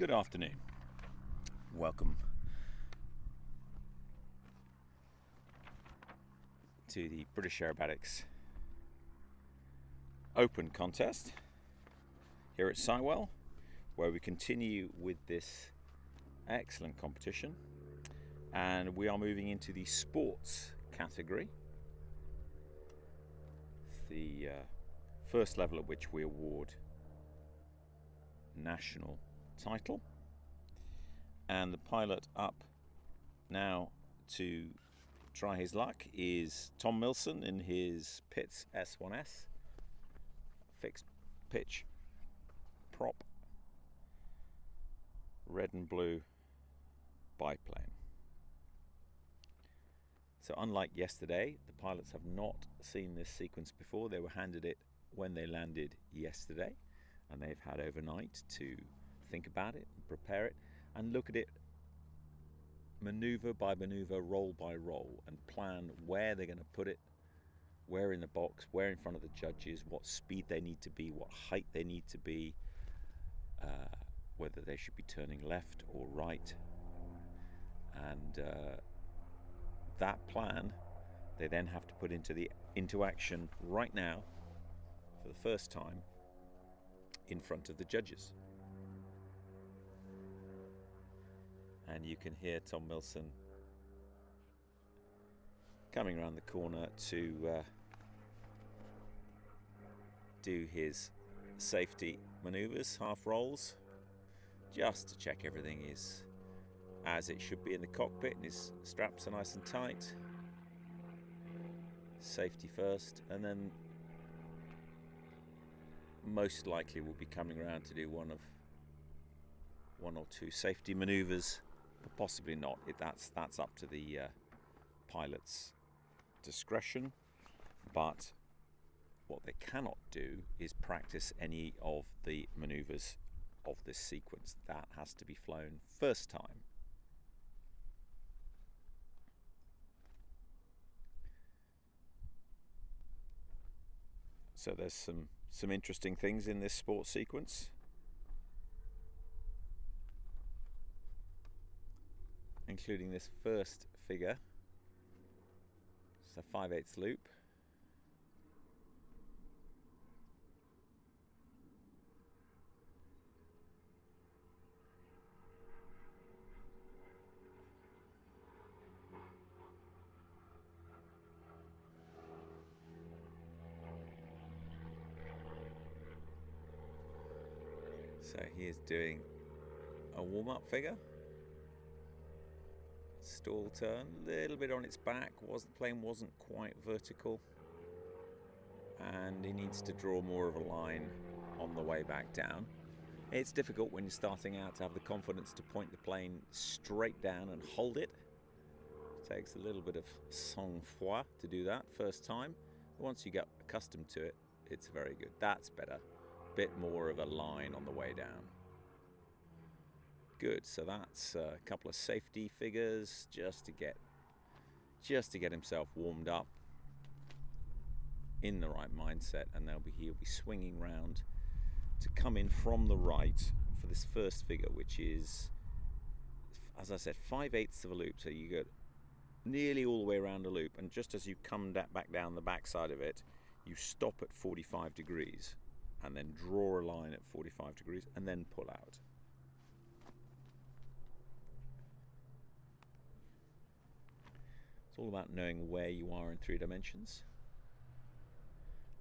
Good afternoon. Welcome to the British Aerobatics Open Contest here at Sywell, where we continue with this excellent competition, and we are moving into the sports category, the first level at which we award national title. And the pilot up now to try his luck is Tom Milson in his Pitts S1S fixed pitch prop red and blue biplane. So unlike yesterday, the pilots have not seen this sequence before. They were handed it when they landed yesterday, and they've had overnight to think about it and prepare it and look at it maneuver by maneuver, roll by roll, and plan where they're going to put it, where in the box, where in front of the judges, what speed they need to be, what height they need to be, whether they should be turning left or right. And that plan they then have to put into action right now for the first time in front of the judges. And you can hear Tom Milson coming around the corner to do his safety maneuvers, half rolls, just to check everything is as it should be in the cockpit and his straps are nice and tight. Safety first, and then most likely we'll be coming around to do one or two safety maneuvers, but possibly not. That's up to the pilot's discretion. But what they cannot do is practice any of the maneuvers of this sequence. That has to be flown first time. So there's some interesting things in this sports sequence. Including this first figure. It's a 5/8 loop. So he is doing a warm-up figure. Stall turn, a little bit on its back, the plane wasn't quite vertical, and he needs to draw more of a line on the way back down. It's difficult when you're starting out to have the confidence to point the plane straight down and hold it. It takes a little bit of sang-froid to do that first time. Once you get accustomed to it, it's very good. That's better. Bit more of a line on the way down. Good, so that's a couple of safety figures just to get himself warmed up in the right mindset, and he'll be swinging round to come in from the right for this first figure, which is, as I said, 5/8 of a loop. So you go nearly all the way around a loop, and just as you come back down the back side of it, you stop at 45 degrees and then draw a line at 45 degrees and then pull out. It's all about knowing where you are in 3 dimensions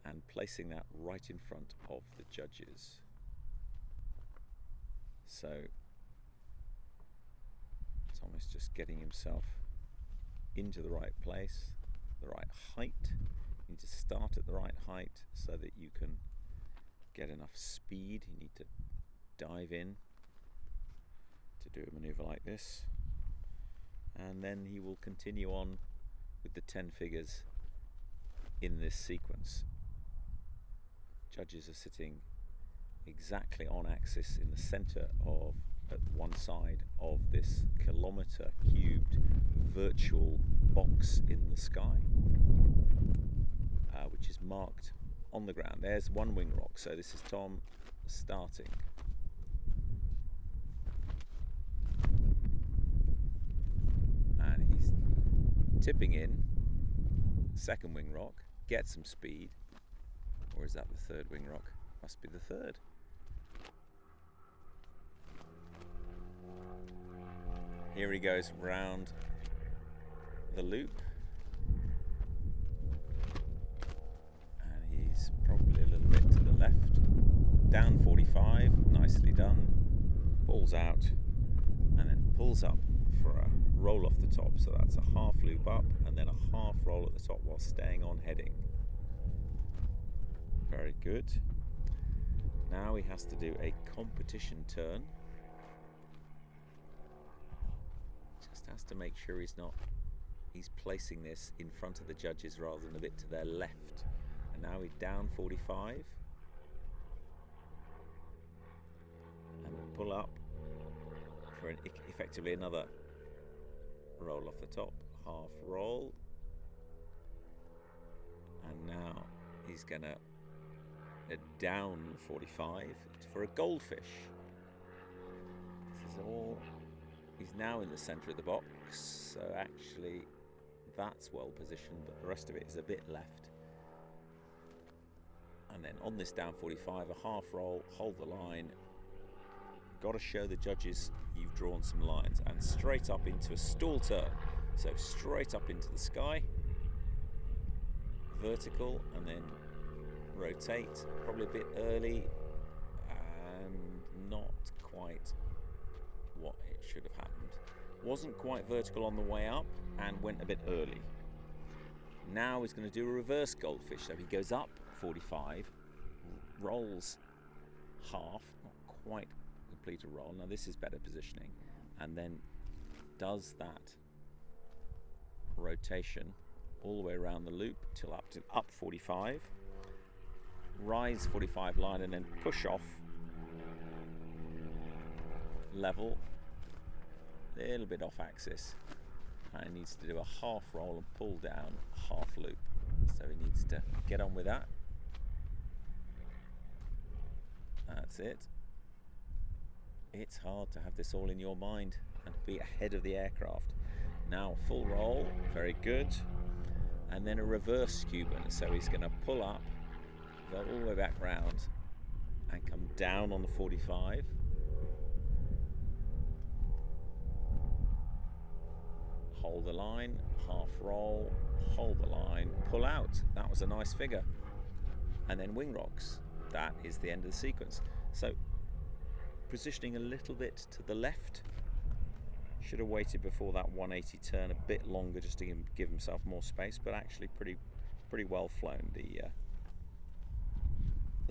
and placing that right in front of the judges. So Tom is just getting himself into the right place, the right height. You need to start at the right height so that you can get enough speed. You need to dive in to do a maneuver like this, and then he will continue on with the 10 figures in this sequence. Judges are sitting exactly on axis in the center of at one side of this kilometer cubed virtual box in the sky, which is marked on the ground. There's one wing rock, so this is Tom starting. tipping in, second wing rock, get some speed. Or is that the third wing rock? Must be the third. Here he goes round the loop. And he's probably a little bit to the left. Down 45, nicely done. Balls out, and then pulls up for a roll off the top. So that's a half loop up, and then a half roll at the top while staying on heading. Very good. Now he has to do a competition turn. Just has to make sure he's placing this in front of the judges rather than a bit to their left. And now he's down 45. And pull up for effectively another roll off the top. Half roll. And now he's going to down 45 for a goldfish. This is all. He's now in the centre of the box, so actually that's well positioned, but the rest of it is a bit left. And then on this down 45, a half roll, hold the line. Got to show the judges you've drawn some lines, and straight up into a stall turn. So straight up into the sky, vertical, and then rotate, probably a bit early and not quite what it should have happened. Wasn't quite vertical on the way up and went a bit early. Now he's going to do a reverse goldfish, so he goes up 45, rolls half, not quite complete a roll. Now this is better positioning, and then does that rotation all the way around the loop till up 45. Rise 45 line and then push off level, a little bit off axis, and he needs to do a half roll and pull down half loop, so he needs to get on with that. That's it. It's hard to have this all in your mind and be ahead of the aircraft. Now full roll, very good, and then a reverse Cuban, so he's going to pull up, go all the way back round and come down on the 45. Hold the line, half roll, hold the line, pull out. That was a nice figure. And then wing rocks. That is the end of the sequence. So positioning a little bit to the left. Should have waited before that 180 turn a bit longer just to give himself more space, but actually pretty well flown. The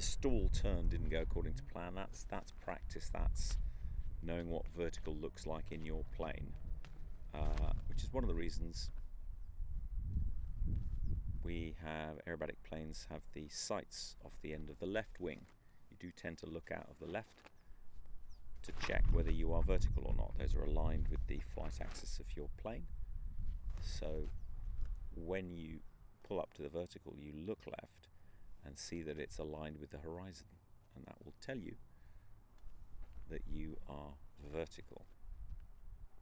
stall turn didn't go according to plan. That's practice. That's knowing what vertical looks like in your plane, which is one of the reasons we have aerobatic planes have the sights off the end of the left wing. You do tend to look out of the left to check whether you are vertical or not. Those are aligned with the flight axis of your plane. So when you pull up to the vertical, you look left and see that it's aligned with the horizon, and that will tell you that you are vertical.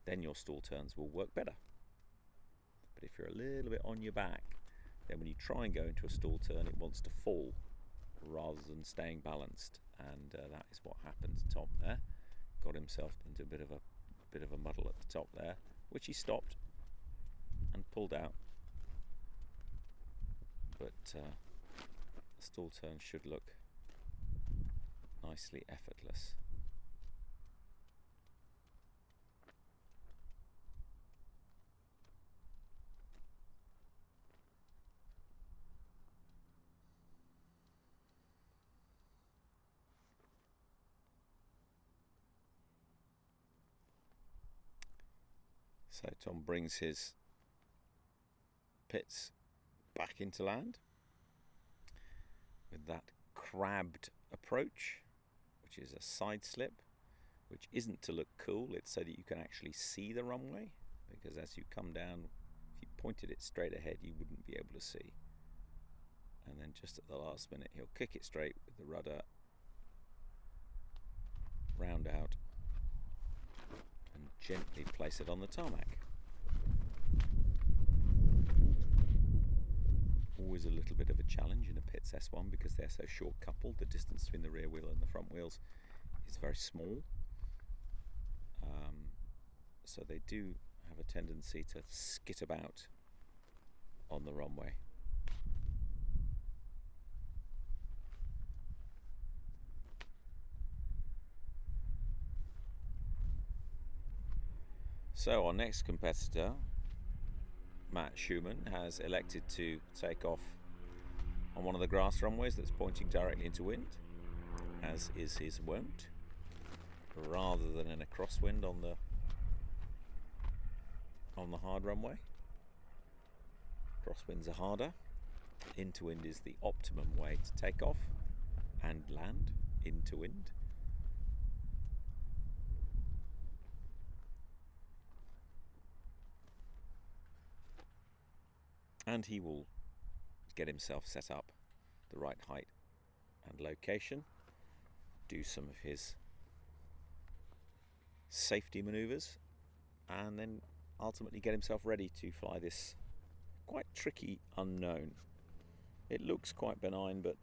Then your stall turns will work better. But if you're a little bit on your back, then when you try and go into a stall turn, it wants to fall rather than staying balanced, and that is what happened to Tom there. Got himself into a bit of a muddle at the top there, which he stopped and pulled out. But the stall turn should look nicely effortless. So Tom brings his pits back into land with that crabbed approach, which is a side slip, which isn't to look cool, it's so that you can actually see the runway, because as you come down, if you pointed it straight ahead, you wouldn't be able to see. And then just at the last minute, he'll kick it straight with the rudder, round out, and gently place it on the tarmac. always a little bit of a challenge in a Pitts S1 because they're so short coupled. The distance between the rear wheel and the front wheels is very small. So they do have a tendency to skit about on the runway. So our next competitor, Matt Schumann, has elected to take off on one of the grass runways that's pointing directly into wind, as is his wont, rather than in a crosswind on the hard runway. Crosswinds are harder. Into wind is the optimum way to take off and land into wind. And he will get himself set up the right height and location, do some of his safety maneuvers, and then ultimately get himself ready to fly this quite tricky unknown. It looks quite benign, but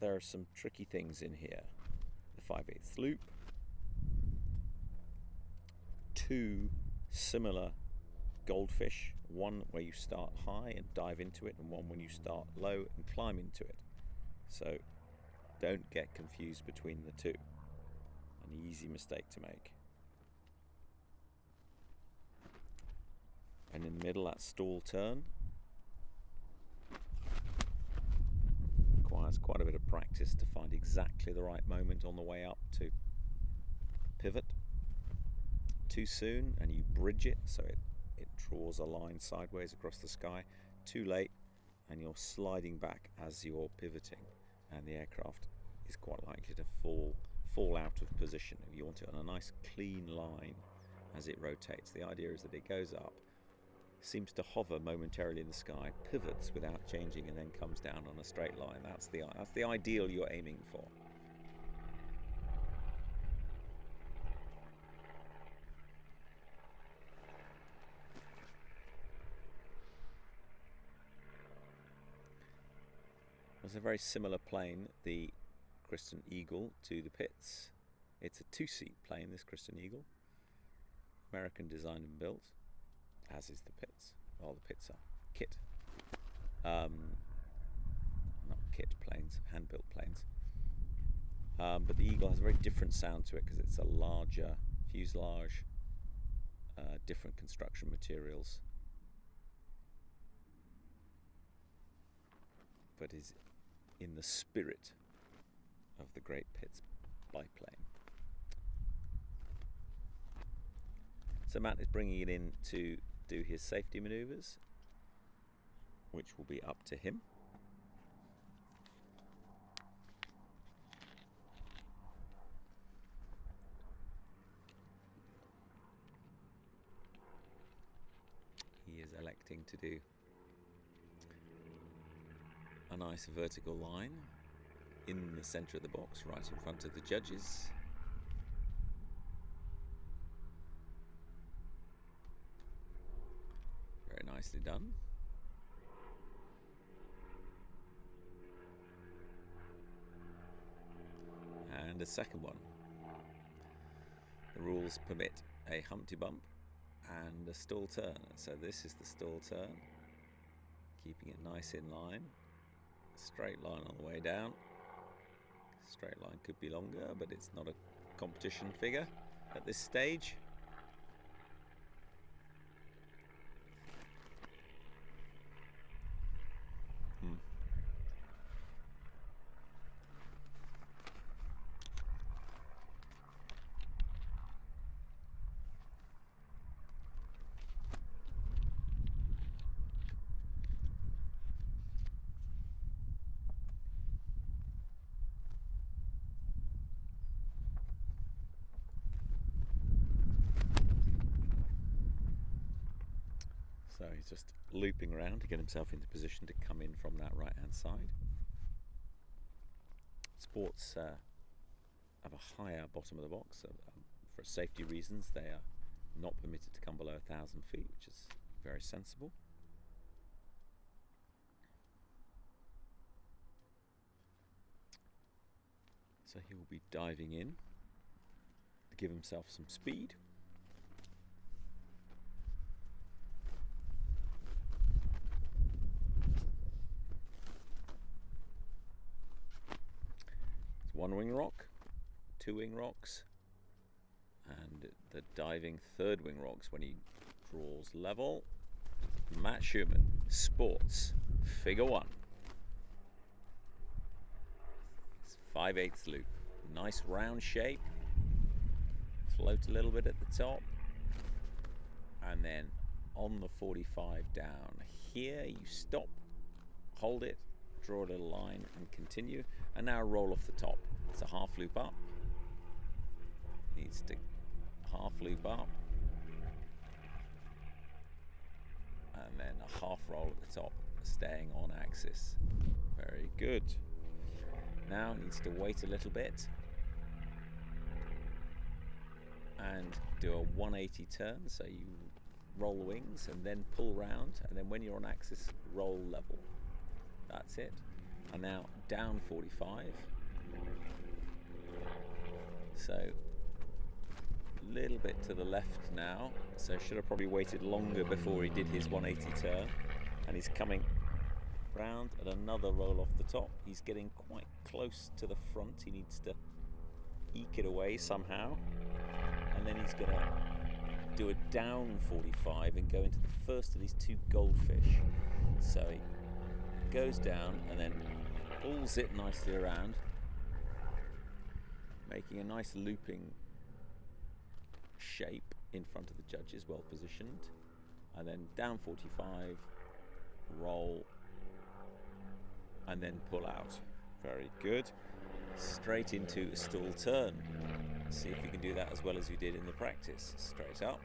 there are some tricky things in here. The 5/8 loop, two similar goldfish, one where you start high and dive into it, and one when you start low and climb into it. So don't get confused between the two. An easy mistake to make. And in the middle, that stall turn requires quite a bit of practice to find exactly the right moment on the way up to pivot. Too soon and you bridge it, so it draws a line sideways across the sky. Too late and you're sliding back as you're pivoting, and the aircraft is quite likely to fall out of position. You want it on a nice clean line as it rotates. The idea is that it goes up, seems to hover momentarily in the sky, pivots without changing, and then comes down on a straight line. That's the ideal you're aiming for. It's a very similar plane, the Christen Eagle, to the Pitts. It's a two-seat plane, this Christen Eagle. American designed and built, as is the Pitts. Well, the Pitts are kit. Not kit planes, hand-built planes. But the Eagle has a very different sound to it because it's a larger fuselage, different construction materials, but is in the spirit of the great Pitts biplane. So Matt is bringing it in to do his safety maneuvers, which will be up to him. He is electing to do a nice vertical line in the centre of the box, right in front of the judges. Very nicely done. And a second one. The rules permit a Humpty Bump and a stall turn. So this is the stall turn, keeping it nice in line. Straight line on the way down. Straight line could be longer, but it's not a competition figure at this stage. So he's just looping around to get himself into position to come in from that right hand side. Sports have a higher bottom of the box, so, for safety reasons they are not permitted to come below 1,000 feet, which is very sensible. So he'll be diving in to give himself some speed. It's one wing rock, two wing rocks, and the diving third wing rocks when he draws level. Matt Schumann, Sports, Figure 1. It's 5/8 loop. Nice round shape. Float a little bit at the top. And then on the 45 down here, you stop, hold it, draw a little line and continue. And now roll off the top. It's a half loop up. Needs to half loop up. And then a half roll at the top, staying on axis. Very good. Now needs to wait a little bit and do a 180 turn. So you roll the wings and then pull round, and then when you're on axis, roll level. That's it. And now down 45. So a little bit to the left now, so should have probably waited longer before he did his 180 turn. And he's coming round at another roll off the top. He's getting quite close to the front. He needs to eke it away somehow. And then he's going to do a down 45 and go into the first of these two goldfish. So he goes down and then pulls it nicely around, making a nice looping shape in front of the judges, well positioned. And then down 45, roll, and then pull out. Very good. Straight into a stall turn. See if you can do that as well as you did in the practice. Straight up.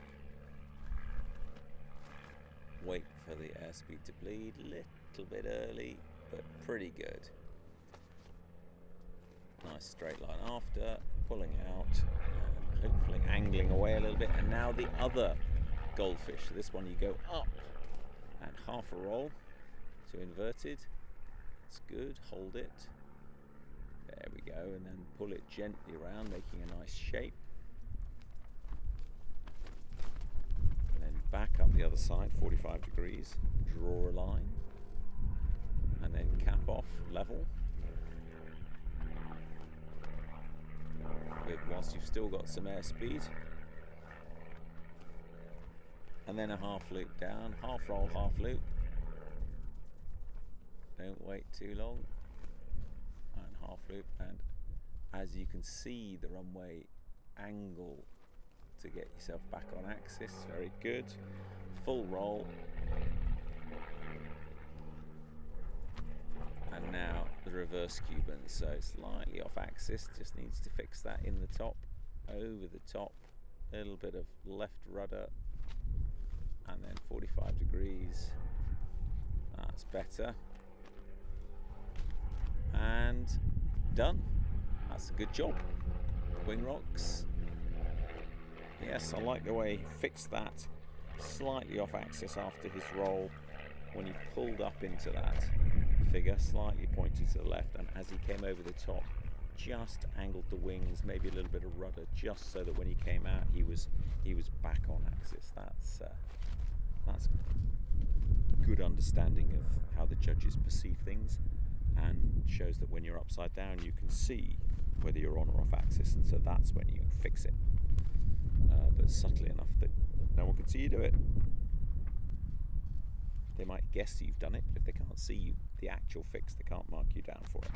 Wait for the airspeed to bleed. Little bit early, but pretty good. Nice straight line after, pulling out, and hopefully angling away a little bit. And now the other goldfish. So this one you go up and half a roll to inverted. It's good, hold it. There we go, and then pull it gently around, making a nice shape. And then back up the other side, 45 degrees, draw a line, and then cap off, level. Whilst you've still got some airspeed. And then a half loop down, half roll, half loop. Don't wait too long. And half loop, and as you can see, the runway angle to get yourself back on axis. Very good. Full roll. And now the reverse Cuban, so slightly off axis, just needs to fix that in the top, over the top, a little bit of left rudder, and then 45 degrees. That's better. And done. That's a good job. Wing rocks. Yes, I like the way he fixed that slightly off axis after his roll when he pulled up into that figure, slightly pointed to the left, and as he came over the top, just angled the wings, maybe a little bit of rudder, just so that when he came out, he was back on axis. That's good understanding of how the judges perceive things, and shows that when you're upside down, you can see whether you're on or off axis, and so that's when you fix it. But subtly enough that no one can see you do it. They might guess you've done it, but if they can't see you, the actual fix, they can't mark you down for it.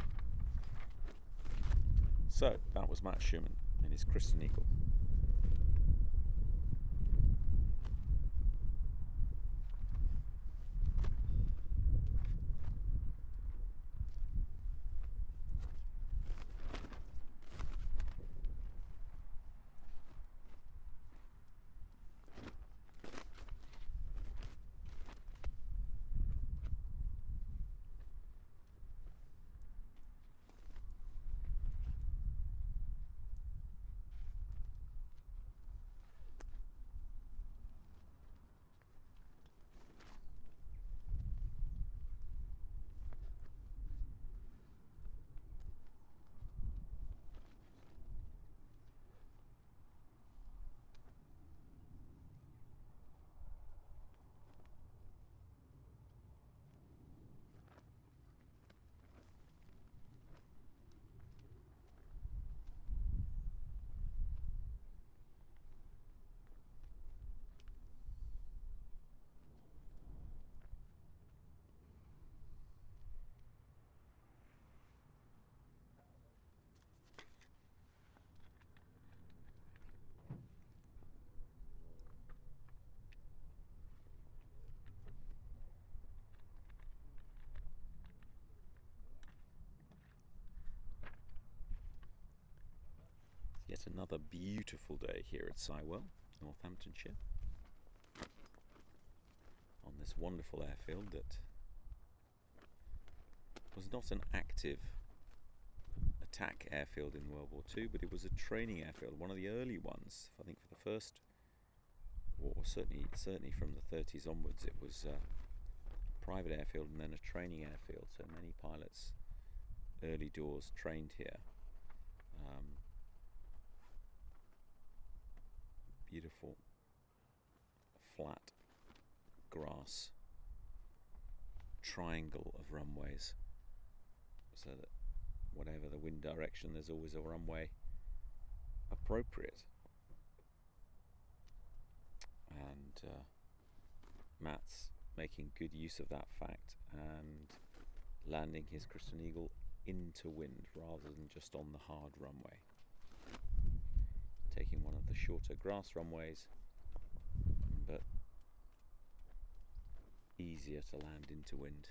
So that was Matt Schumann in his Christian Eagle. Yet another beautiful day here at Sywell, Northamptonshire, on this wonderful airfield that was not an active attack airfield in World War II, but it was a training airfield, one of the early ones. I think for the first, or certainly from the 30s onwards, it was a private airfield and then a training airfield. So many pilots, early doors, trained here. Beautiful flat grass triangle of runways, so that whatever the wind direction, there's always a runway appropriate. And Matt's making good use of that fact and landing his Christian Eagle into wind rather than just on the hard runway, taking one of the shorter grass runways, but easier to land into wind.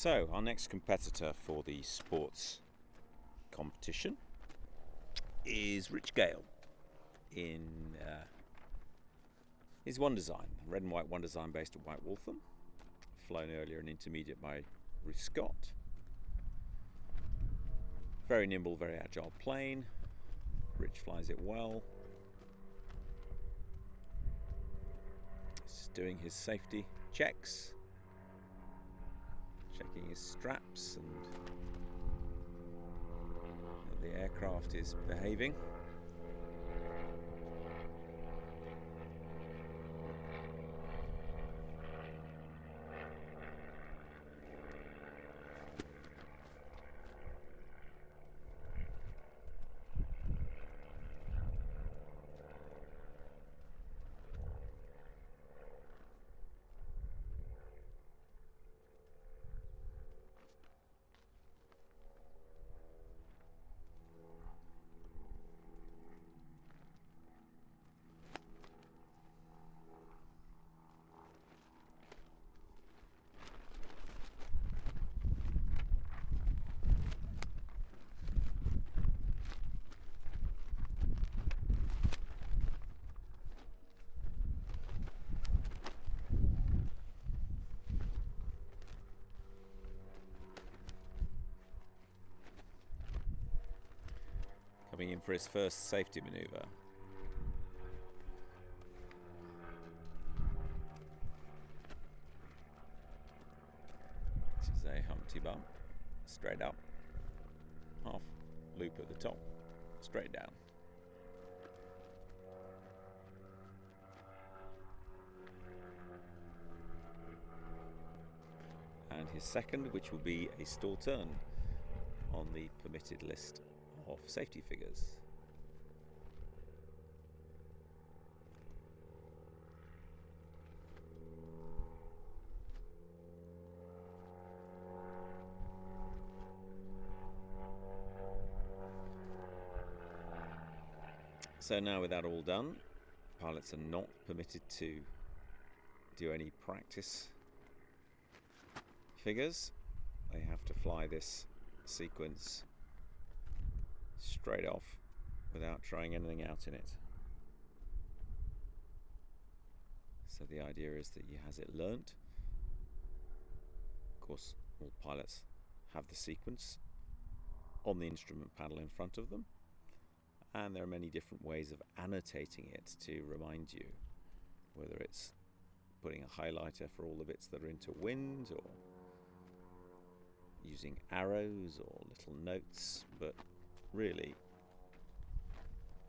So our next competitor for the sports competition is Rich Gale in his one design, red and white one design based at White Waltham, flown earlier in intermediate by Ruth Scott. Very nimble, very agile plane. Rich flies it well. He's doing his safety checks, checking his straps and that the aircraft is behaving. Coming in for his first safety manoeuvre. This is a Humpty bump, straight up, half loop at the top, straight down. And his second, which will be a stall turn on the permitted list of safety figures. So now with that all done, pilots are not permitted to do any practice figures. They have to fly this sequence straight off without trying anything out in it. So the idea is that he has it learnt. Of course, all pilots have the sequence on the instrument panel in front of them, and there are many different ways of annotating it to remind you, whether it's putting a highlighter for all the bits that are into wind, or using arrows or little notes, but really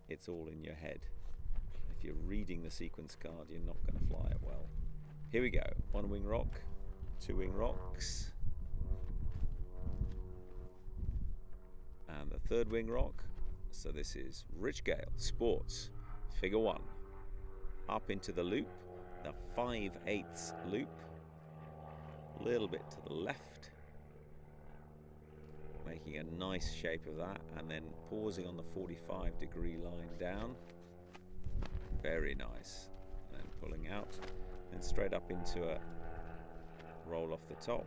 it's all in your head. If you're reading the sequence card, you're not going to fly it well. Here we go. One wing rock, two wing rocks, and the third wing rock. So this is Rich Gale Sports Figure 1. Up into the loop, the 5/8 loop, a little bit to the left, making a nice shape of that, and then pausing on the 45-degree line down. Very nice. And then pulling out, and straight up into a roll off the top.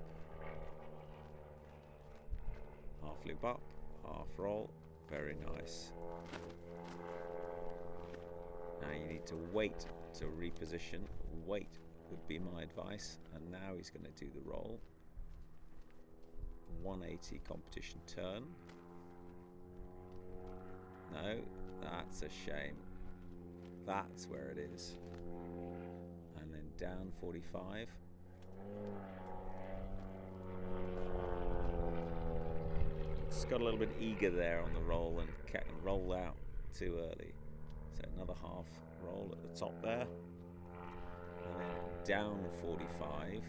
Half loop up, half roll. Very nice. Now you need to wait to reposition. Wait would be my advice. And now he's going to do the roll. 180 competition turn. No, that's a shame. That's where it is. And then down 45. Just got a little bit eager there on the roll and rolled out too early. So another half roll at the top there. And then down 45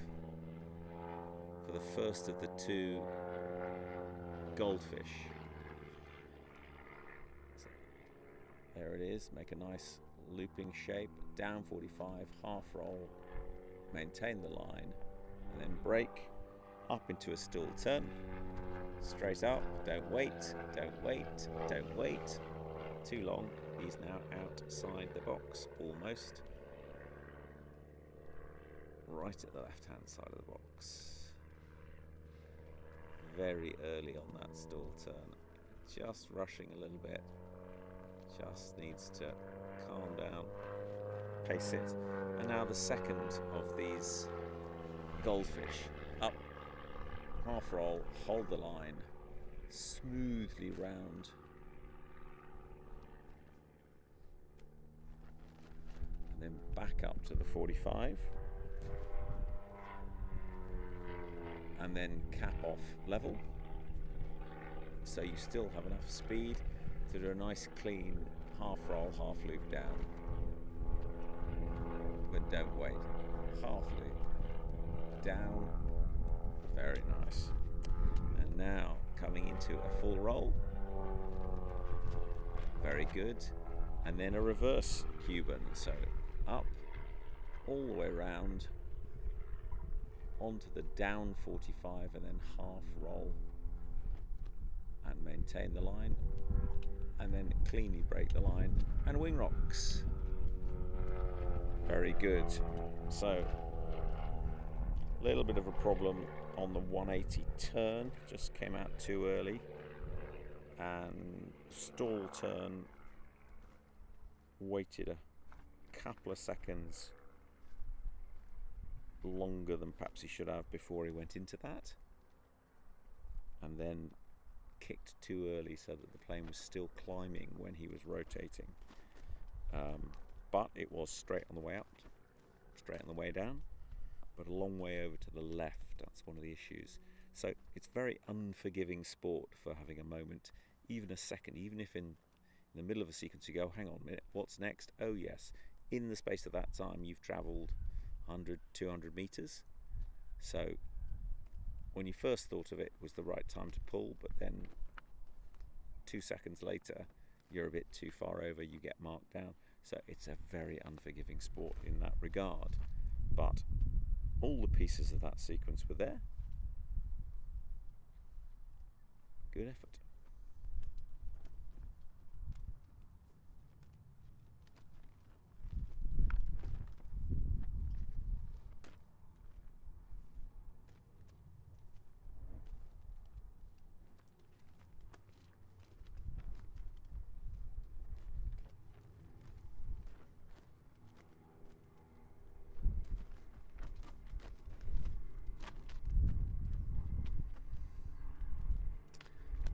for the first of the two goldfish. So there it is. Make a nice looping shape. Down 45, half roll, maintain the line, and then brake up into a stall turn. Straight up, don't wait, don't wait, don't wait. Too long, he's now outside the box, almost. Right at the left-hand side of the box. very early on that stall turn. Just rushing a little bit. Just needs to calm down, pace it. And now the second of these goldfish. Up, half roll, hold the line, smoothly round. And then back up to the 45. And then cap off level. So you still have enough speed to do a nice clean half roll, half loop down. But don't wait. Half loop down. Very nice. And now coming into a full roll. Very good. And then a reverse Cuban. So up, all the way around, onto the down 45 and then half roll. And maintain the line. And then cleanly break the line and wing rocks. Very good. So, a little bit of a problem on the 180 turn, just came out too early, and stall turn waited a couple of seconds longer than perhaps he should have before he went into that, and then kicked too early so that the plane was still climbing when he was rotating. But it was straight on the way up, straight on the way down, but a long way over to the left. That's one of the issues. So it's very unforgiving sport for having a moment, even a second, even if in the middle of a sequence you go, hang on a minute, what's next? Oh yes, in the space of that time you've travelled 100, 200 metres. So when you first thought of it, it was the right time to pull, but then 2 seconds later you're a bit too far over, you get marked down. So it's a very unforgiving sport in that regard. But all the pieces of that sequence were there. Good effort.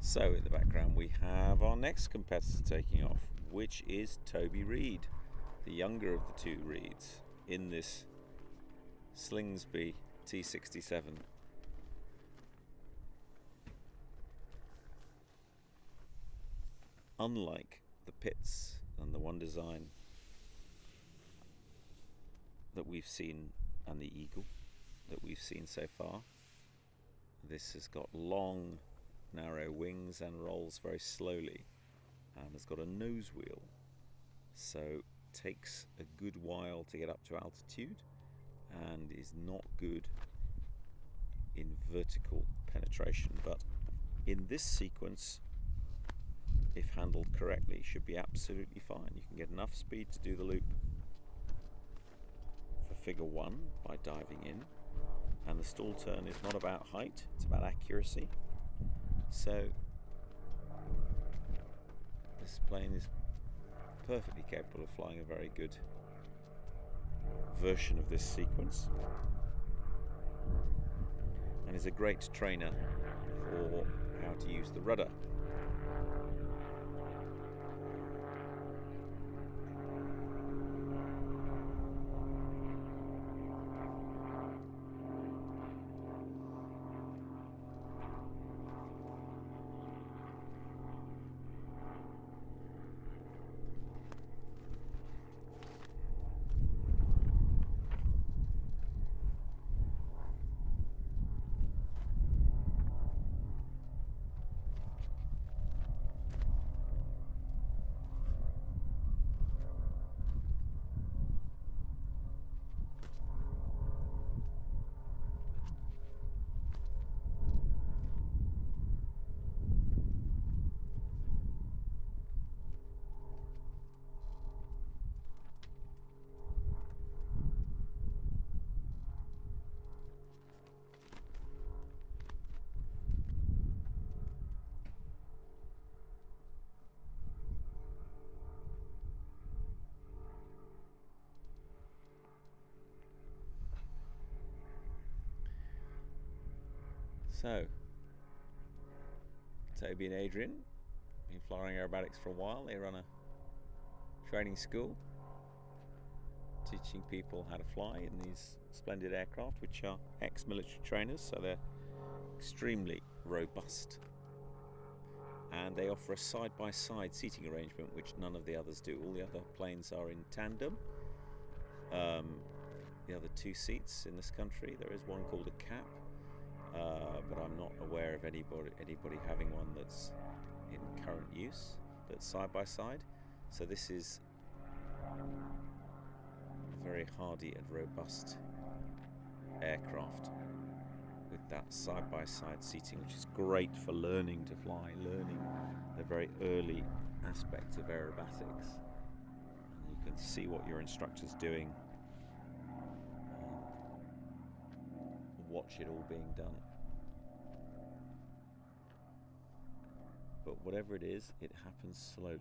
So in the background we have our next competitor taking off, which is Toby Reed, the younger of the two Reeds, in this Slingsby T67. Unlike the Pitts and the One Design that we've seen, and the Eagle that we've seen so far, this has got long narrow wings and rolls very slowly, and has got a nose wheel, so takes a good while to get up to altitude and is not good in vertical penetration, but in this sequence, if handled correctly, should be absolutely fine. You can get enough speed to do the loop for figure 1 by diving in, and the stall turn is not about height, it's about accuracy. So this plane is perfectly capable of flying a very good version of this sequence, and is a great trainer for how to use the rudder. So, Toby and Adrian, been flying aerobatics for a while. They run a training school teaching people how to fly in these splendid aircraft, which are ex-military trainers, so they're extremely robust. And they offer a side-by-side seating arrangement, which none of the others do. All the other planes are in tandem. The other two seats in this country, there is one called a cap, but I'm not aware of anybody having one that's in current use, that's side-by-side. So this is a very hardy and robust aircraft with that side-by-side seating, which is great for learning to fly, learning the very early aspects of aerobatics. And you can see what your instructor's doing, watch it all being done. But whatever it is, it happens slowly.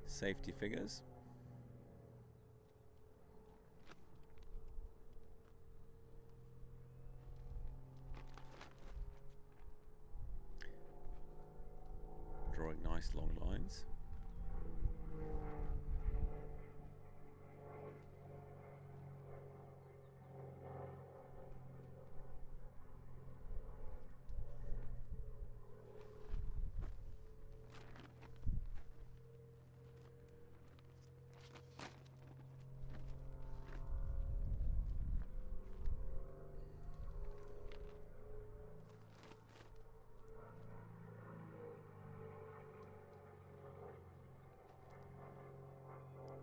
Safety figures. Drawing nice long lines.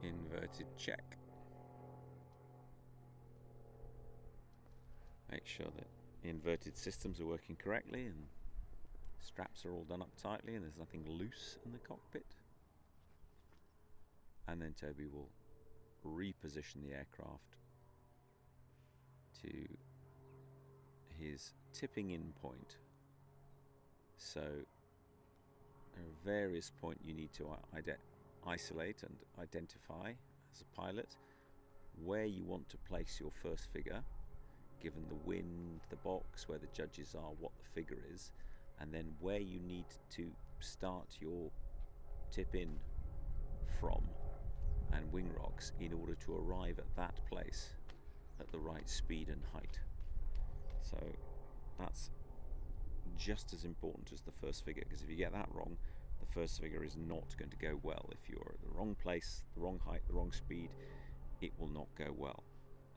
Inverted check. Make sure that the inverted systems are working correctly and straps are all done up tightly and there's nothing loose in the cockpit. And then Toby will reposition the aircraft to his tipping in point. So there are various points you need to isolate and identify as a pilot where you want to place your first figure, given the wind, the box, where the judges are, what the figure is, and then where you need to start your tip in from and wing rocks in order to arrive at that place at the right speed and height. So that's just as important as the first figure, because if you get that wrong, the first figure is not going to go well. If you're at the wrong place, the wrong height, the wrong speed, it will not go well.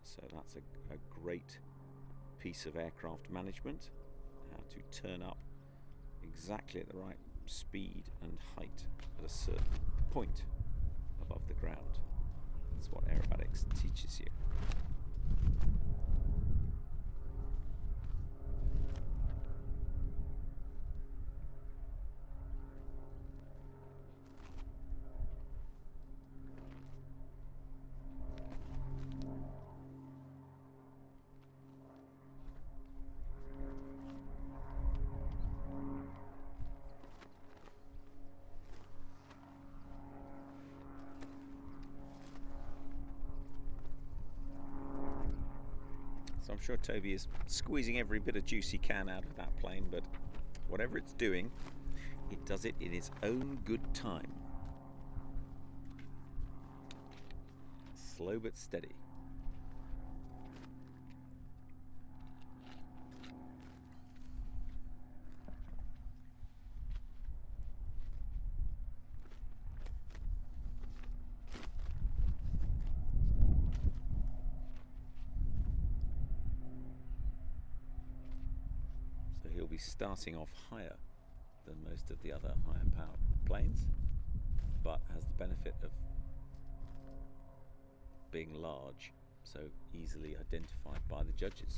So that's a great piece of aircraft management, how to turn up exactly at the right speed and height at a certain point above the ground. That's what aerobatics teaches you. So I'm sure Toby is squeezing every bit of juice he can out of that plane, but whatever it's doing, it does it in its own good time. Slow but steady. He'll be starting off higher than most of the other higher power planes, but has the benefit of being large, so easily identified by the judges.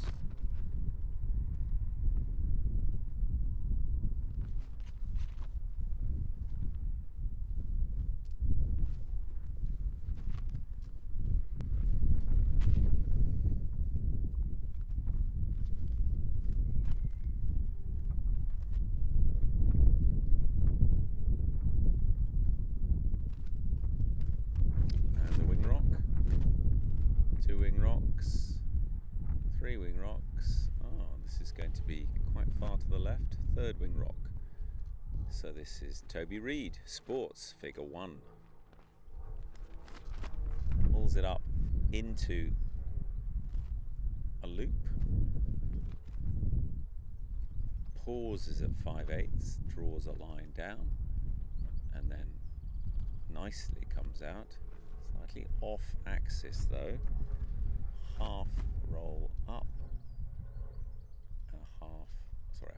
third wing rock. So this is Toby Reed, Sports, figure 1. Pulls it up into a loop, pauses at 5/8, draws a line down, and then nicely comes out, slightly off axis though, half roll up, and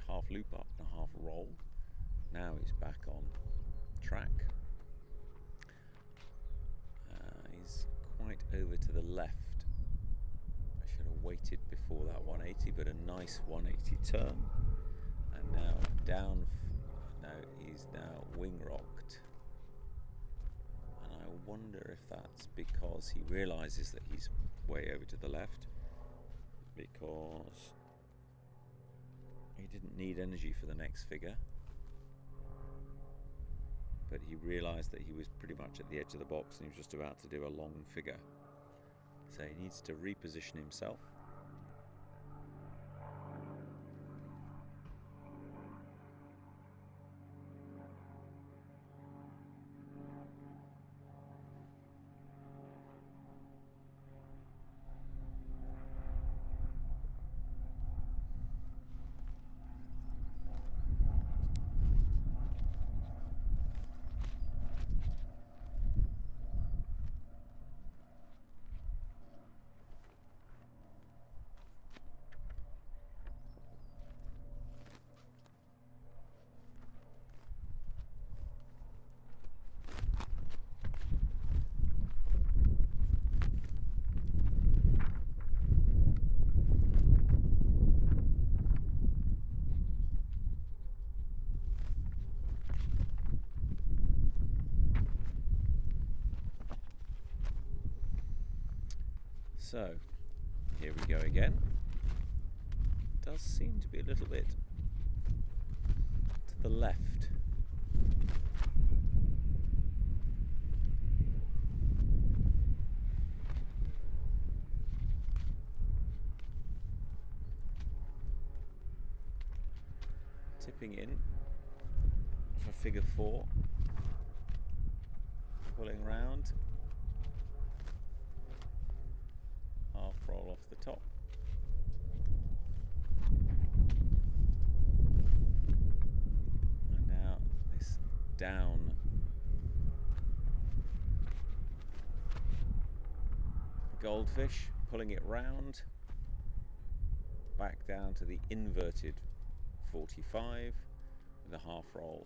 half loop up and a half roll. Now he's back on track. He's quite over to the left. I should have waited before that 180, but a nice 180 turn. And now down, no, he's now wing rocked. And I wonder if that's because he realizes that he's way over to the left, because he didn't need energy for the next figure, but he realized that he was pretty much at the edge of the box and he was just about to do a long figure. So he needs to reposition himself. So, here we go again. It does seem to be a little bit to the left. Tipping in for figure 4. Pulling round. Half roll off the top. And now this down goldfish, pulling it round, back down to the inverted 45 with a half roll.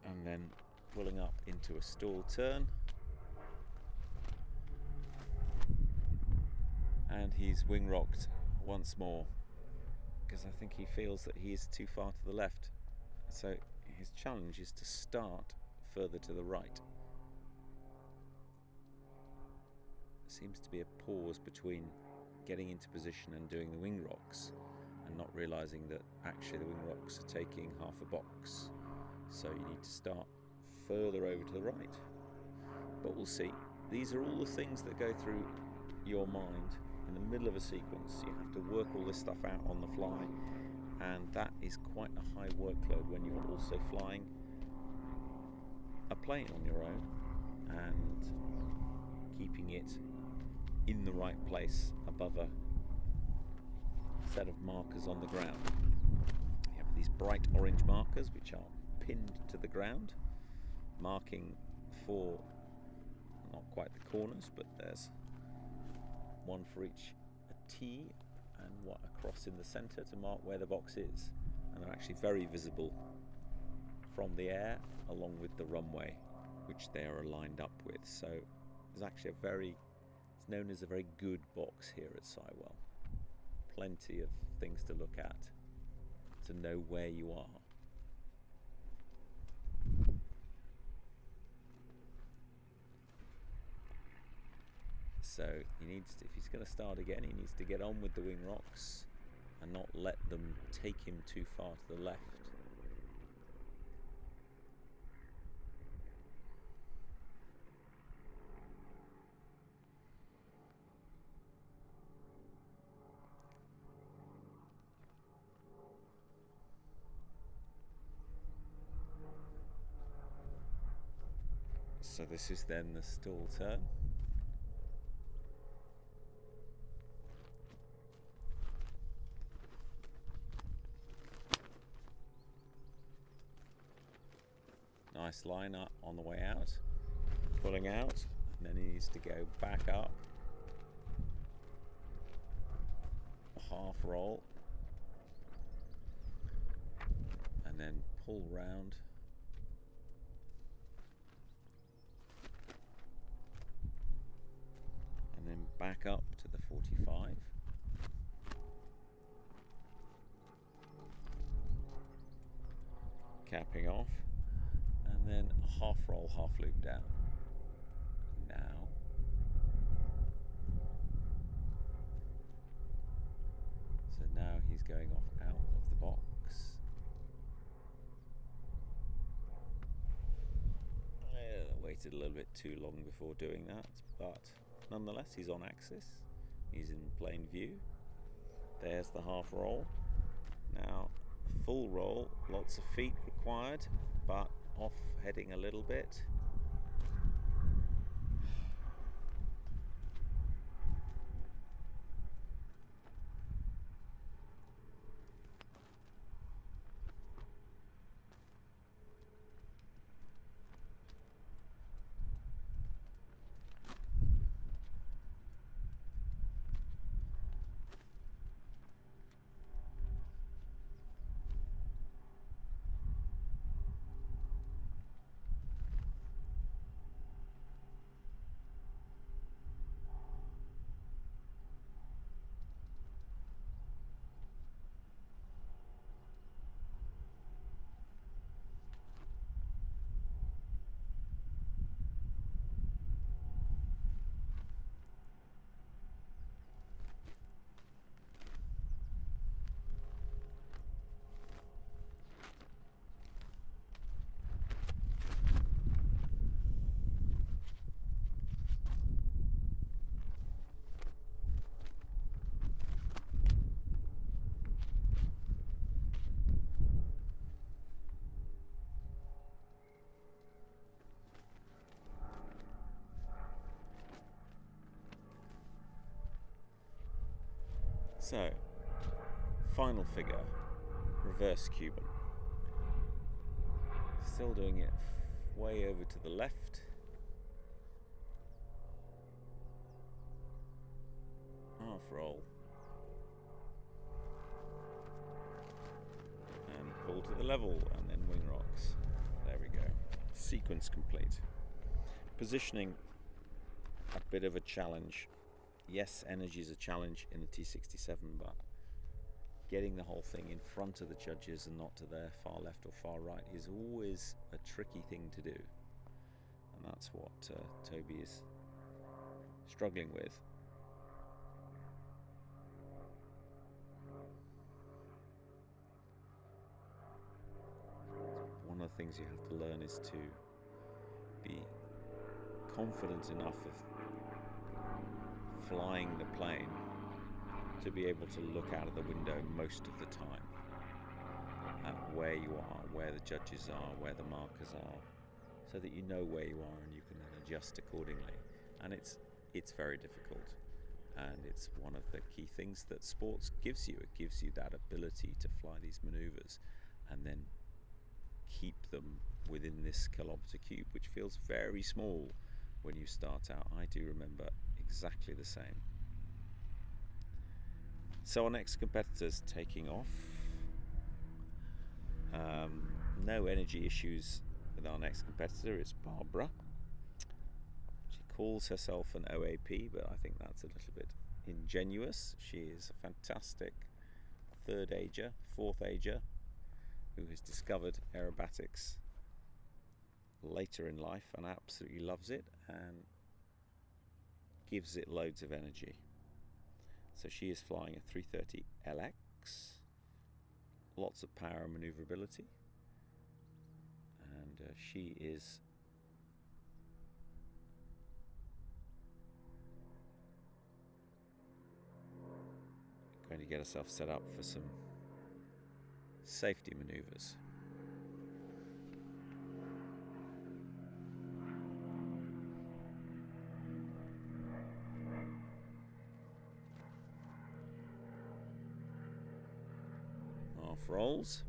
And then pulling up into a stall turn. And he's wing rocked once more, because I think he feels that he is too far to the left. So his challenge is to start further to the right. Seems to be a pause between getting into position and doing the wing rocks, and not realizing that actually the wing rocks are taking half a box. So you need to start further over to the right. But we'll see. These are all the things that go through your mind in the middle of a sequence. You have to work all this stuff out on the fly, and that is quite a high workload when you're also flying a plane on your own and keeping it in the right place above a set of markers on the ground. You have these bright orange markers which are pinned to the ground, marking for not quite the corners, but there's one for each a T and what across in the center to mark where the box is, and they're actually very visible from the air along with the runway which they are aligned up with. So there's actually it's known as a very good box here at Sywell. Plenty of things to look at to know where you are. So he needs to, if he's going to start again, he needs to get on with the wing rocks and not let them take him too far to the left. So this is then the stall turn. Nice line up on the way out, pulling out, and then he needs to go back up, half roll, and then pull round, and then back up to the 45. Capping off, and then half roll, half loop down. Now, so now he's going off out of the box. Waited a little bit too long before doing that, but nonetheless he's on axis. He's in plain view. There's the half roll. Now full roll, lots of feet required, but off heading a little bit. So, final figure, reverse Cuban. Still doing it way over to the left. Half roll. And pull to the level, and then wing rocks. There we go. Sequence complete. Positioning, a bit of a challenge. Yes, energy is a challenge in the T67, but getting the whole thing in front of the judges and not to their far left or far right is always a tricky thing to do. And that's what Toby is struggling with. One of the things you have to learn is to be confident enough of flying the plane to be able to look out of the window most of the time at where you are, where the judges are, where the markers are, so that you know where you are and you can then adjust accordingly. And it's very difficult, and it's one of the key things that sports gives you. It gives you that ability to fly these maneuvers and then keep them within this kilometre cube, which feels very small when you start out. I do remember exactly the same. So our next competitor's taking off. No energy issues with our next competitor. It's Barbara. She calls herself an OAP, but I think that's a little bit ingenuous. She is a fantastic fourth ager who has discovered aerobatics later in life and absolutely loves it and gives it loads of energy. So she is flying a 330 LX, lots of power and maneuverability, and she is going to get herself set up for some safety maneuvers. half rolls.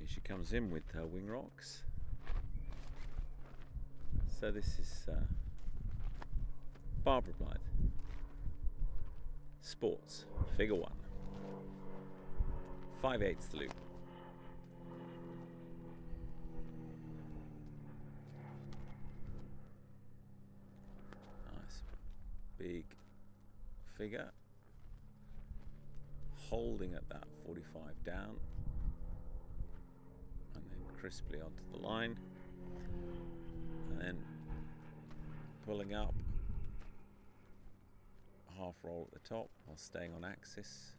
She comes in with her wing rocks. So this is Barbara Blythe, Sports, Figure 1, 5/8 loop. Nice big figure, holding at that 45 down. Crisply onto the line, and then pulling up, half roll at the top while staying on axis.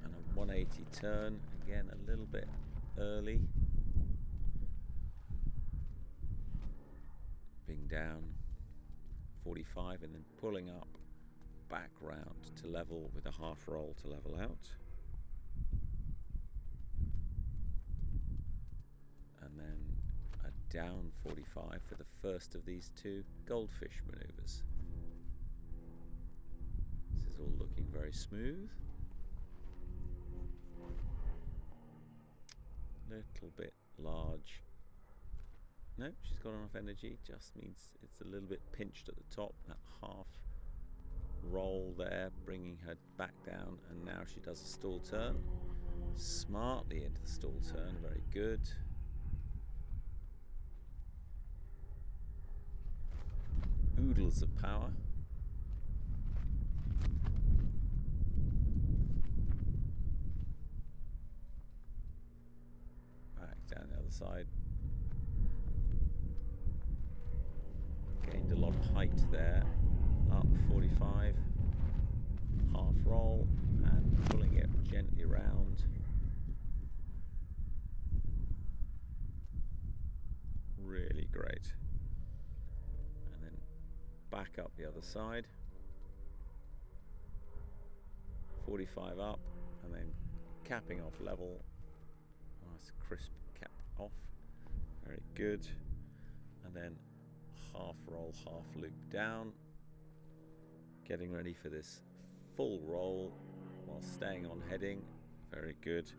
And a 180 turn, again a little bit early. Being down 45 and then pulling up back round to level with a half roll to level out, and then a down 45 for the first of these two goldfish maneuvers. This is all looking very smooth. Little bit large. No, she's got enough energy, just means it's a little bit pinched at the top, that half roll there, bringing her back down, and now she does a stall turn, smartly into the stall turn, very good. Oodles of power. Back down the other side. Gained a lot of height there. Up 45, half roll, and pulling it gently round. Really great. And then back up the other side. 45 up, and then capping off level. Nice crisp cap off. Very good. And then half roll, half loop down. Getting ready for this full roll while staying on heading, very good,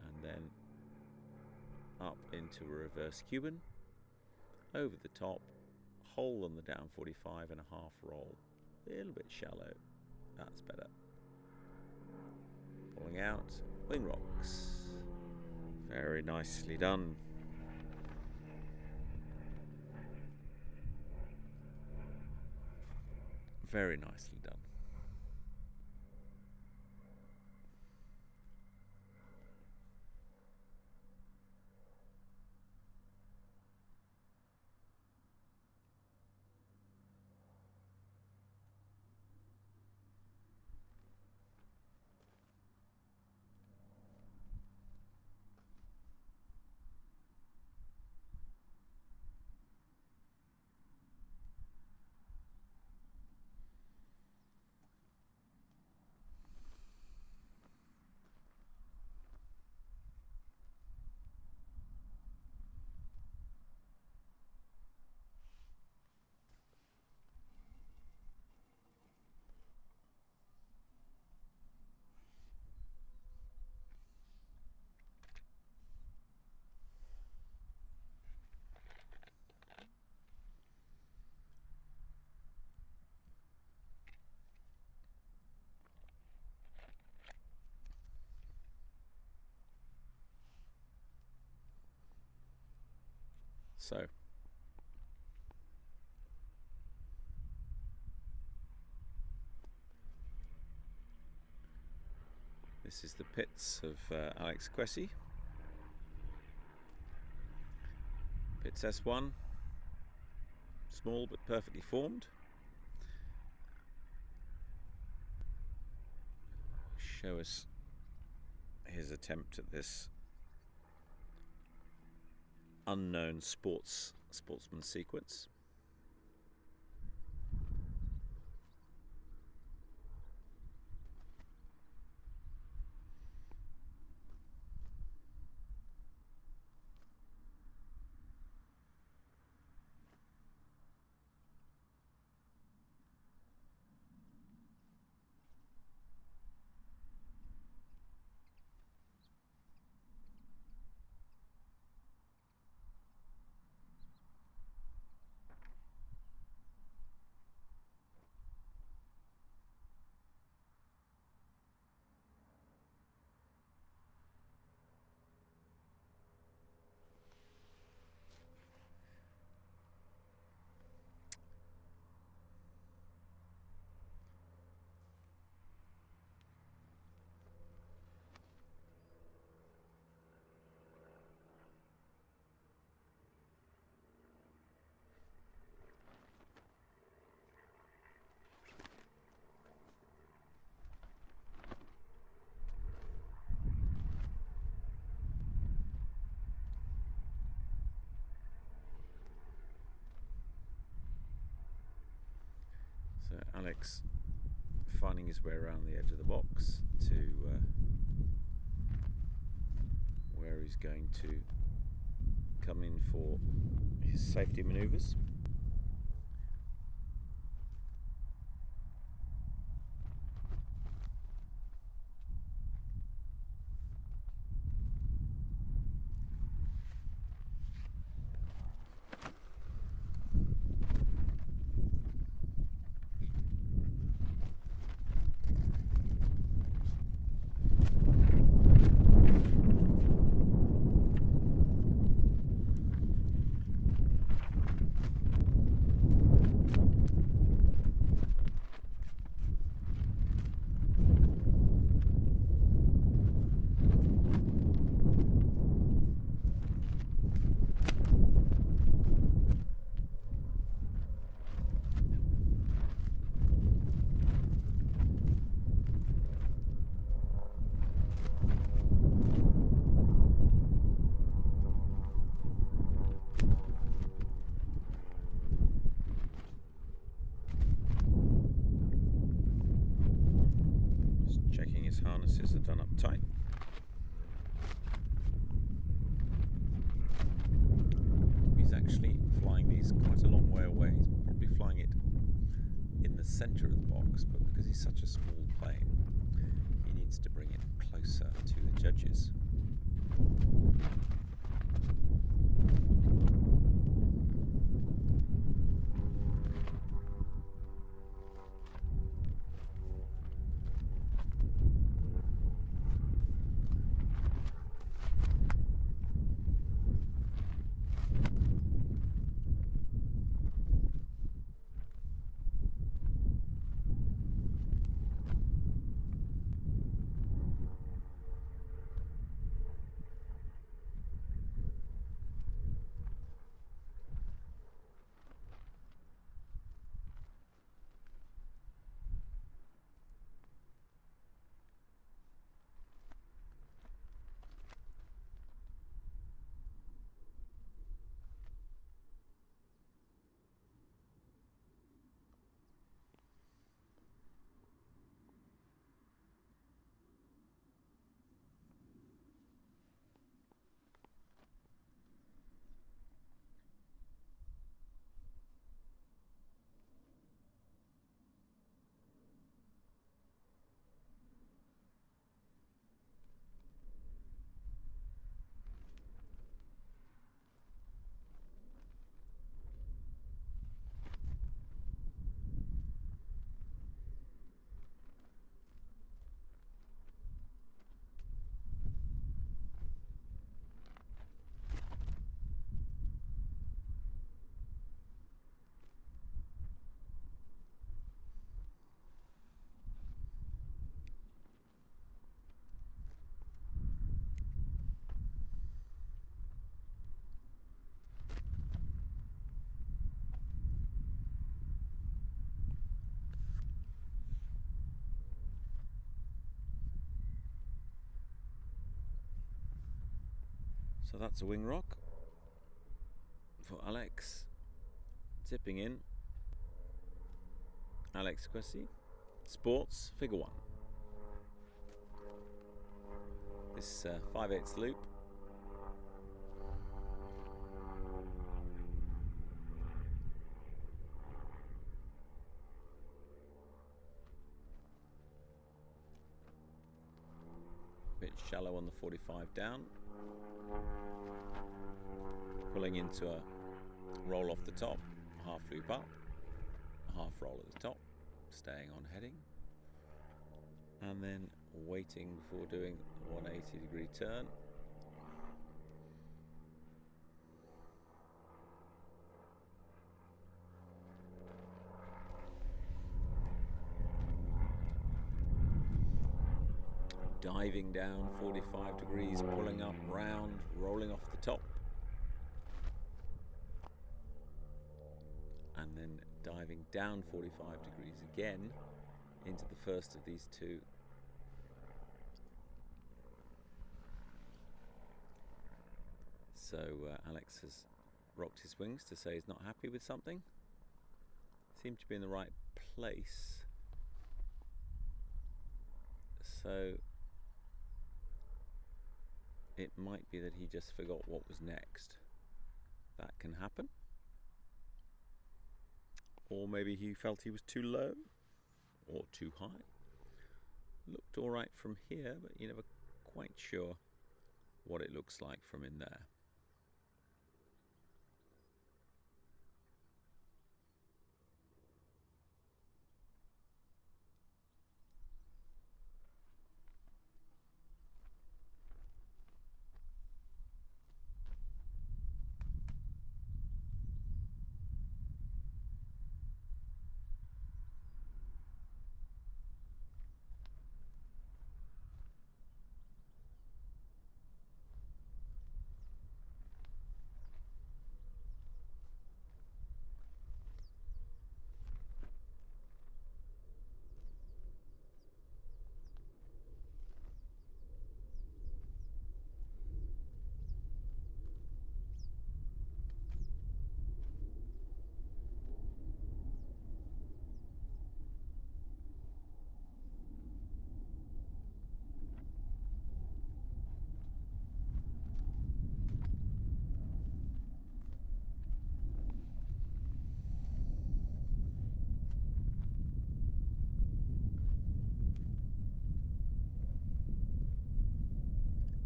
and then up into a reverse Cuban, over the top, hole on the down 45 and a half roll, a little bit shallow, that's better. Pulling out, wing rocks, very nicely done. Very nicely done. So this is the pits of Alex Quessy. Pits S1, small but perfectly formed. Show us his attempt at this unknown sportsman sequence. So Alex finding his way around the edge of the box to where he's going to come in for his safety manoeuvres. His harnesses are done up tight. He's actually flying these quite a long way away. He's probably flying it in the centre of the box, but because he's such a small plane, he needs to bring it closer to the judges. So that's a wing rock for Alex. Tipping in. Alex Quessy, Sports, Figure 1. This 5/8 loop. Bit shallow on the 45 down. Pulling into a roll off the top, half loop up, half roll at the top, staying on heading, and then waiting before doing a 180-degree turn. Diving down 45 degrees, pulling up, round, rolling off the top. And then diving down 45 degrees again into the first of these two. So Alex has rocked his wings to say he's not happy with something. Seemed to be in the right place. So it might be that he just forgot what was next. That can happen. Or maybe he felt he was too low or too high. Looked all right from here, but you're never quite sure what it looks like from in there.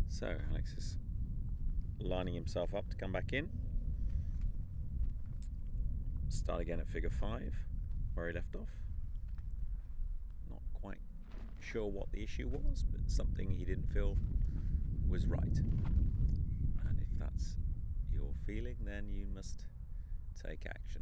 So Alex is lining himself up to come back in. Start again at figure 5, where he left off. Not quite sure what the issue was, but something he didn't feel was right. And if that's your feeling, then you must take action.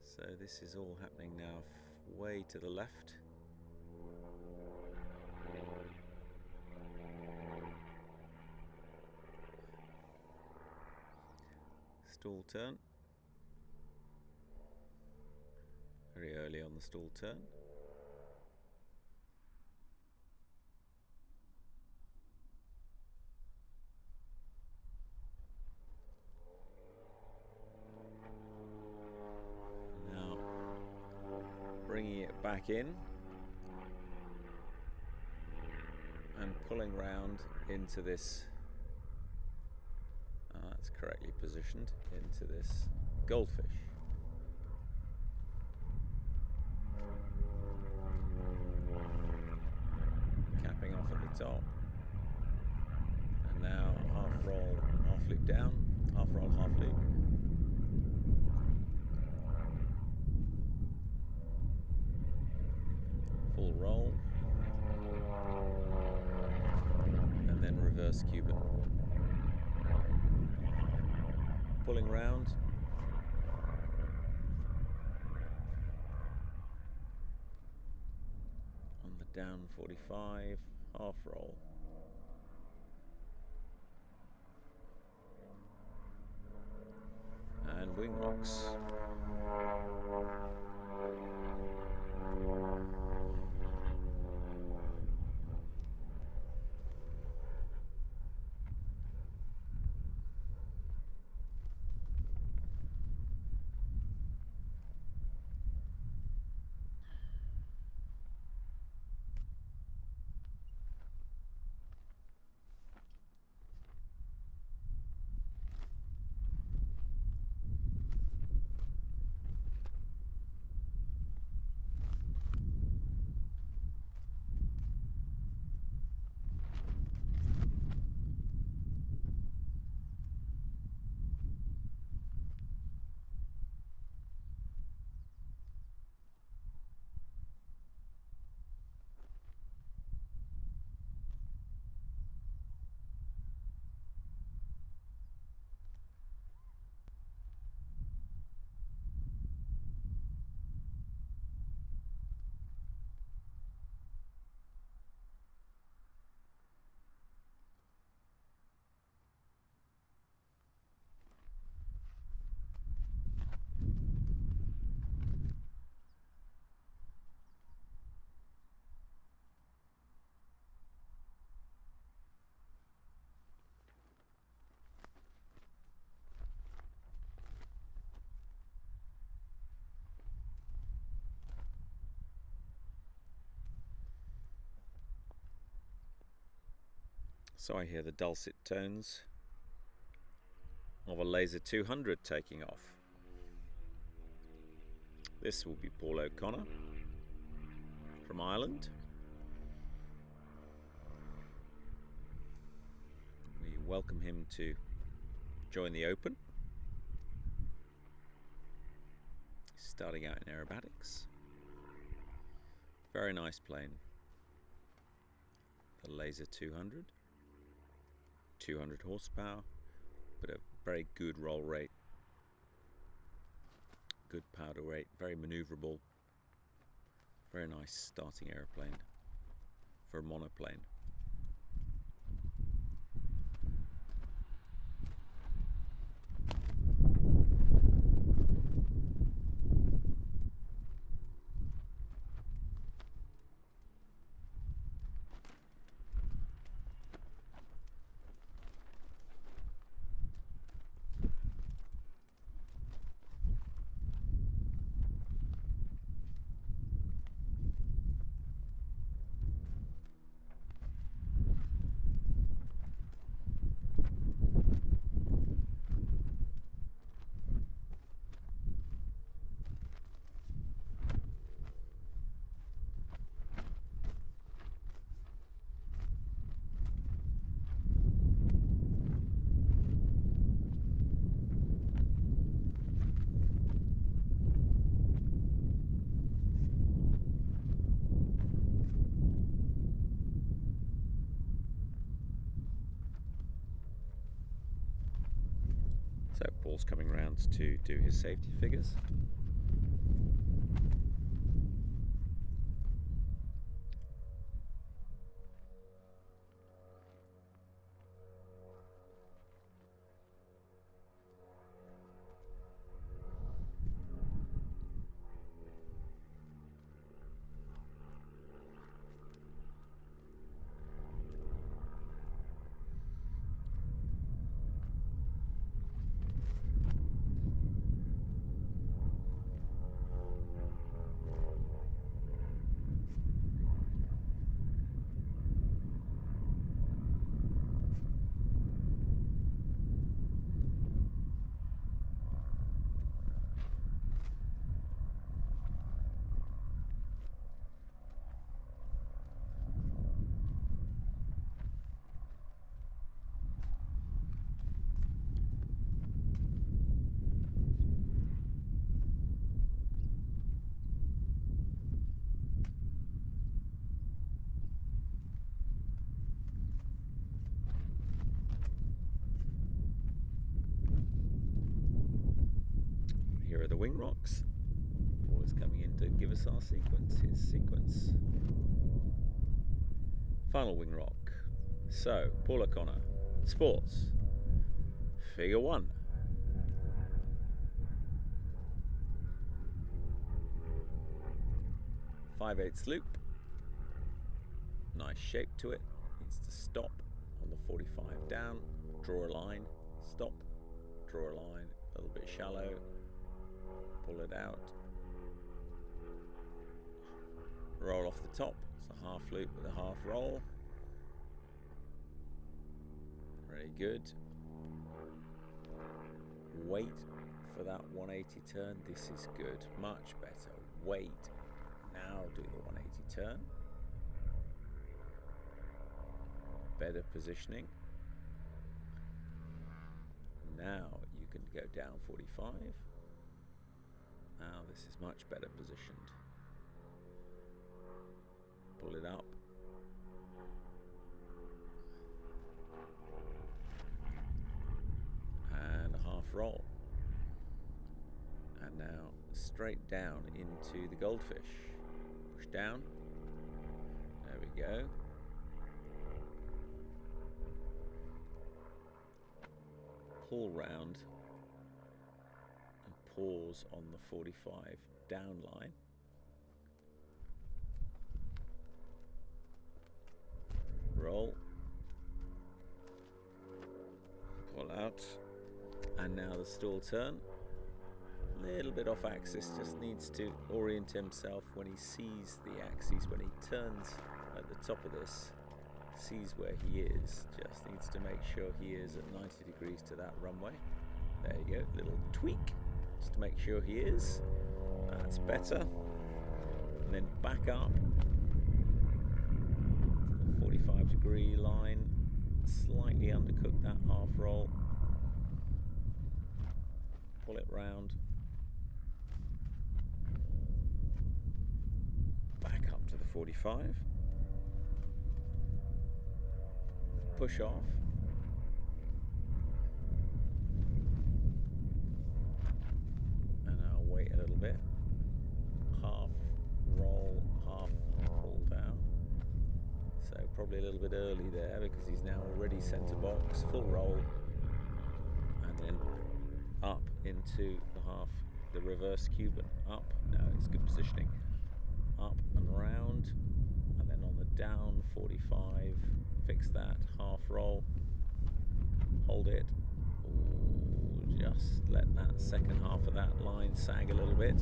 So this is all happening now way to the left. Stall turn. Very early on the stall turn. Bringing it back in and pulling round into this, that's correctly positioned, into this goldfish. Capping off at the top. And now half roll, half loop down, half roll, half loop. Full roll, and then reverse Cuban. Pulling round, on the down 45, half roll. wing rocks. So I hear the dulcet tones of a Laser 200 taking off. This will be Paul O'Connor from Ireland. We welcome him to join the Open. He's starting out in aerobatics. Very nice plane. The Laser 200. 200 horsepower, but a very good roll rate, good powder rate, very maneuverable, very nice starting airplane for a monoplane. So Paul's coming round to do his safety figures. Here are the wing rocks. Paul is coming in to give us our sequence, his sequence. Final wing rock. So, Paul O'Connor, sports, figure 1. 5/8 loop. Nice shape to it. Needs to stop on the 45 down. Draw a line. Stop. Draw a line. A little bit shallow. Pull it out. Roll off the top. It's a half loop with a half roll. Very good. Wait for that 180 turn. This is good. Much better. Wait. Now do the 180 turn. Better positioning. Now you can go down 45. Now this is much better positioned. Pull it up. And a half roll. And now straight down into the goldfish. Push down. There we go. Pull round and pause on the 45 down line. Roll. Pull out. And now the stall turn. Little bit off axis, just needs to orient himself when he sees the axis, when he turns at the top of this, sees where he is, just needs to make sure he is at 90 degrees to that runway. There you go, little tweak, just to make sure he is. That's better. And then back up to the 45-degree line, slightly undercook that half roll. Pull it round. Back up to the 45. Push off. And I'll wait a little bit. Half roll, half pull down. So probably a little bit early there because he's now already centre box. Full roll. And then up into the half, the reverse Cuban. Up. Now it's good positioning. Up and round. And then on the down 45. Fix that, half roll, hold it. Ooh, just let that second half of that line sag a little bit,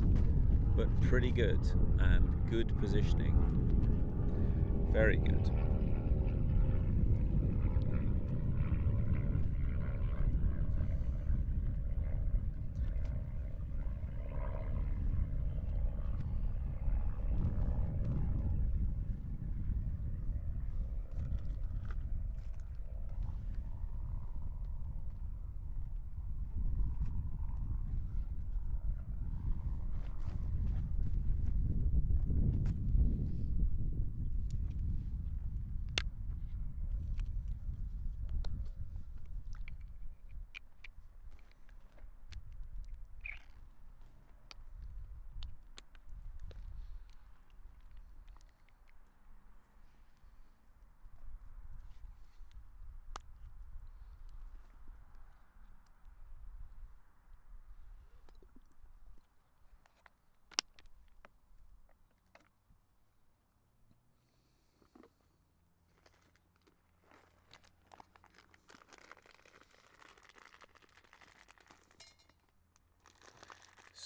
but pretty good and good positioning. Very good.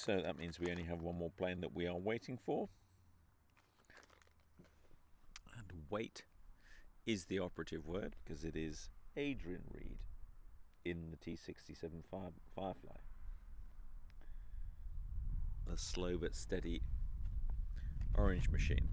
So that means we only have one more plane that we are waiting for. And wait is the operative word because it is Adrian Reed in the T-67 Firefly. A slow but steady orange machine.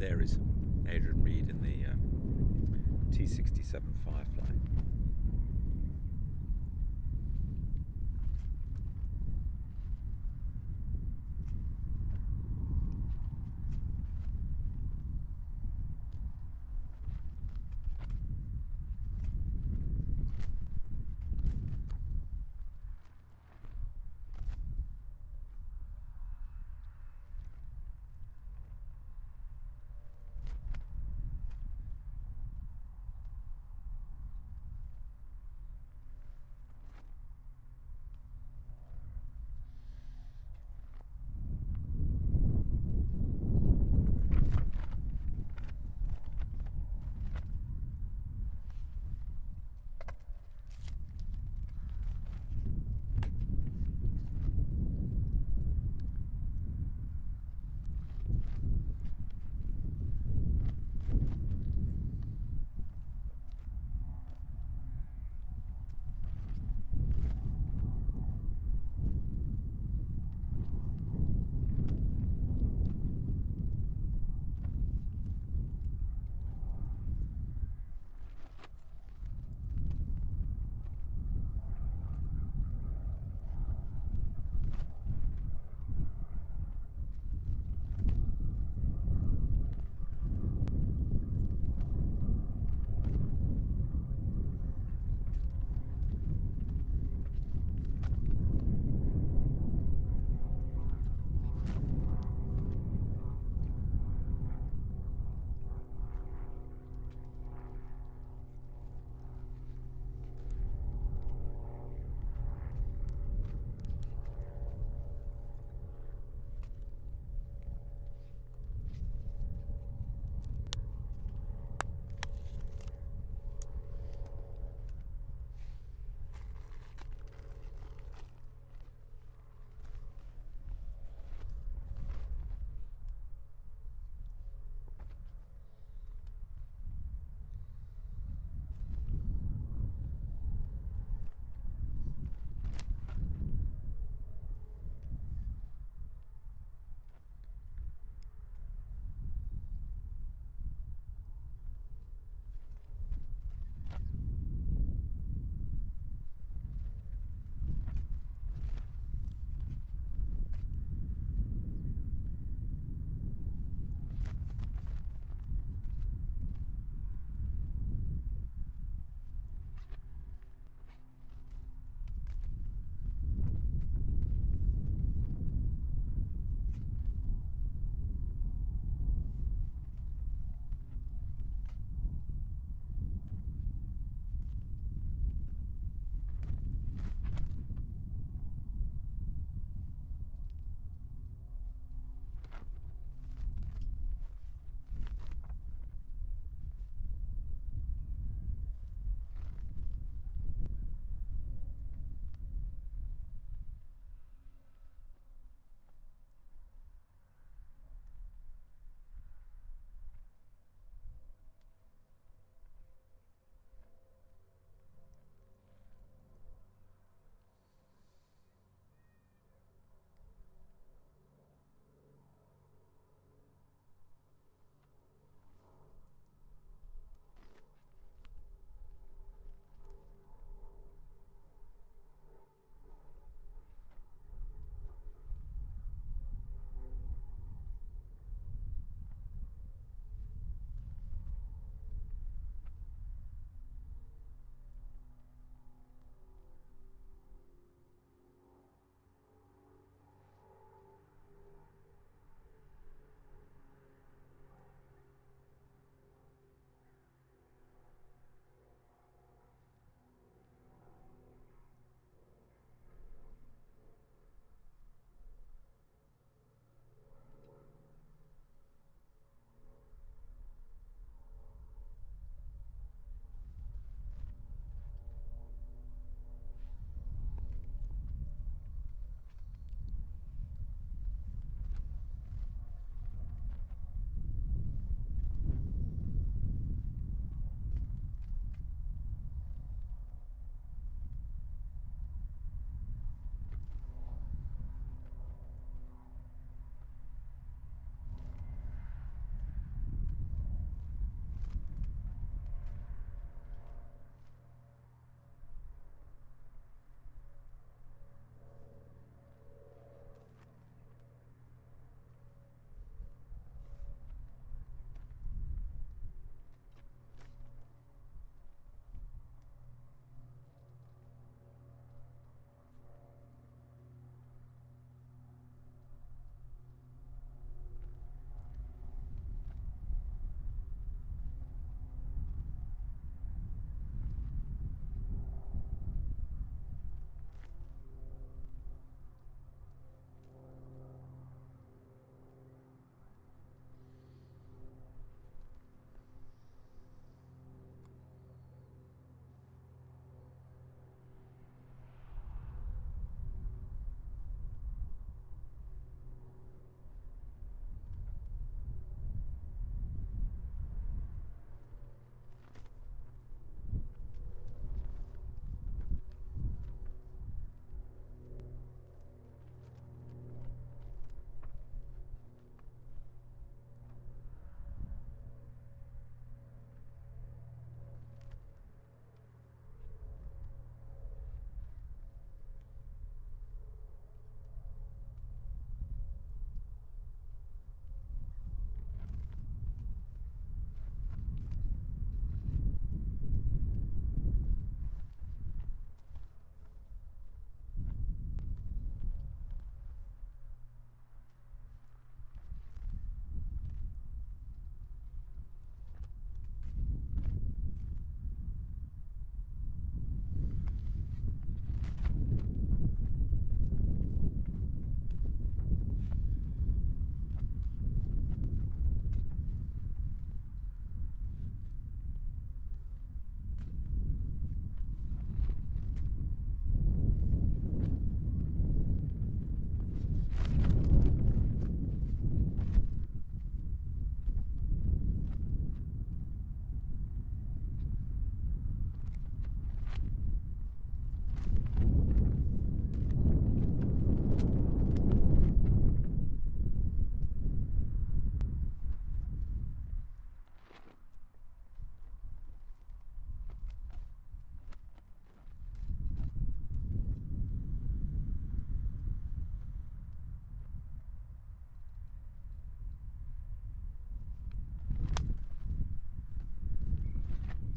There is Adrian Reed in the T67 Firefly.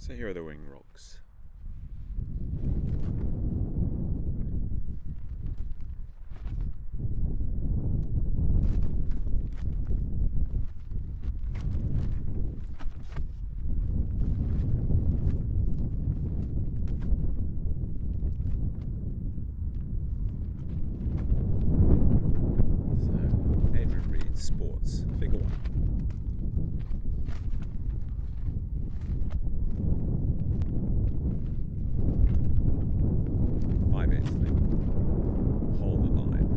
So here are the wing rocks. Sports, figure one. Hold the line,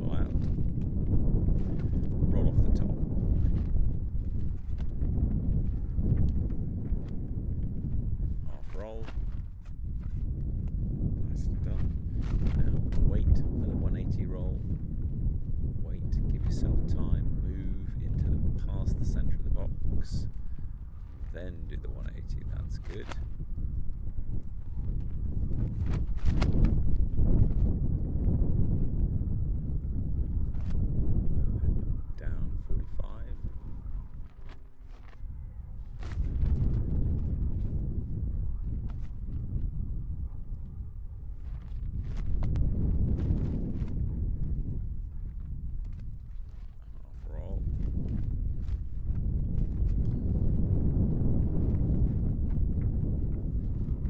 pull out, roll off the top. Half roll, nicely done. Now wait for the 180 roll. Wait, give yourself time, move past the centre of the box, then do the 180, that's good. Down 45.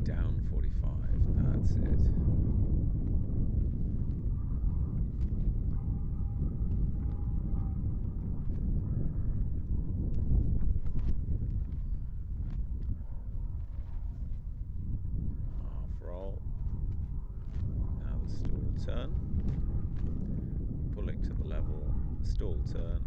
Down 45, that's it. Half roll. Now the stall turn. Pulling to the level, stall turn.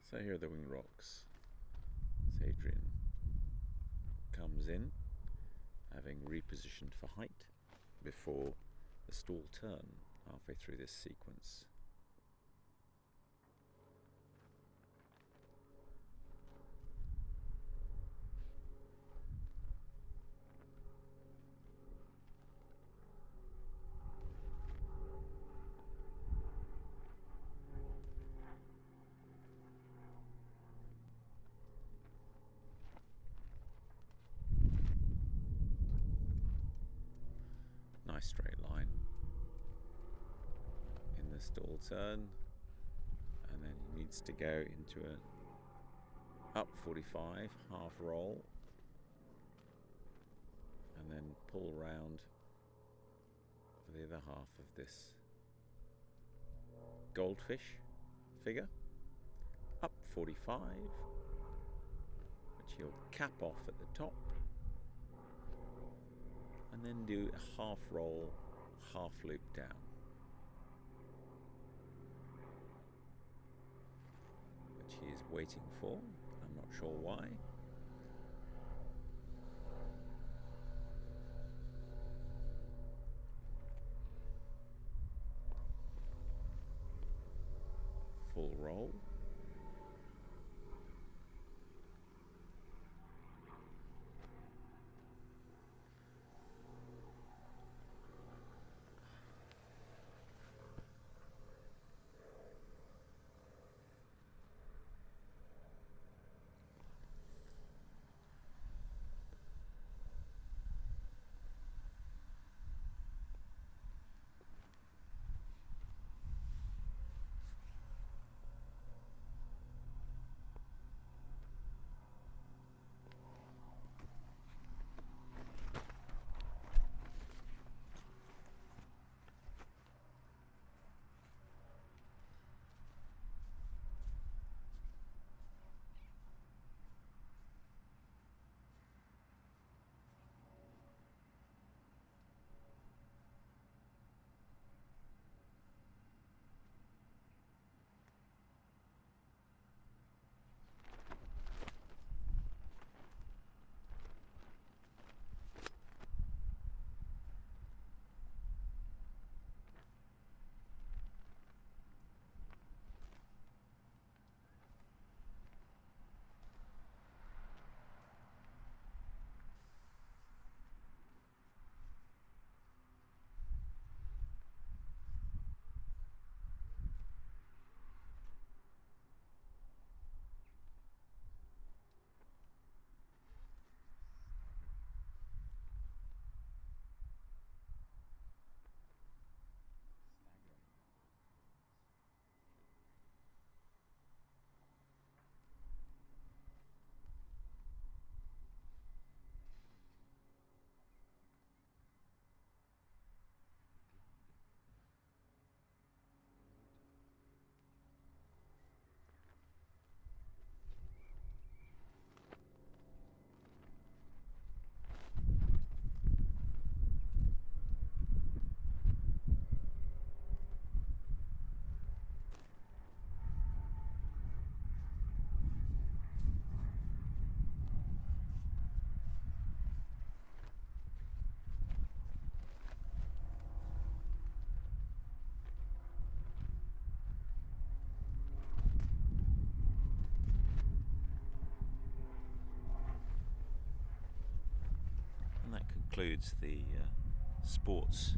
So here are the wing rocks. So Adrian comes in, having repositioned for height before the stall turn halfway through this sequence. Nice straight line in a stall turn, and then he needs to go into an up 45 half roll, and then pull round for the other half of this goldfish figure, up 45, which he'll cap off at the top, and then do a half roll, half loop down. Which he is waiting for, I'm not sure why. Full roll. Concludes the sports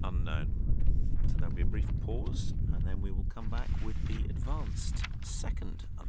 unknown. So there'll be a brief pause, and then we will come back with the advanced second unknown.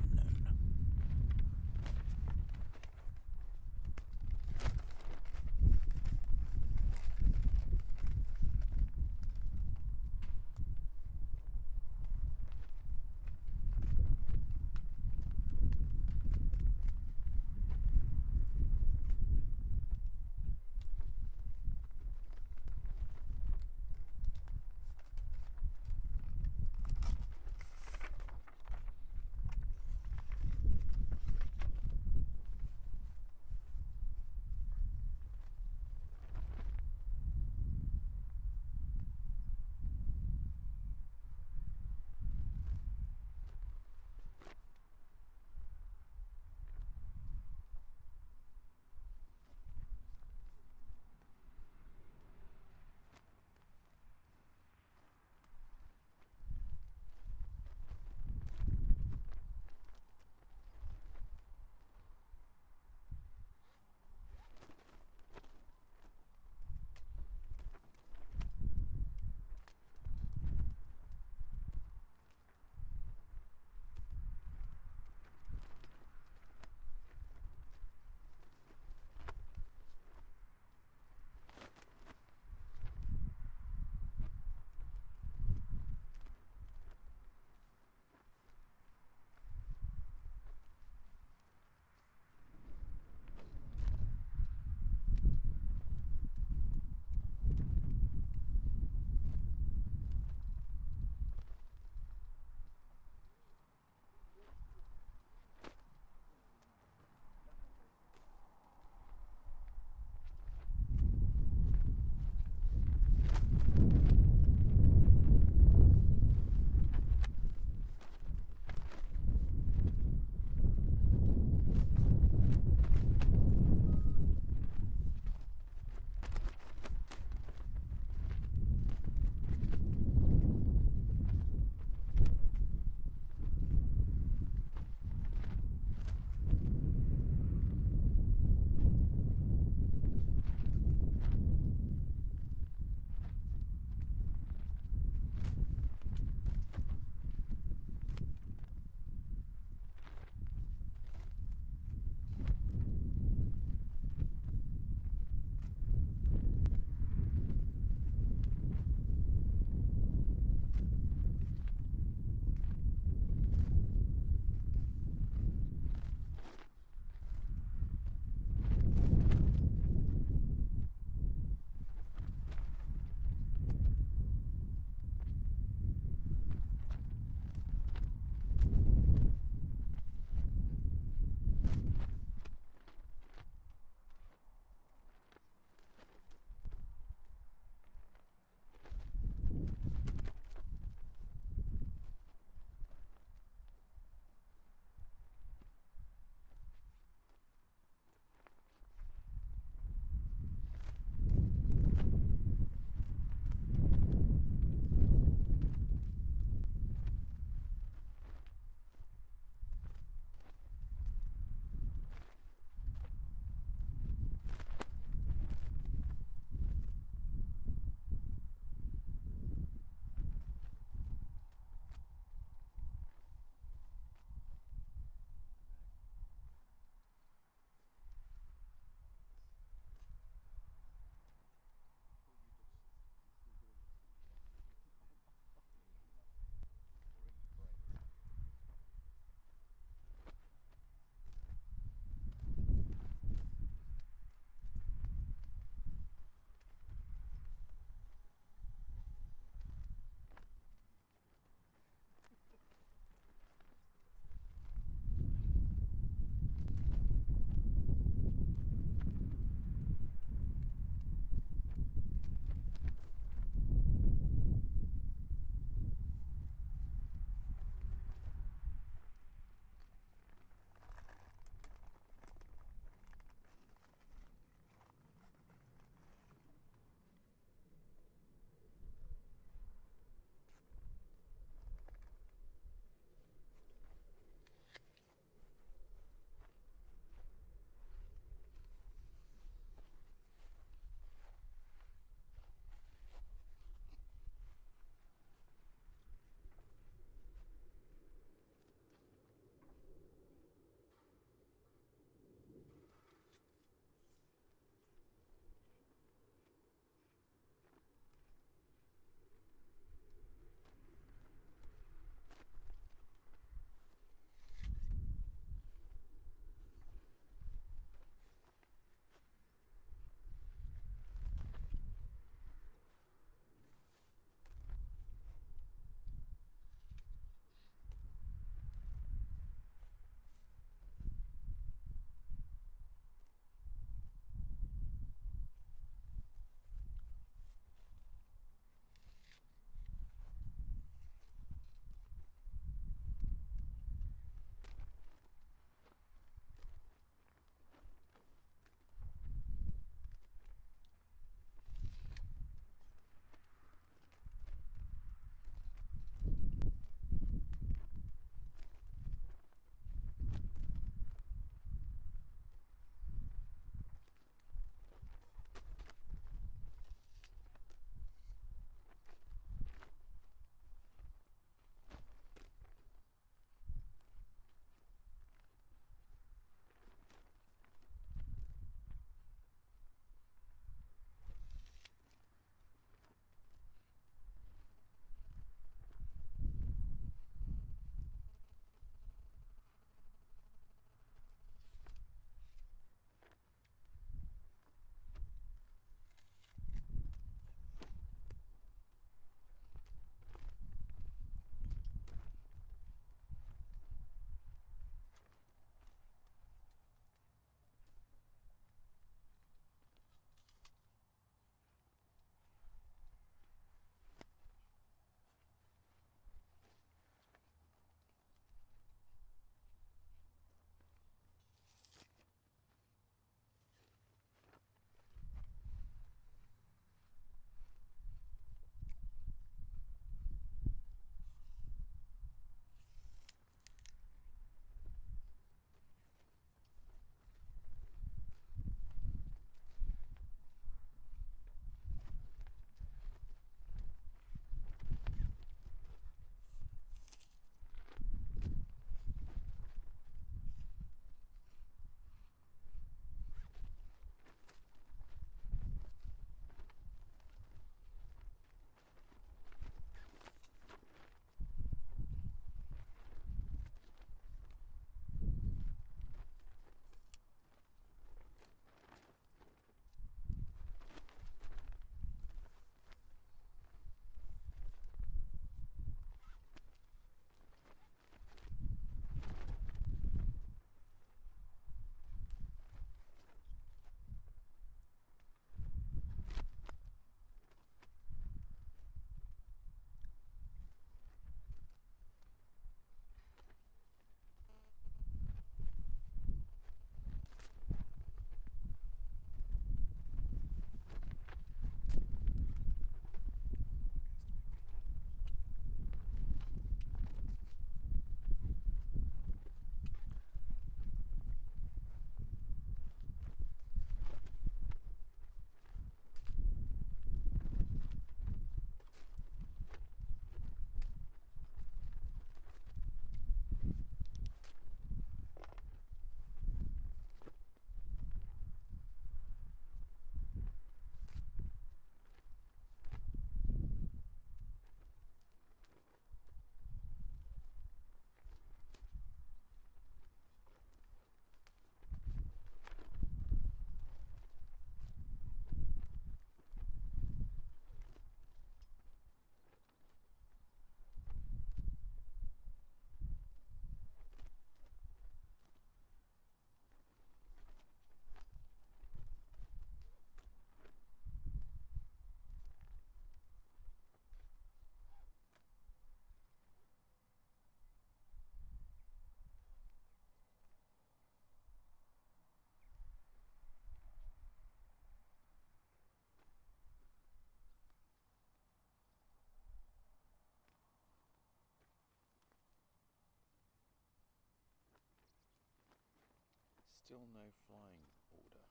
Still no flying order.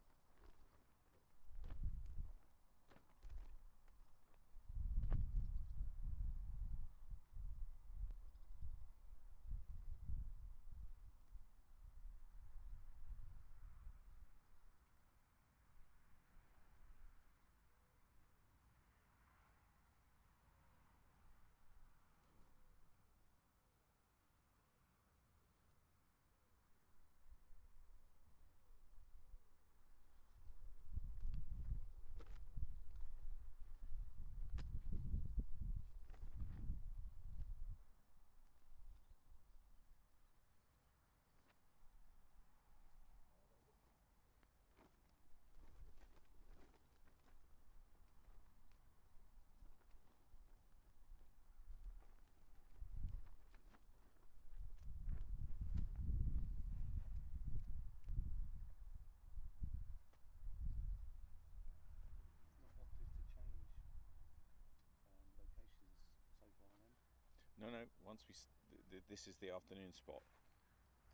No, once this is the afternoon spot,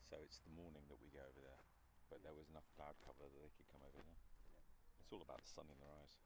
so it's the morning that we go over there, but there was enough cloud cover that they could come over there. It's all about the sun in their eyes.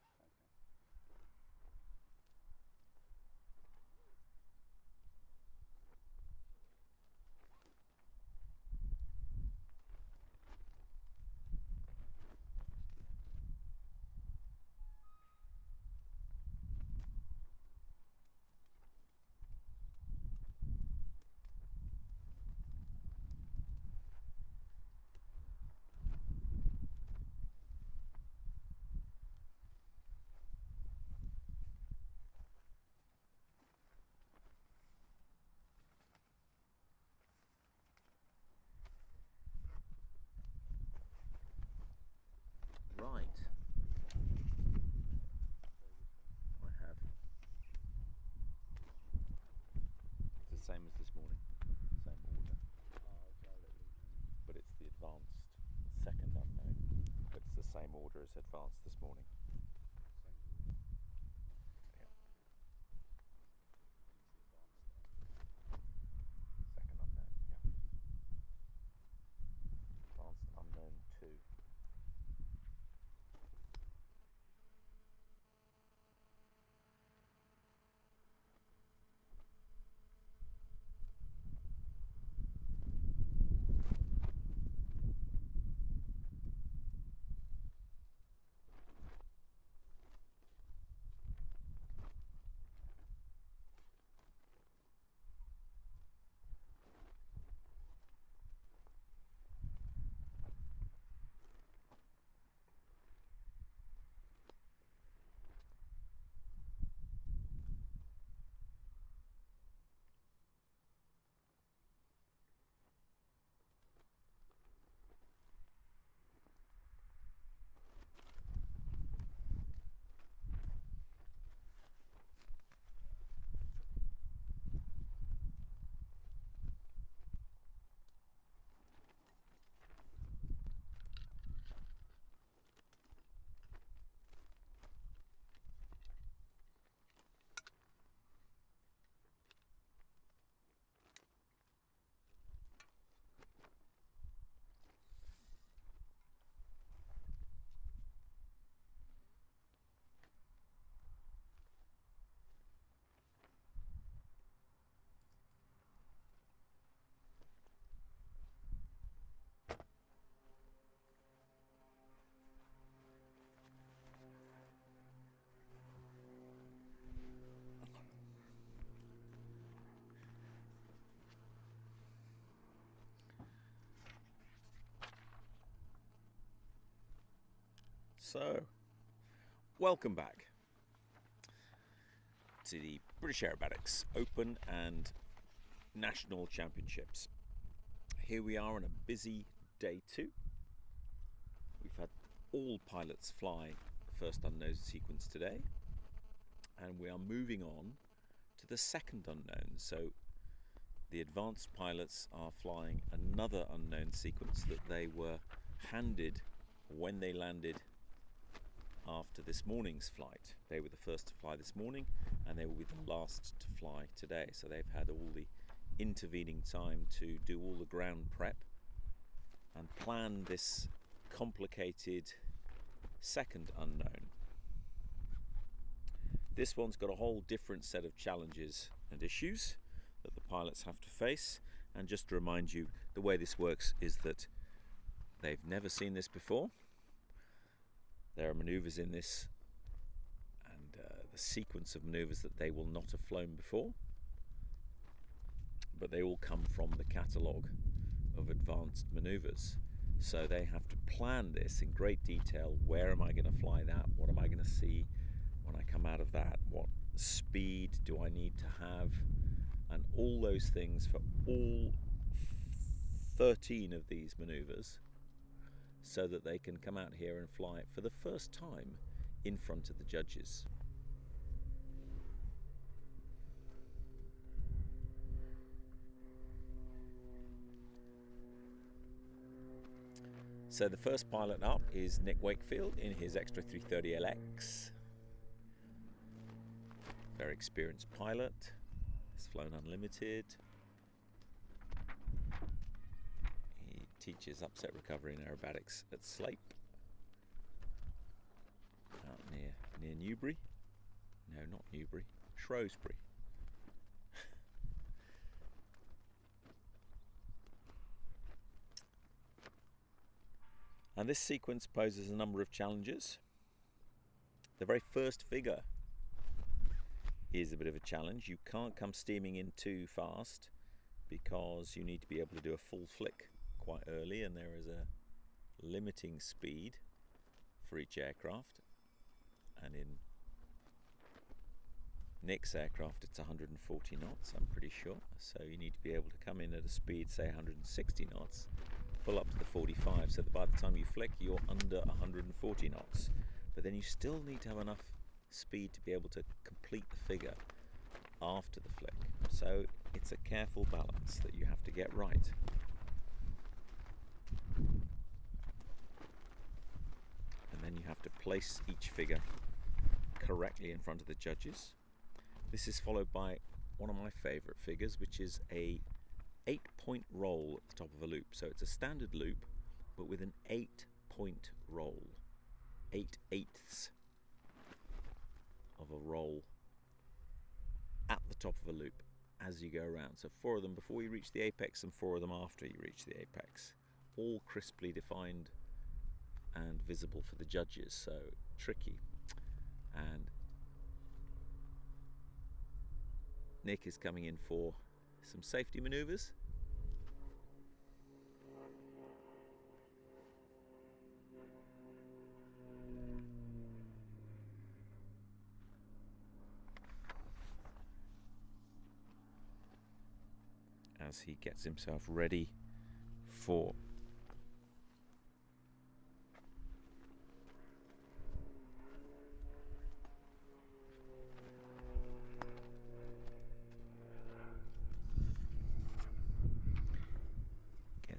Right. I have. It's the same as this morning. Same order. But it's the advanced second unknown. But it's the same order as advanced this morning. Second unknown, yeah. Advanced unknown 2. So, welcome back to the British Aerobatics Open and National Championships. Here we are on a busy day 2. We've had all pilots fly the first unknown sequence today, and we are moving on to the second unknown. So the advanced pilots are flying another unknown sequence that they were handed when they landed after this morning's flight. They were the first to fly this morning, and they will be the last to fly today. So they've had all the intervening time to do all the ground prep and plan this complicated second unknown. This one's got a whole different set of challenges and issues that the pilots have to face. And just to remind you, the way this works is that they've never seen this before. There are maneuvers in this and the sequence of maneuvers that they will not have flown before, but they all come from the catalogue of advanced maneuvers. So they have to plan this in great detail. Where am I going to fly that? What am I going to see when I come out of that? What speed do I need to have? And all those things for all 13 of these maneuvers, so that they can come out here and fly it for the first time in front of the judges. So the first pilot up is Nick Wakefield in his Extra 330LX. Very experienced pilot. He's flown unlimited. He teaches upset recovery and aerobatics at Slape, out near Newbury. No, not Newbury, Shrewsbury. And this sequence poses a number of challenges. The very first figure is a bit of a challenge. You can't come steaming in too fast because you need to be able to do a full flick quite early, and there is a limiting speed for each aircraft. And in Nick's aircraft it's 140 knots, I'm pretty sure. So you need to be able to come in at a speed, say 160 knots, pull up to the 45, so that by the time you flick you're under 140 knots. But then you still need to have enough speed to be able to complete the figure after the flick. So it's a careful balance that you have to get right. And then you have to place each figure correctly in front of the judges. This is followed by one of my favourite figures, which is a 8-point roll at the top of a loop. So it's a standard loop, but with an 8-point roll. 8/8ths of a roll at the top of a loop as you go around. So 4 of them before you reach the apex and 4 of them after you reach the apex. All crisply defined and visible for the judges, so tricky. And Nick is coming in for some safety maneuvers. As he gets himself ready for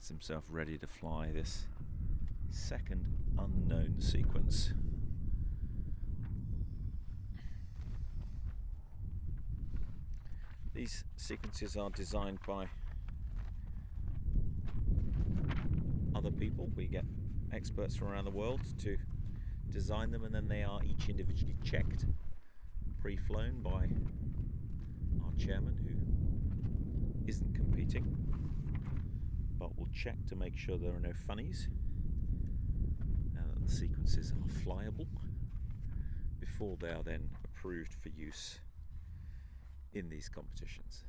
himself ready to fly this second unknown sequence. These sequences are designed by other people. We get experts from around the world to design them, and then they are each individually checked, pre-flown by our chairman, who isn't competing, but will check to make sure there are no funnies and that the sequences are flyable before they are then approved for use in these competitions.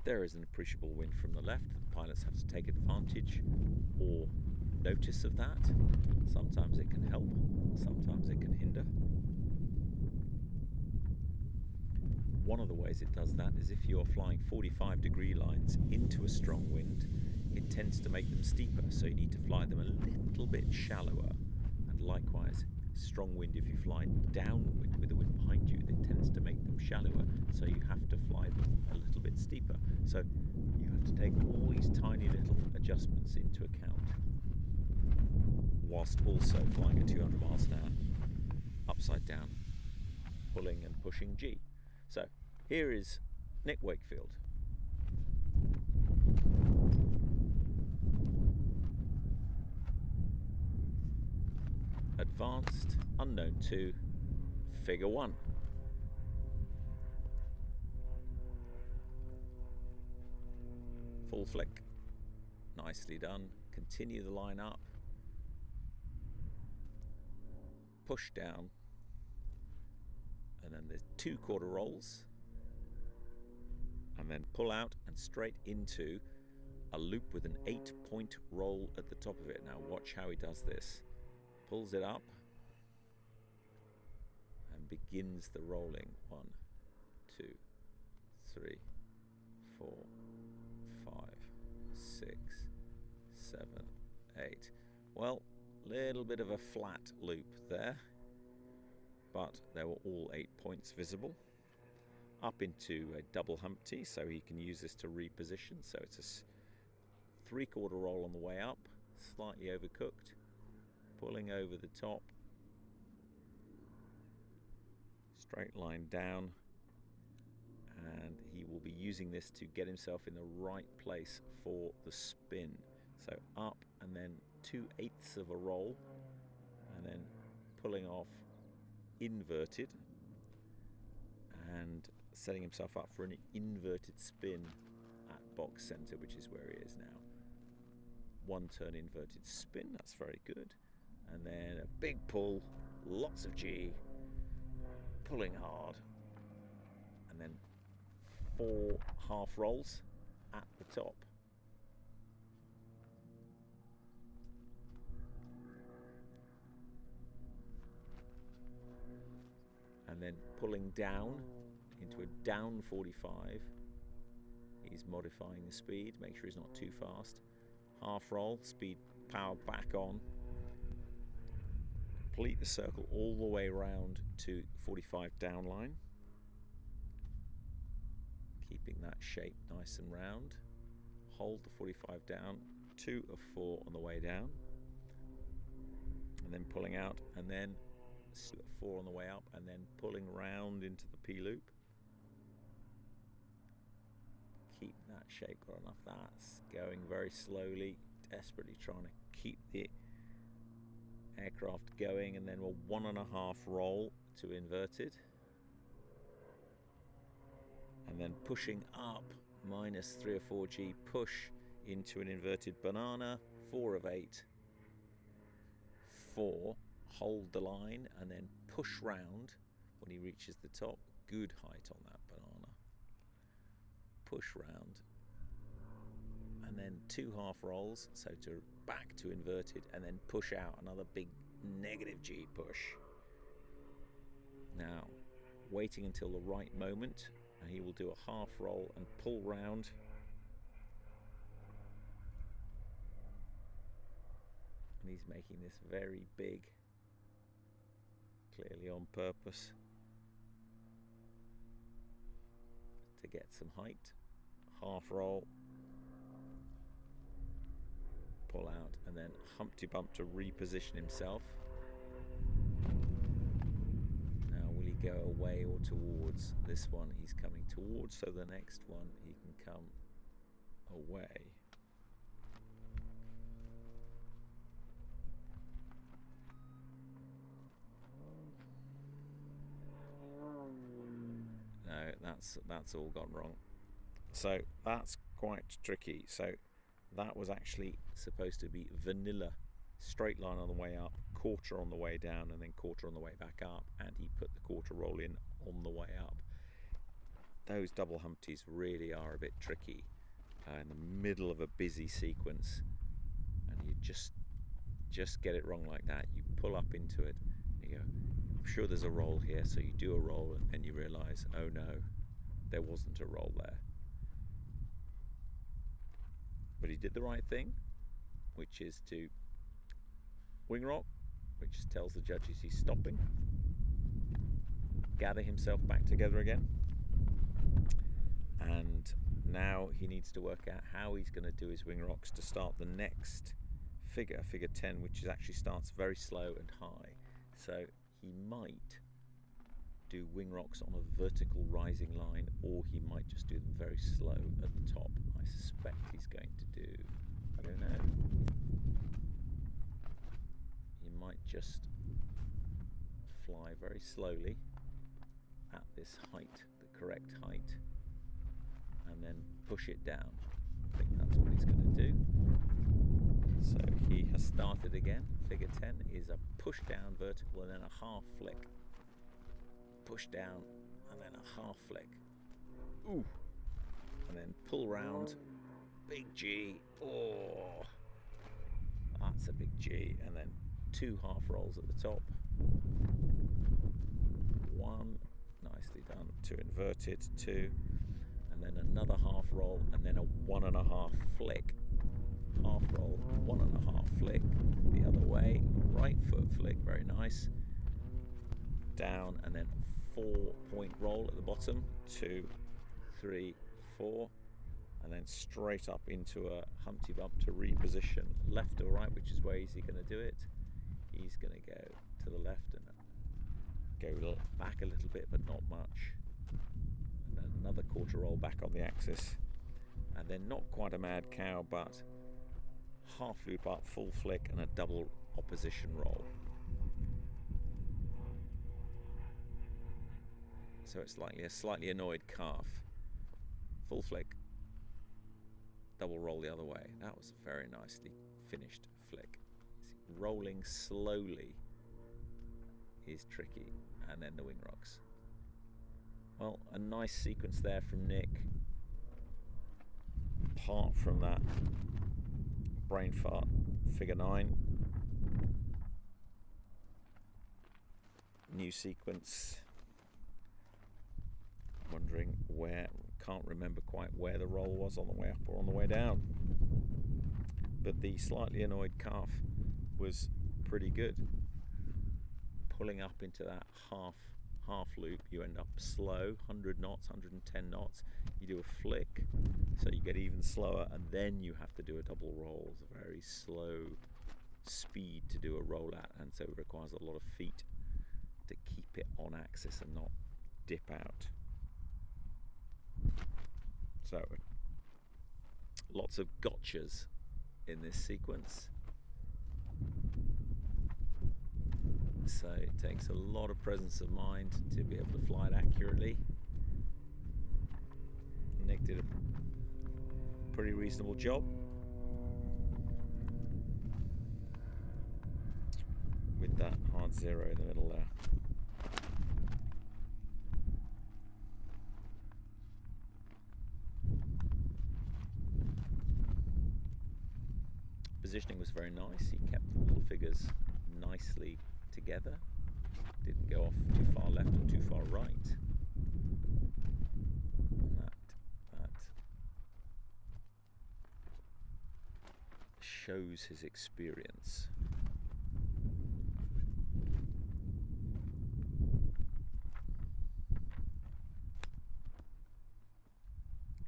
There is an appreciable wind from the left. The pilots have to take advantage or notice of that. Sometimes it can help, sometimes it can hinder. One of the ways it does that is if you're flying 45-degree lines into a strong wind, it tends to make them steeper, so you need to fly them a little bit shallower. And likewise, strong wind, if you fly downwind with the wind behind you, it tends to make them shallower, so you have to fly them a little bit steeper. So you have to take all these tiny little adjustments into account, whilst also flying at 200 miles an hour, upside down, pulling and pushing G. So here is Nick Wakefield. Advanced Unknown 2, Figure 1. Full flick. Nicely done. Continue the line up. Push down. And then there's 2 quarter rolls. And then pull out and straight into a loop with an 8-point roll at the top of it. Now watch how he does this. Pulls it up and begins the rolling. 1, 2, 3, 4, 5, 6, 7, 8. Well, little bit of a flat loop there, but there were all 8 points visible. Up into a double humpty, so he can use this to reposition. So it's a 3/4 roll on the way up, slightly overcooked, pulling over the top, straight line down, and he will be using this to get himself in the right place for the spin. So up and then 2/8 of a roll, and then pulling off inverted and setting himself up for an inverted spin at box center, which is where he is now. 1 turn inverted spin, that's very good. And then a big pull, lots of G, pulling hard, and then 4 half rolls at the top. And then pulling down into a down 45. He's modifying the speed, make sure he's not too fast. Half roll, speed, power back on. Complete the circle all the way around to 45 down line. Keeping that shape nice and round. Hold the 45 down, 2 of 4 on the way down. And then pulling out, and then 4 on the way up, and then pulling round into the P-loop. Keep that shape got enough. That's going very slowly, desperately trying to keep the aircraft going, and then a 1.5 roll to inverted, and then pushing up minus 3 or 4 G, push into an inverted banana, 4 of 8, 4, hold the line, and then push round when he reaches the top. Good height on that banana. Push round, and then 2 half rolls, so to back to inverted, and then push out, another big negative G push. Now waiting until the right moment, and he will do a half roll and pull round, and he's making this very big, clearly on purpose to get some height. Half roll, pull out, and then humpty bump to reposition himself. Now will he go away or towards? This one he's coming towards, so the next one he can come away. No, that's all gone wrong. So that's quite tricky. So that was actually supposed to be vanilla, straight line on the way up, quarter on the way down, and then quarter on the way back up, and he put the quarter roll in on the way up. Those double humpties really are a bit tricky in the middle of a busy sequence, and you just get it wrong like that. You pull up into it, and you go, I'm sure there's a roll here, so you do a roll, and then you realise, oh no, there wasn't a roll there. But he did the right thing, which is to wing rock, which tells the judges he's stopping, gather himself back together again, and now he needs to work out how he's going to do his wing rocks to start the next figure, figure 10, which actually starts very slow and high. So he might do wing rocks on a vertical rising line, or he might just do them very slow at the top. I suspect he's going to do, I don't know, he might just fly very slowly at this height, the correct height, and then push it down. I think that's what he's going to do. So he has started again. Figure 10 is a push down vertical and then a half flick. Push down and then a half flick. Ooh! And then pull round. Big G. Oh! That's a big G. And then 2 half rolls at the top. 1. Nicely done. 2 inverted. 2. And then another half roll and then a 1.5 flick. Half roll, 1.5 flick the other way, right foot flick, very nice, down, and then 4-point roll at the bottom, 2, 3, 4, and then straight up into a Humpty Bump to reposition left or right. Which is where is he going to do it? He's going to go to the left and go back a little bit, but not much, and then another quarter roll back on the axis, and then not quite a mad cow, but half loop up, full flick, and a double opposition roll. So it's likely a slightly annoyed calf. Full flick, double roll the other way. That was a very nicely finished flick. Rolling slowly is tricky, and then the wing rocks. Well, a nice sequence there from Nick. Apart from that brain fart, figure 9. New sequence. Wondering where, can't remember quite where the roll was, on the way up or on the way down. But the slightly annoyed calf was pretty good. Pulling up into that half loop, you end up slow, 100 knots, 110 knots. You do a flick, so you get even slower, and then you have to do a double roll. It's a very slow speed to do a roll at, and so it requires a lot of feet to keep it on axis and not dip out. So lots of gotchas in this sequence. So it takes a lot of presence of mind to be able to fly it accurately. Nick did a pretty reasonable job with that hard 0 in the middle there. Positioning was very nice. He kept all the figures nicely together. Didn't go off too far left or too far right. And that shows his experience.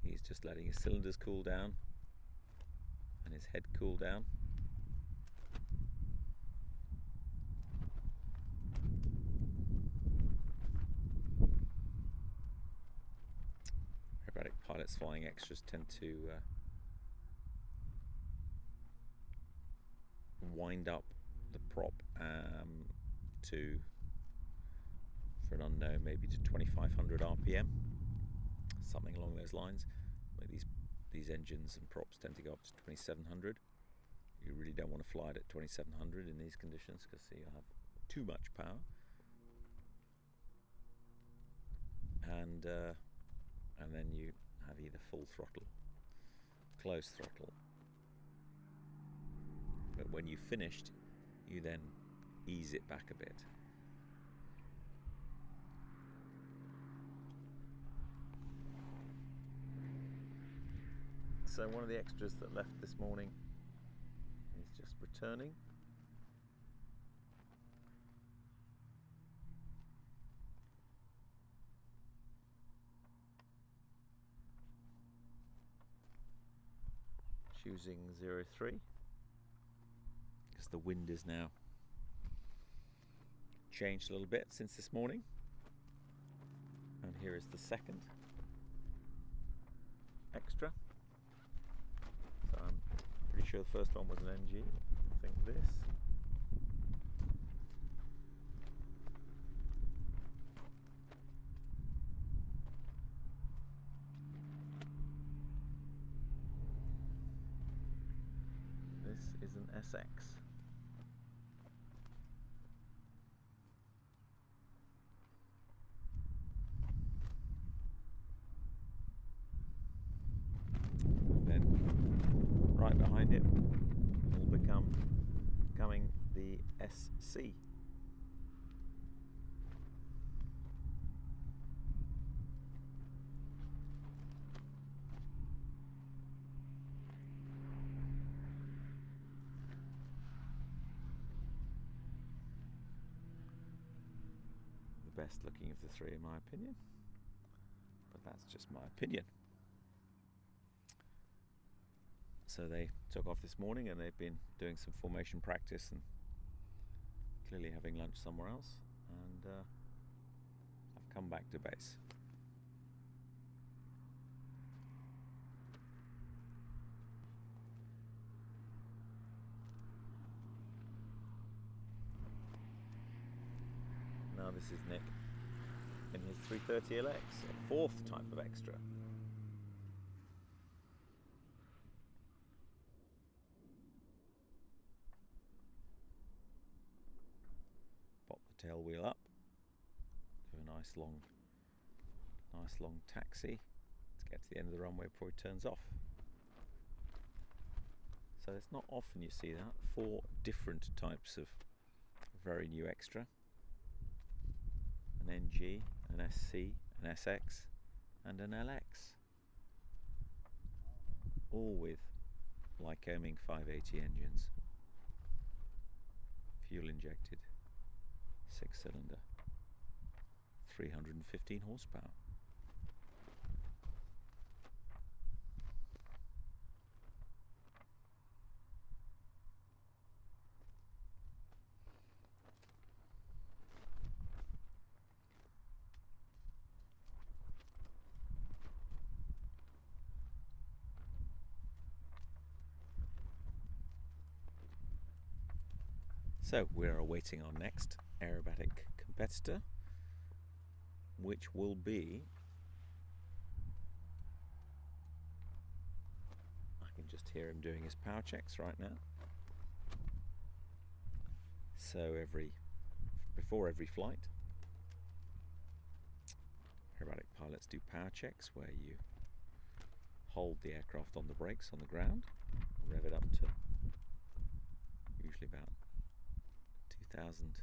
He's just letting his cylinders cool down and his head cool down. Aerobatic pilots flying extras tend to wind up the prop for an unknown, maybe to 2500 RPM, something along those lines. These engines and props tend to go up to 2700. You really don't want to fly it at 2700 in these conditions, because you'll have too much power. And then you have either full throttle, closed throttle. But when you've finished, you then ease it back a bit. So one of the extras that left this morning is just returning. Choosing 03, because the wind is now changed a little bit since this morning. And here is the second extra. So I'm pretty sure the first one was an NG. I think this. This is an SX. And then right behind it will becoming the SC. Best looking of the three in my opinion, but that's just my opinion. So they took off this morning and they've been doing some formation practice and clearly having lunch somewhere else, and I've come back to base. Now this is Nick in his 330LX, a fourth type of extra. Pop the tail wheel up, do a nice long taxi to get to the end of the runway before it turns off. So it's not often you see that. 4 different types of very new extra. An NG, an SC, an SX and an LX, all with Lycoming 580 engines, fuel injected, 6-cylinder, 315 horsepower. So we're awaiting our next aerobatic competitor, which will be, I can just hear him doing his power checks right now. So before every flight, aerobatic pilots do power checks where you hold the aircraft on the brakes on the ground, rev it up to usually about 2,000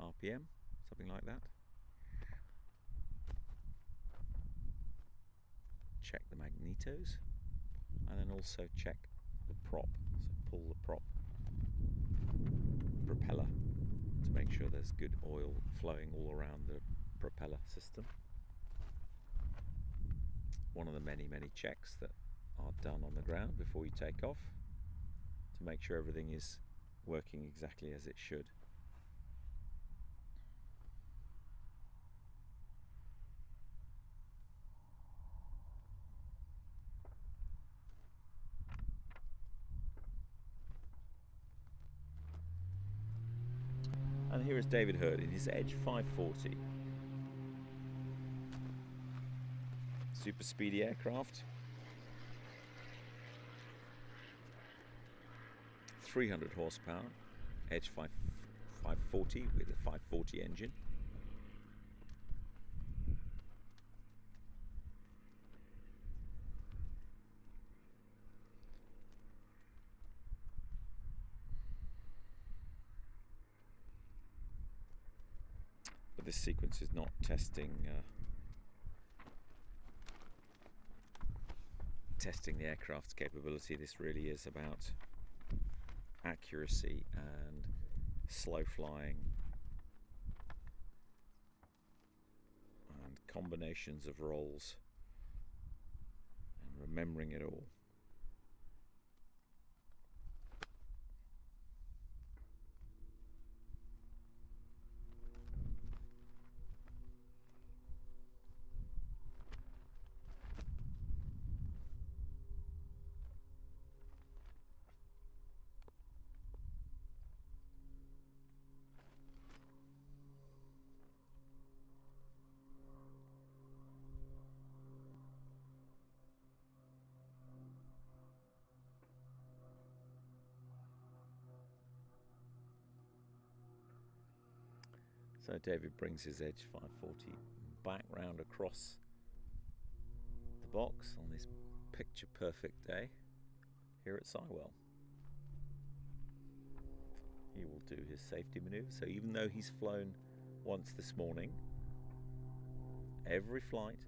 RPM, something like that. Check the magnetos and then also check the prop, so pull the prop propeller to make sure there's good oil flowing all around the propeller system. One of the many checks that are done on the ground before you take off to make sure everything is working exactly as it should. And here is David Hurd in his Edge 540. Super speedy aircraft. 300 horsepower, Edge 540 with a 540 engine. But this sequence is not testing the aircraft's capability. This really is about accuracy and slow flying and combinations of rolls and remembering it all. So David brings his Edge 540 back round across the box on this picture perfect day here at Sywell. He will do his safety manoeuvre. So even though he's flown once this morning, every flight,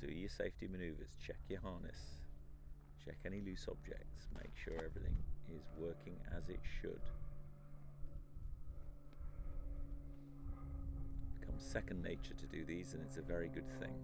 do your safety manoeuvres, check your harness, check any loose objects, make sure everything is working as it should. It becomes second nature to do these, and it's a very good thing.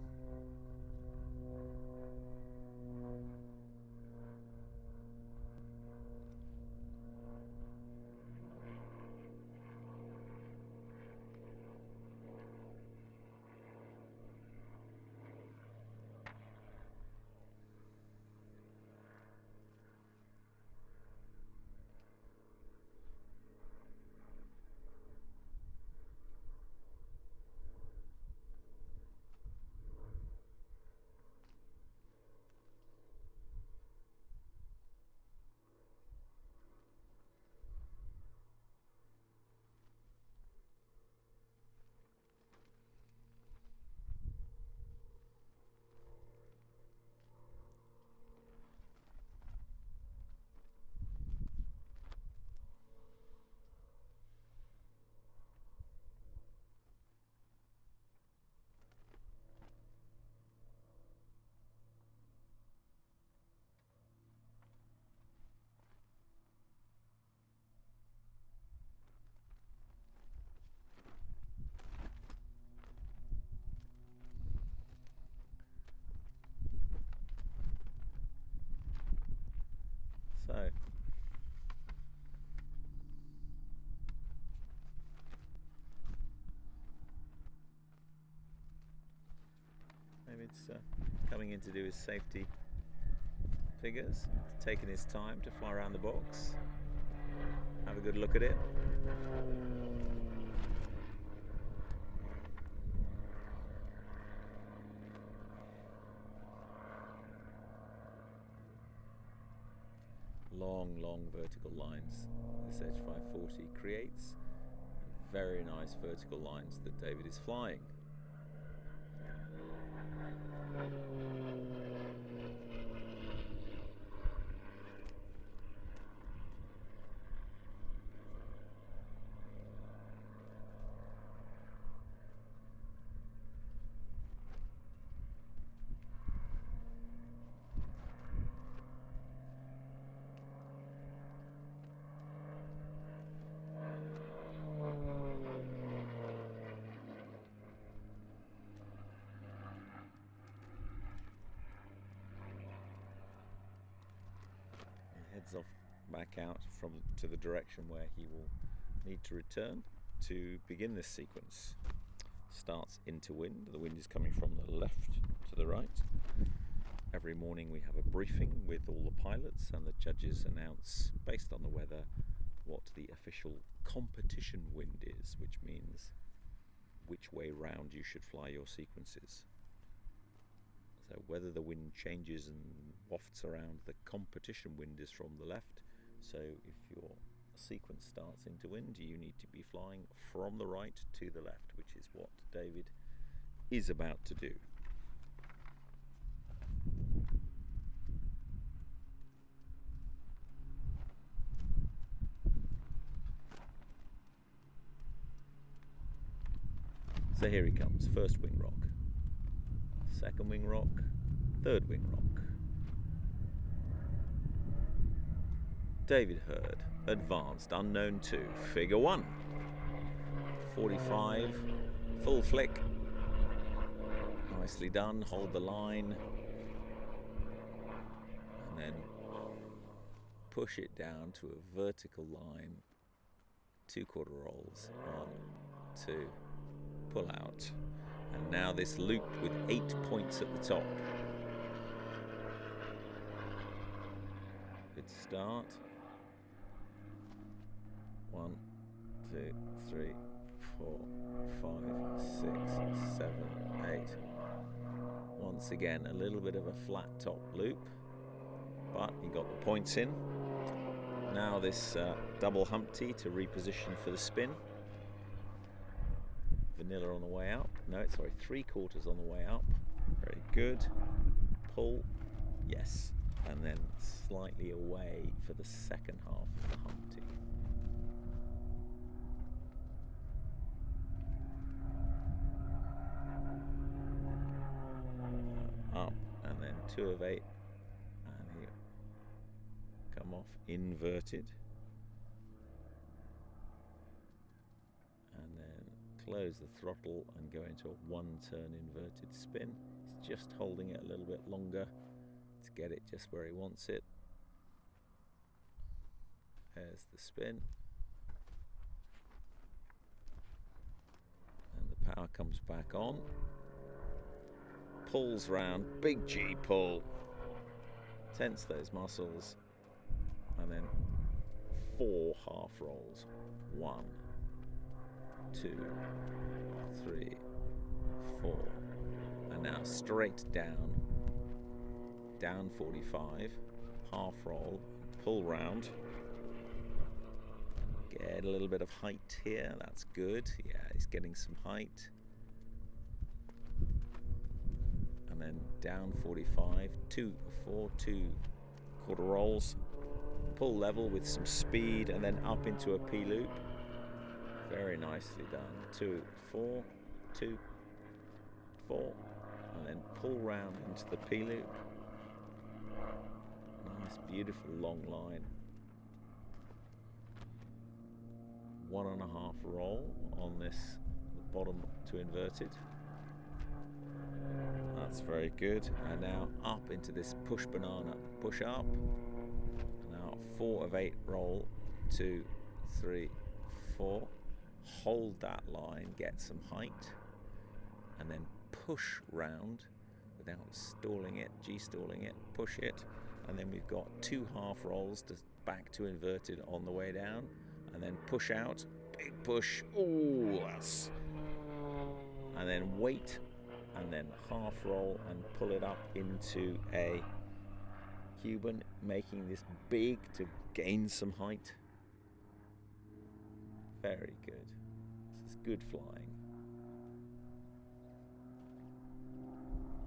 So David's coming in to do his safety figures, taking his time to fly around the box, have a good look at it. Long vertical lines this Edge 540 creates, very nice vertical lines that David is flying. Heads off back out to the direction where he will need to return to begin this sequence. Starts into wind. The wind is coming from the left to the right. Every morning we have a briefing with all the pilots, and the judges announce, based on the weather, what the official competition wind is, which means which way round you should fly your sequences. So whether the wind changes and wafts around, the competition wind is from the left. So if your sequence starts into wind, you need to be flying from the right to the left, which is what David is about to do. So here he comes, first wing rock, second wing rock, third wing rock. David Hurd, advanced, unknown 2, figure 1. 45, full flick. Nicely done, hold the line. And then push it down to a vertical line. 2/4 rolls, 1, 2, pull out. And now this loop with 8 points at the top. Good start. 1, 2, 3, 4, 5, 6, 7, 8. Once again, a little bit of a flat top loop, but he got the points in. Now this double humpty to reposition for the spin. vanilla on the way up. No, sorry, 3/4 on the way up. Very good. Pull, yes. And then slightly away for the second half of the Humpty. Up, and then 2 of 8. And here, come off, inverted. And then close the throttle and go into a 1-turn inverted spin. He's just holding it a little bit longer to get it just where he wants it. There's the spin. And the power comes back on. Pulls round, big G pull. Tense those muscles. And then 4 half rolls. 1, 2, 3, 4. And now straight down. Down 45. Half roll. Pull round. Get a little bit of height here. That's good. Yeah, he's getting some height. And then down 45. 2, 4, 2/4 rolls. Pull level with some speed and then up into a P loop. Very nicely done. 2, 4, 2, 4. And then pull round into the P loop. Nice, beautiful long line. 1.5 roll on this bottom to inverted. That's very good. And now up into this push banana, push up. Now 4 of 8 roll. 2, 3, 4. Hold that line, get some height, and then push round without stalling it, G-stalling it, push it, and then we've got 2 half rolls to back to inverted on the way down, and then push out, big push, ooh, that's, and then wait, and then half roll and pull it up into a Cuban, making this big to gain some height. Very good. This is good flying.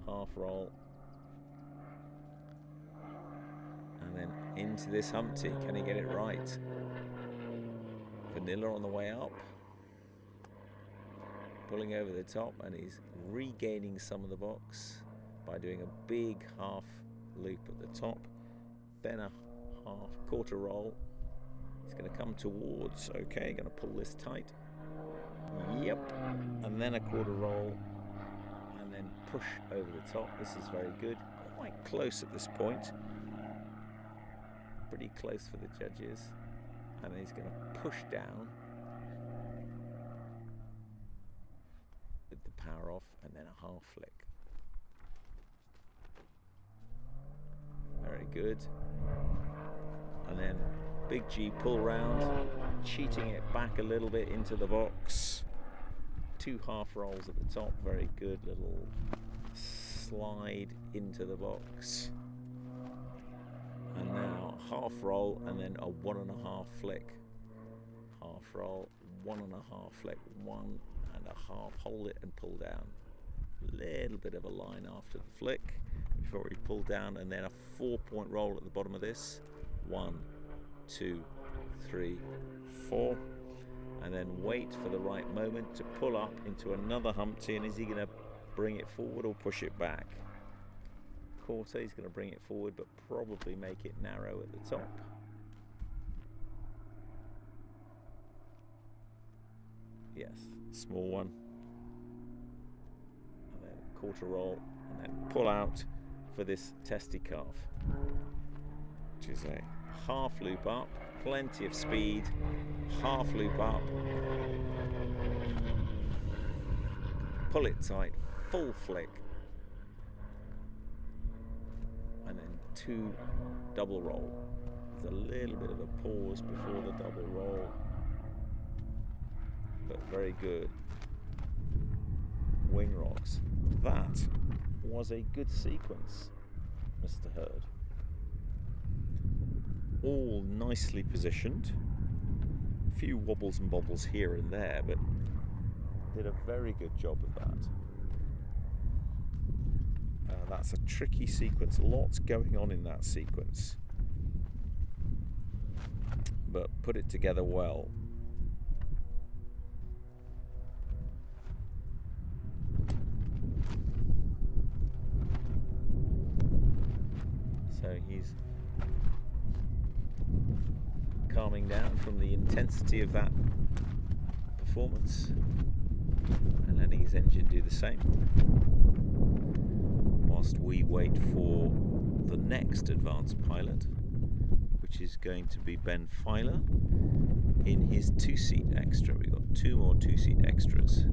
Half roll. And then into this Humpty. Can he get it right? Vanilla on the way up. Pulling over the top, and he's regaining some of the box by doing a big half loop at the top. Then a half quarter roll. He's going to come towards, okay, going to pull this tight. Yep. And then a quarter roll. And then push over the top. This is very good. Quite close at this point. Pretty close for the judges. And then he's going to push down with the power off, and then a half flick. Very good. And then big G pull round, cheating it back a little bit into the box. 2 half rolls at the top, very good little slide into the box. And now half roll and then a 1.5 flick. Half roll, 1.5 flick, 1.5, hold it and pull down. Little bit of a line after the flick before we pull down, and then a 4-point roll at the bottom of this. 1, 2, 3, 4, and then wait for the right moment to pull up into another Humpty. And is he going to bring it forward or push it back? Quarter, he's going to bring it forward, but probably make it narrow at the top. Yes, small one. And then quarter roll, and then pull out for this testy calf, which is a half loop up, plenty of speed, half loop up, pull it tight, full flick, and then 2 double roll. There's a little bit of a pause before the double roll, but very good. Wing rocks. That was a good sequence, Mr. Hurd. All nicely positioned. A few wobbles and bobbles here and there, but did a very good job of that. That's a tricky sequence, lots going on in that sequence, but put it together well. So he's calming down from the intensity of that performance and letting his engine do the same, whilst we wait for the next advanced pilot, which is going to be Ben Filer in his two-seat extra. We've got two more two-seat extras.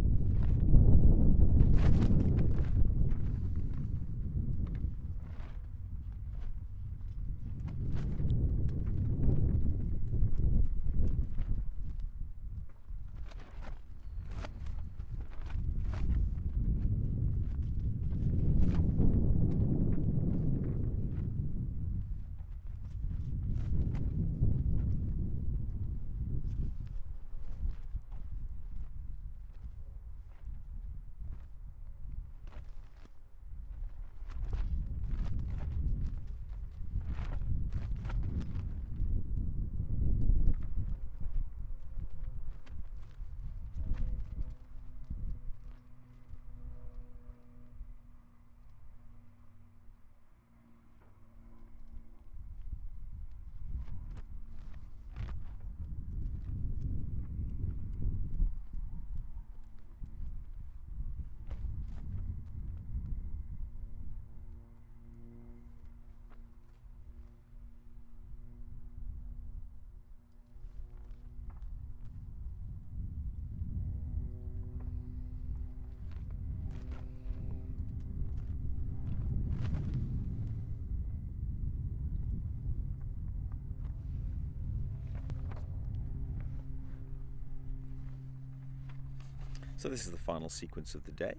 So this is the final sequence of the day,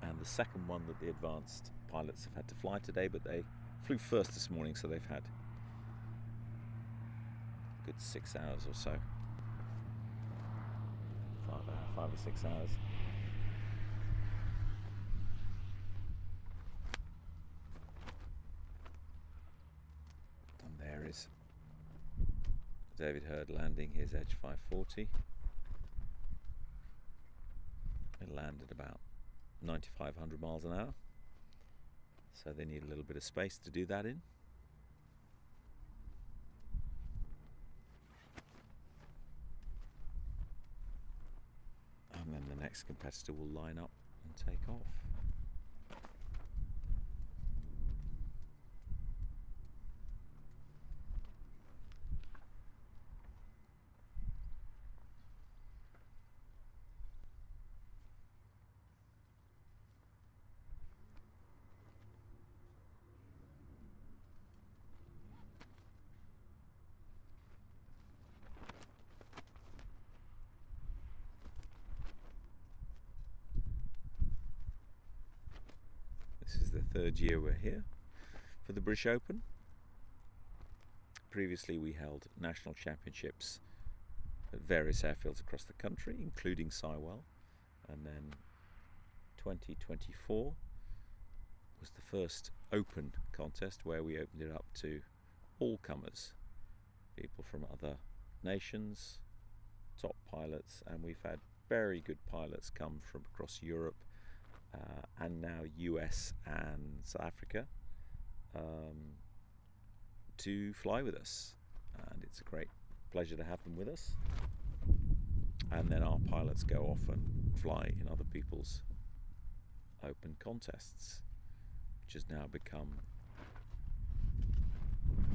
and the second one that the advanced pilots have had to fly today, but they flew first this morning, so they've had a good 6 hours or so, 5 or 6 hours. And there is David Hurd landing his Edge 540. It landed about 9,500 miles an hour, so they need a little bit of space to do that in. And then the next competitor will line up and take off. This is the third year we're here for the British Open. Previously we held national championships at various airfields across the country, including Sywell, and then 2024 was the first open contest where we opened it up to all comers, people from other nations, top pilots, and we've had very good pilots come from across Europe and now US and South Africa to fly with us, and it's a great pleasure to have them with us. And then our pilots go off and fly in other people's open contests, which has now become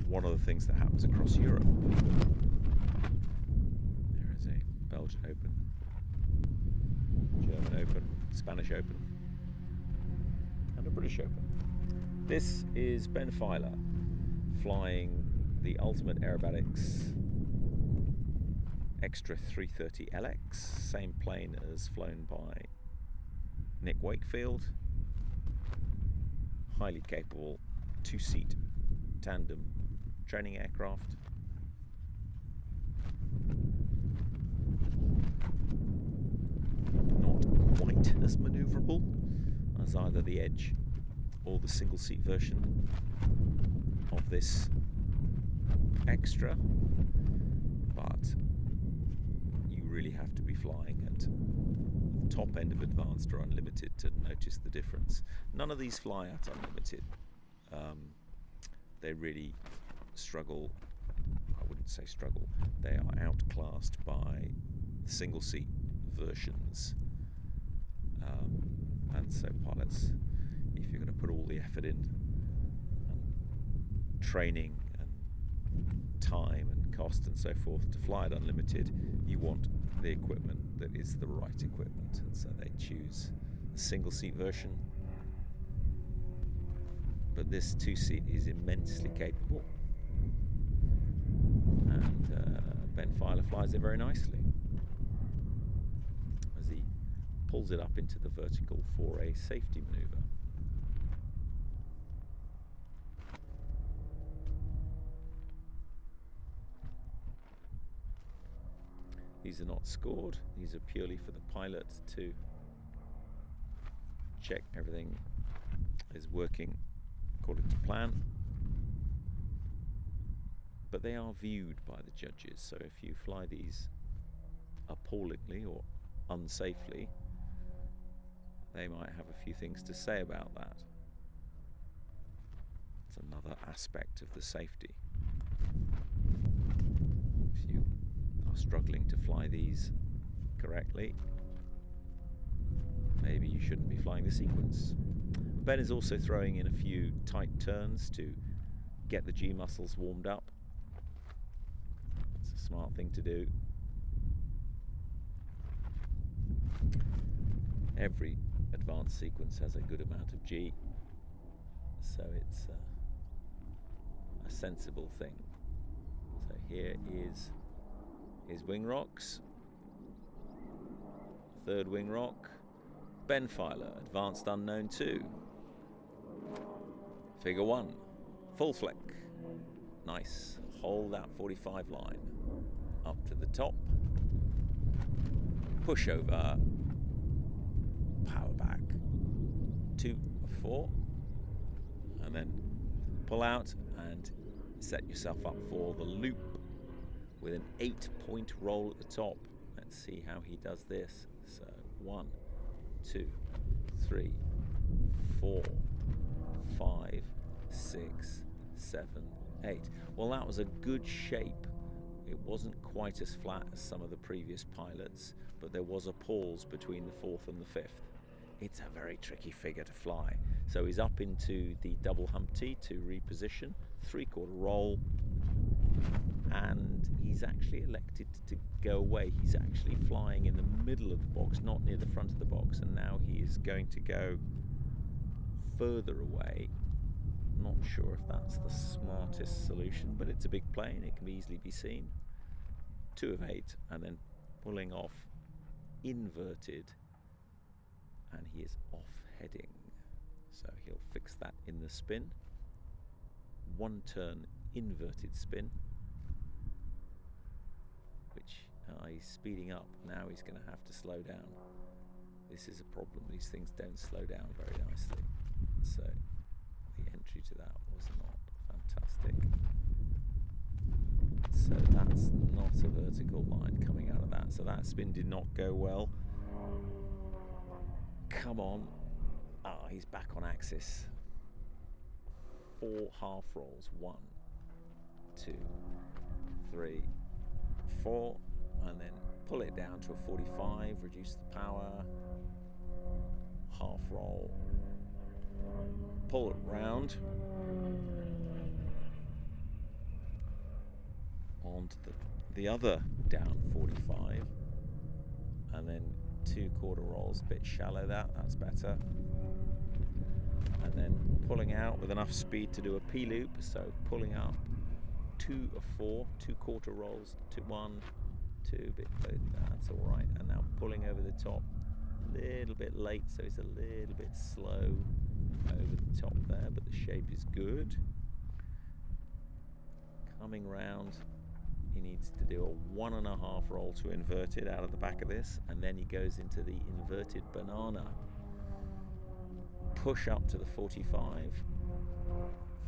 one of the things that happens across Europe. There is a Belgian Open, German Open, Spanish Open, and a British Open. This is Ben Filer flying the Ultimate Aerobatics Extra 330 LX, same plane as flown by Nick Wakefield. Highly capable two-seat tandem training aircraft. quite as manoeuvrable as either the Edge or the single seat version of this Extra, but you really have to be flying at the top end of Advanced or Unlimited to notice the difference. None of these fly at Unlimited. They really struggle. I wouldn't say struggle. They are outclassed by the single seat versions. And so pilots, if you're going to put all the effort in and training and time and cost and so forth to fly at Unlimited, you want the equipment that is the right equipment, and so they choose a single seat version. But this two-seat is immensely capable, and Ben Filer flies it very nicely as he pulls it up into the vertical for a safety maneuver. These are not scored, these are purely for the pilot to check everything is working according to plan. But they are viewed by the judges, so if you fly these appallingly or unsafely, they might have a few things to say about that. It's another aspect of the safety. If you are struggling to fly these correctly, maybe you shouldn't be flying the sequence. Ben is also throwing in a few tight turns to get the G muscles warmed up. It's a smart thing to do. Every advanced sequence has a good amount of G, so it's a sensible thing. So here is his wing rocks. Third wing rock, Ben Filer, Advanced Unknown 2. Figure 1, full flick. Nice. Hold that 45 line. Up to the top. Push over. Power back. 2 of 4. And then pull out and set yourself up for the loop with an 8-point roll at the top. Let's see how he does this. So 1, 2, 3, 4, 5, 6, 7, 8. Well, that was a good shape. It wasn't quite as flat as some of the previous pilots, but there was a pause between the 4th and the 5th. It's a very tricky figure to fly. So he's up into the double Humpty to reposition, 3/4 roll, and he's actually elected to go away. He's actually flying in the middle of the box, not near the front of the box, and now he is going to go further away. Not sure if that's the smartest solution, but it's a big plane, it can easily be seen. 2 of 8, and then pulling off inverted, and he is off heading. So he'll fix that in the spin. 1 turn inverted spin, which he's speeding up. Now he's going to have to slow down. This is a problem. These things don't slow down very nicely. So the entry to that was not fantastic. So that's not a vertical line coming out of that. So that spin did not go well. Come on. He's back on axis. 4 half rolls. 1, 2, 3, 4, and then pull it down to a 45, reduce the power, half roll, pull it round onto the other down 45, and then 2/4 rolls, a bit shallow. That's better, and then pulling out with enough speed to do a P loop. So pulling up 2 of 4, 2/4 rolls, 1, 2, bit, that's all right. And now pulling over the top, a little bit late, so it's a little bit slow over the top there, but the shape is good. Coming round he needs to do a 1.5 roll to inverted out of the back of this, and then he goes into the inverted banana. Push up to the 45,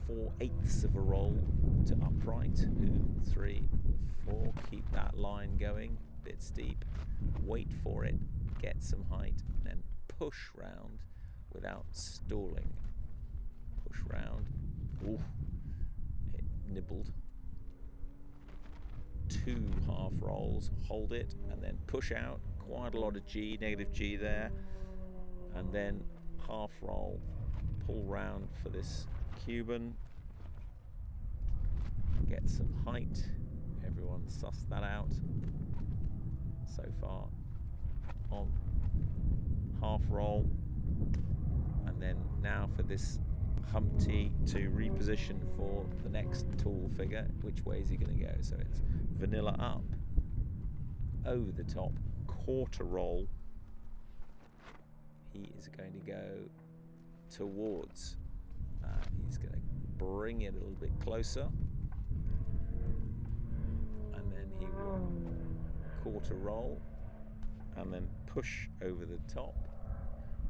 4/8 of a roll to upright, 2, 3, 4, keep that line going, bit steep, wait for it, get some height, then push round without stalling. Push round, ooh, it nibbled. 2 half rolls, hold it, and then push out, quite a lot of G, negative G there, and then half roll, pull round for this Cuban, get some height. Everyone sussed that out so far. On half roll, and then now for this Humpty to reposition for the next tall figure. Which way is he going to go? So it's vanilla up, over the top, quarter roll. He is going to go towards, he's going to bring it a little bit closer, and then he will quarter roll and then push over the top.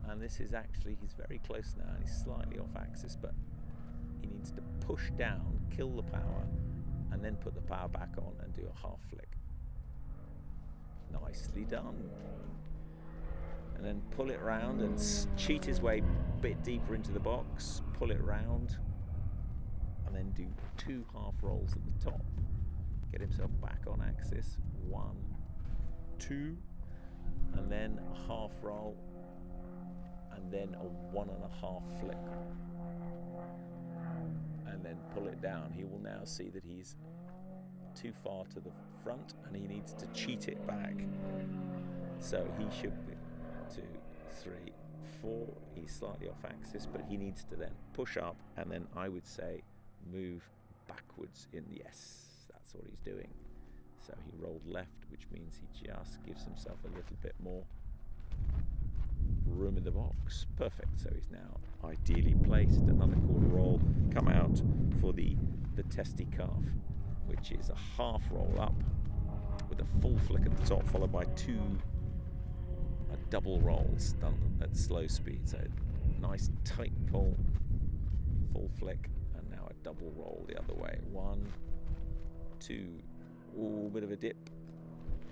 And this is actually, he's very close now and he's slightly off axis, but he needs to push down, kill the power, and then put the power back on and do a half flick. Nicely done. And then pull it round and cheat his way a bit deeper into the box, pull it round, and then do 2 half rolls at the top. Get himself back on axis, 1, 2, and then a half roll, and then a 1.5 flick. And then pull it down. He will now see that he's too far to the front and he needs to cheat it back. So he should be 2, 3, 4. He's slightly off axis, but he needs to then push up and then I would say move backwards in the S. That's what he's doing. So he rolled left, which means he just gives himself a little bit more room in the box. Perfect. So he's now ideally placed. Another quarter roll, come out for the testy calf, which is a half roll up with a full flick at the top, followed by 2 double rolls done at slow speed. So nice tight pull, full flick, and now a double roll the other way. 1, 2, ooh, bit of a dip.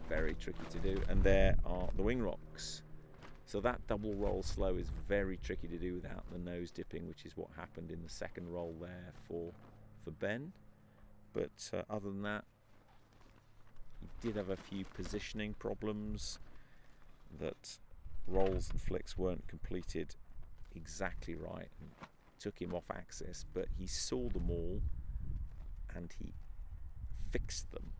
Very tricky to do. And there are the wing rocks. So that double roll slow is very tricky to do without the nose dipping, which is what happened in the second roll there for Ben. But other than that, he did have a few positioning problems, that rolls and flicks weren't completed exactly right and took him off axis, but he saw them all and he fixed them,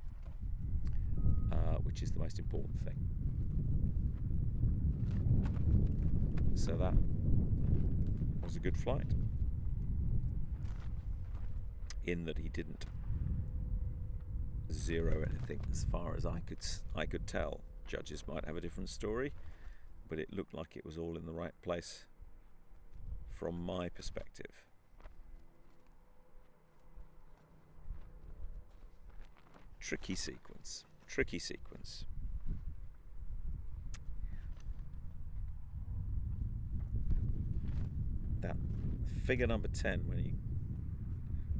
which is the most important thing. So that was a good flight, in that he didn't zero anything as far as I could tell. Judges might have a different story, but it looked like it was all in the right place from my perspective. Tricky sequence. That figure number 10, when you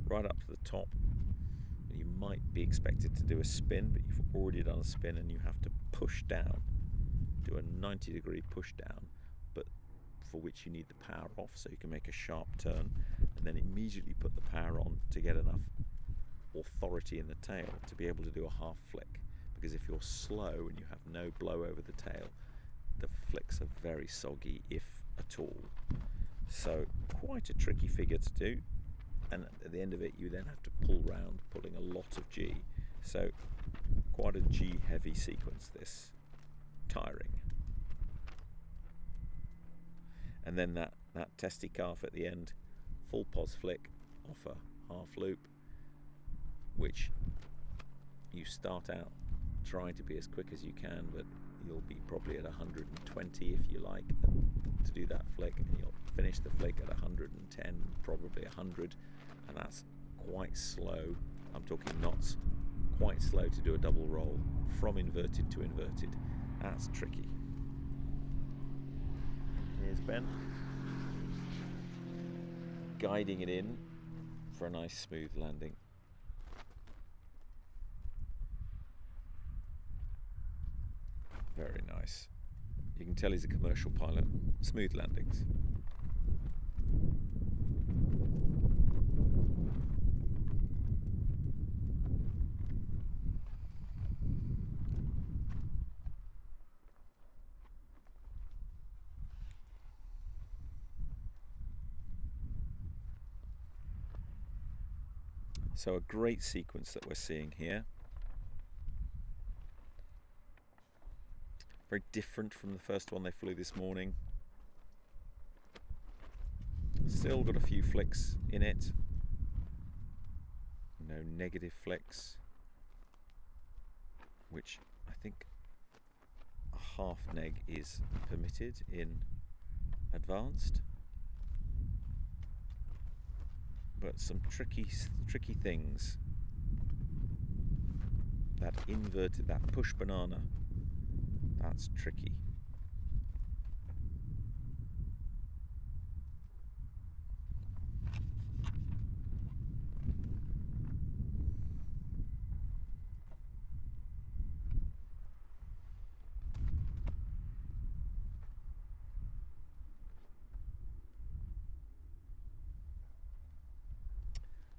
right up to the top, you might be expected to do a spin, but you've already done a spin and you have to push down, do a 90-degree push down, but for which you need the power off so you can make a sharp turn, and then immediately put the power on to get enough authority in the tail to be able to do a half flick. Because if you're slow and you have no blow over the tail, the flicks are very soggy, if at all. So quite a tricky figure to do, and at the end of it you then have to pull round, pulling a lot of G. So quite a G heavy sequence, this, tiring. And then that testy calf at the end, full pos flick off a half loop, which you start out trying to be as quick as you can, but you'll be probably at 120 if you like to do that flick, and you'll finish the flick at 110, probably 100, and that's quite slow. I'm talking knots, quite slow to do a double roll from inverted to inverted. That's tricky. Here's Ben, guiding it in for a nice smooth landing. Very nice. You can tell he's a commercial pilot. Smooth landings. So a great sequence that we're seeing here. Very different from the first one they flew this morning. Still got a few flicks in it. No negative flicks, which I think a half neg is permitted in advanced. But some tricky things. That inverted, that push banana, that's tricky.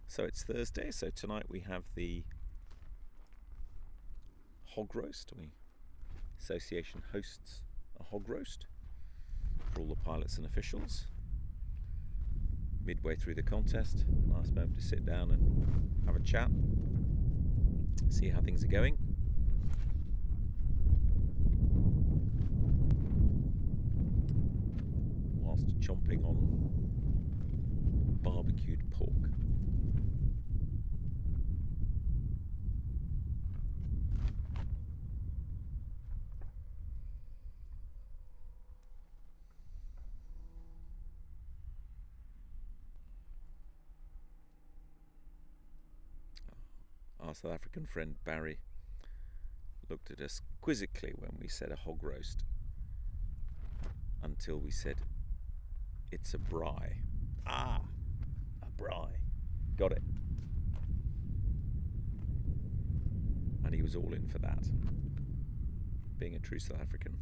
So it's Thursday, so tonight we have the hog roast. The association hosts a hog roast for all the pilots and officials. Midway through the contest, nice moment to sit down and have a chat, see how things are going. Whilst chomping on barbecued pork. Our South African friend Barry looked at us quizzically when we said a hog roast, until we said it's a braai. Ah, a braai. Got it. And he was all in for that, being a true South African.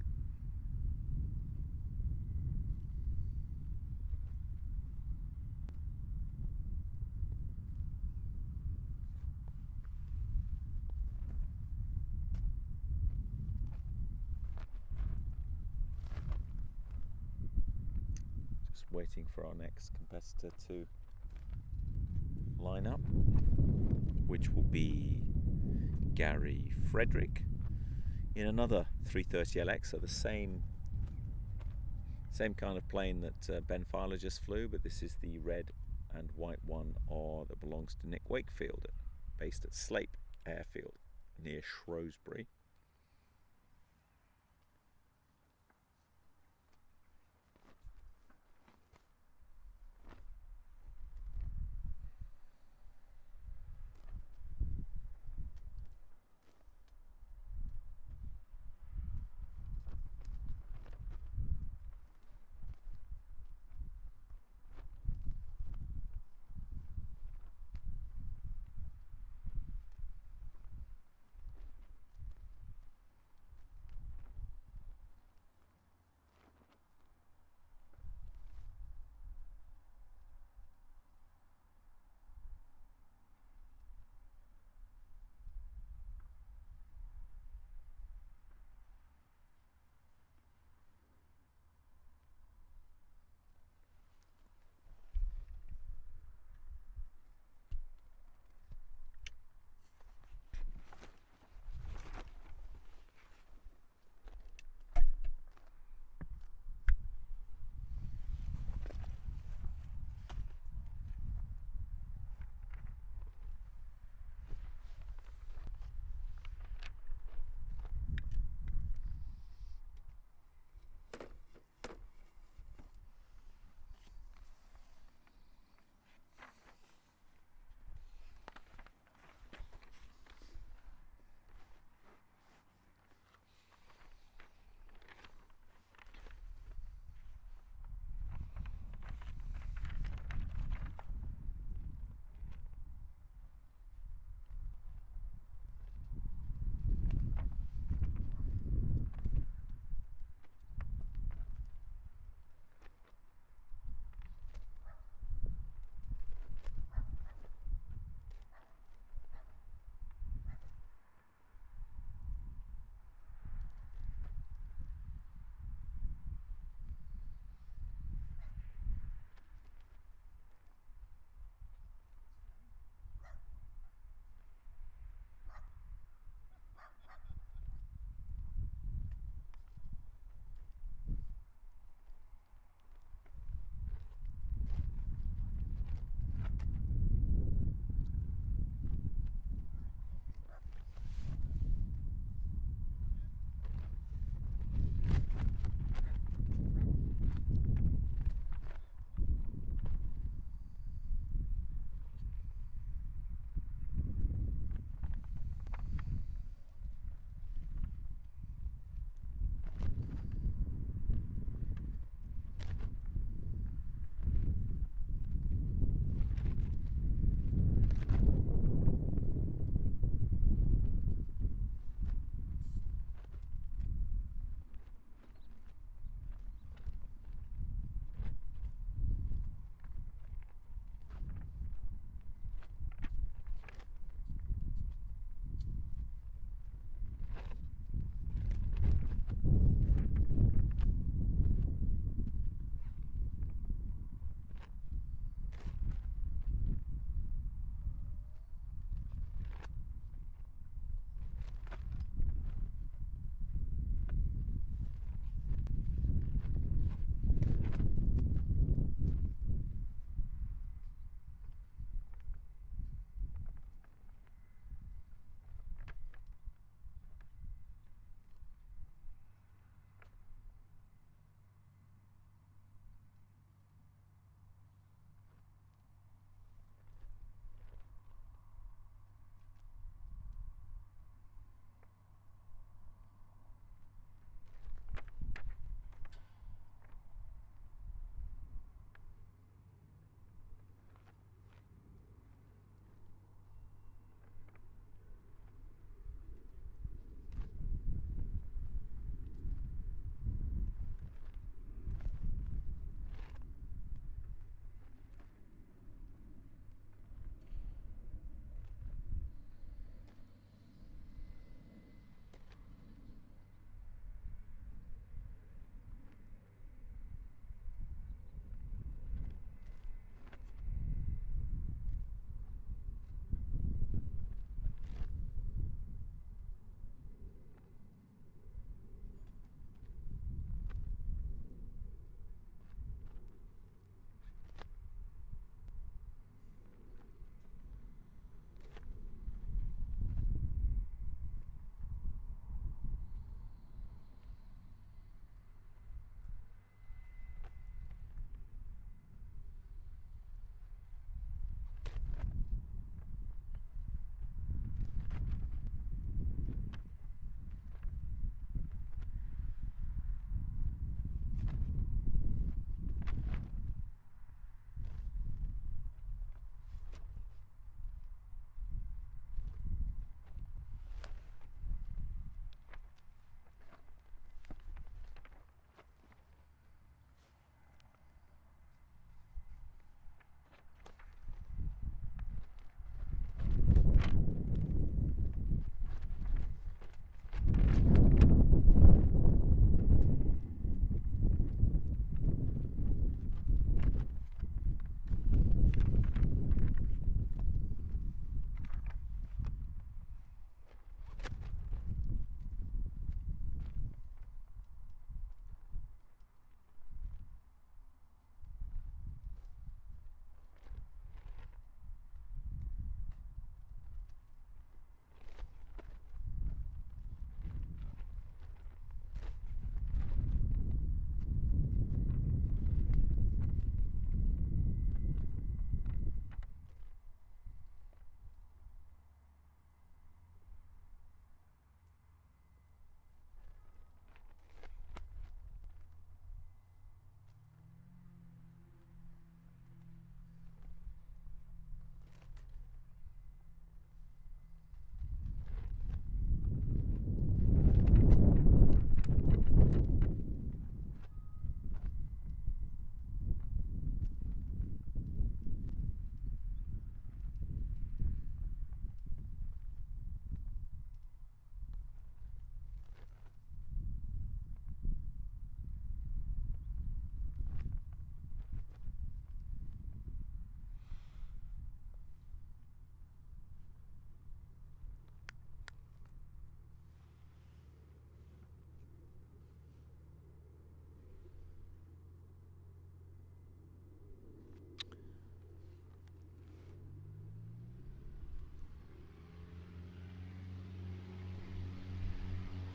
Waiting for our next competitor to line up, which will be Gary Frederick in another 330LX, so the same kind of plane that Ben Filer just flew, but this is the red and white one that belongs to Nick Wakefield, based at Slape Airfield near Shrewsbury.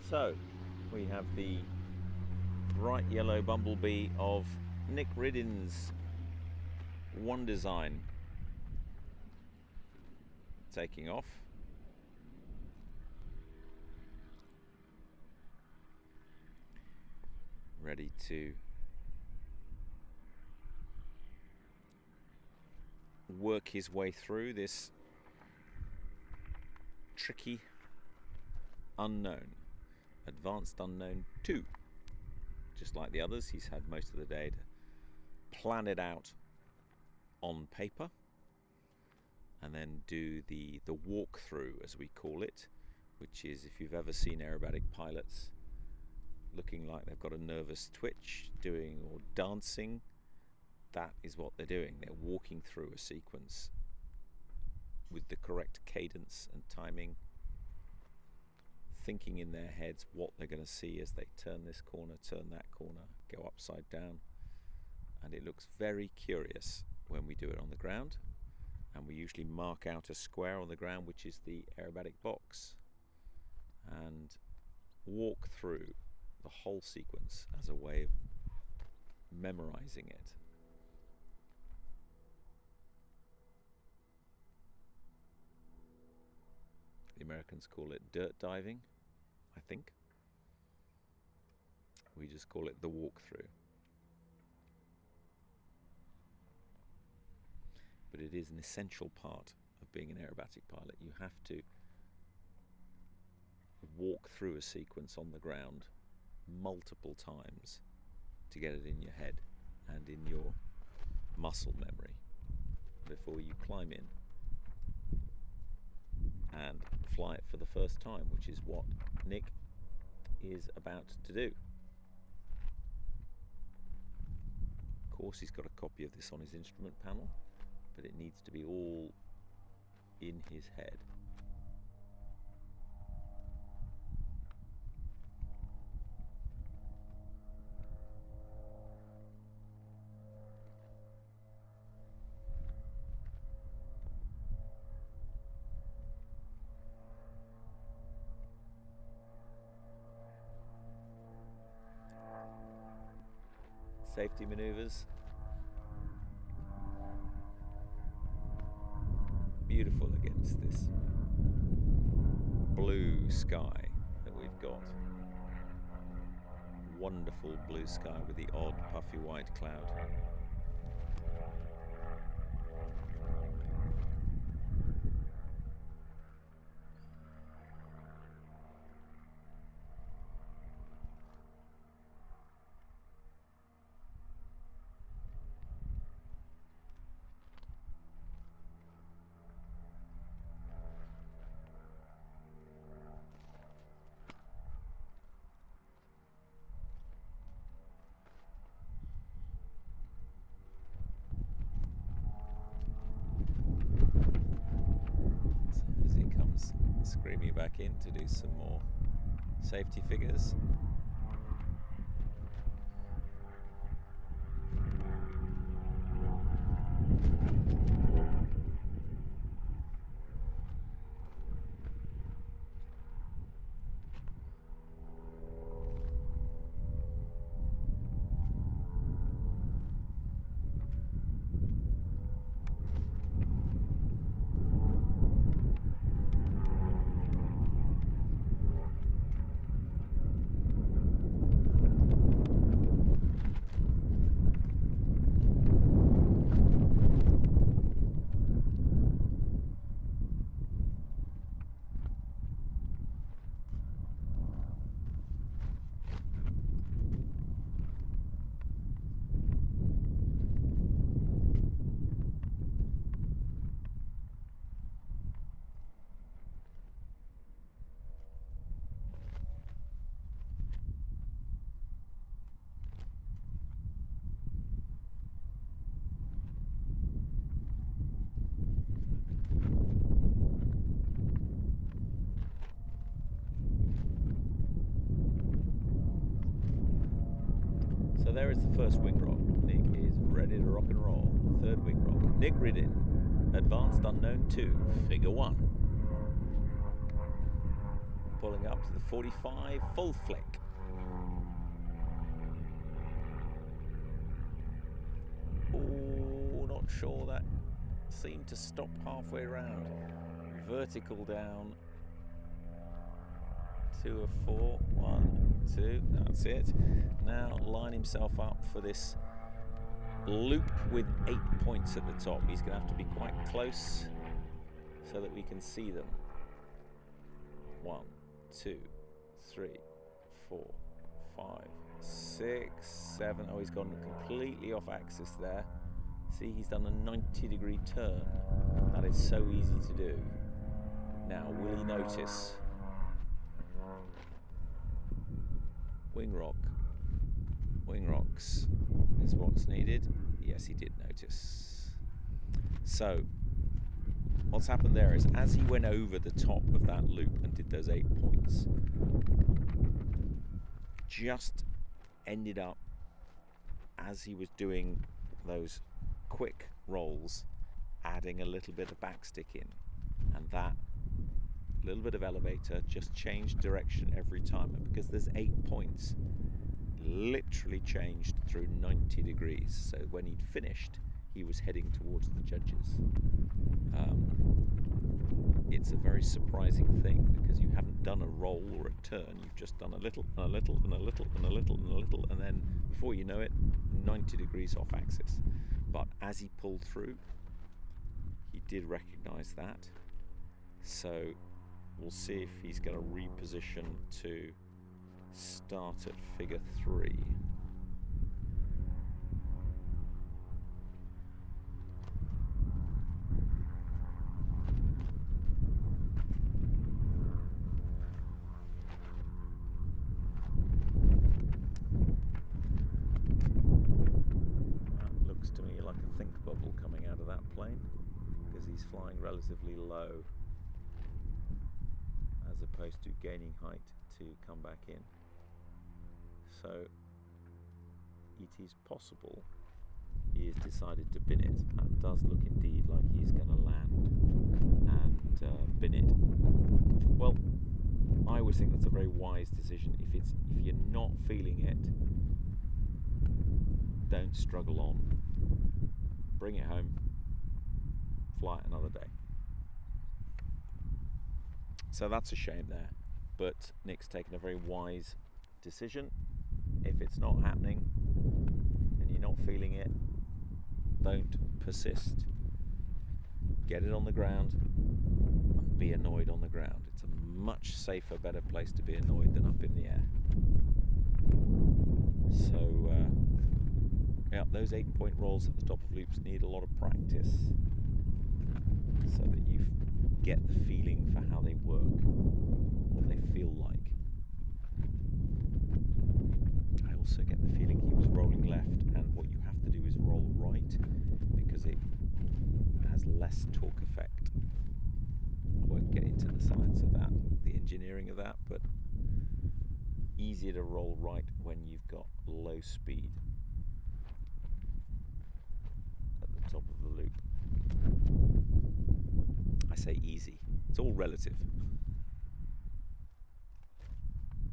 So we have the bright yellow bumblebee of Nick Riddin's One Design taking off. Ready to work his way through this tricky unknown, Advanced Unknown 2. Just like the others, he's had most of the day to plan it out on paper and then do the walkthrough, as we call it, which is, if you've ever seen aerobatic pilots looking like they've got a nervous twitch doing or dancing, that is what they're doing. They're walking through a sequence with the correct cadence and timing, thinking in their heads what they're going to see as they turn this corner, turn that corner, go upside down. And it looks very curious when we do it on the ground. And we usually mark out a square on the ground, which is the aerobatic box, and walk through the whole sequence as a way of memorizing it. The Americans call it dirt diving, I think. We just call it the walkthrough. But it is an essential part of being an aerobatic pilot. You have to walk through a sequence on the ground multiple times to get it in your head and in your muscle memory before you climb in and fly it for the first time, which is what Nick is about to do. Of course, he's got a copy of this on his instrument panel, but it needs to be all in his head. Safety maneuvers. Beautiful against this blue sky that we've got. Wonderful blue sky with the odd puffy white cloud. Screaming back in to do some more safety figures. So there is the first wing rock. Nick is ready to rock and roll. The third wing rock. Nick Riddin, Advanced Unknown 2, Figure 1. Pulling up to the 45, full flick. Oh, not sure, that seemed to stop halfway around. Vertical down. 2 of 4, 1, 2, that's it. Now line himself up for this loop with 8 points at the top. He's going to have to be quite close so that we can see them. 1, 2, 3, 4, 5, 6, 7. Oh, he's gone completely off axis there. See, he's done a 90-degree turn. That is so easy to do. Now, will he notice? Wing rock. Wing rocks is what's needed. Yes, he did notice. So, what's happened there is, as he went over the top of that loop and did those 8 points, just ended up, as he was doing those quick rolls, adding a little bit of backstick in, and that little bit of elevator just changed direction every time. And because there's 8 points, literally changed through 90 degrees. So when he'd finished, he was heading towards the judges. It's a very surprising thing, because you haven't done a roll or a turn. You've just done a little and a little and a little and a little and a little, and then before you know it, 90 degrees off axis. But as he pulled through, he did recognize that. So we'll see if he's going to reposition to start at figure 3. That looks to me like a think bubble coming out of that plane, because he's flying relatively low, as opposed to gaining height to come back in. So it is possible he has decided to bin it. That does look indeed like he's going to land and bin it. Well, I always think that's a very wise decision. If you're not feeling it, don't struggle on. Bring it home. Fly it another day. So that's a shame there, but Nick's taken a very wise decision. If it's not happening and you're not feeling it, don't persist. Get it on the ground and be annoyed on the ground. It's a much safer, better place to be annoyed than up in the air. So, yeah, those 8-point rolls at the top of loops need a lot of practice, so that you get the feeling for how they work, what they feel like. I also get the feeling he was rolling left, and what you have to do is roll right, because it has less torque effect. I won't get into the science of that, the engineering of that, but easier to roll right when you've got low speed at the top of the loop. I say easy, it's all relative.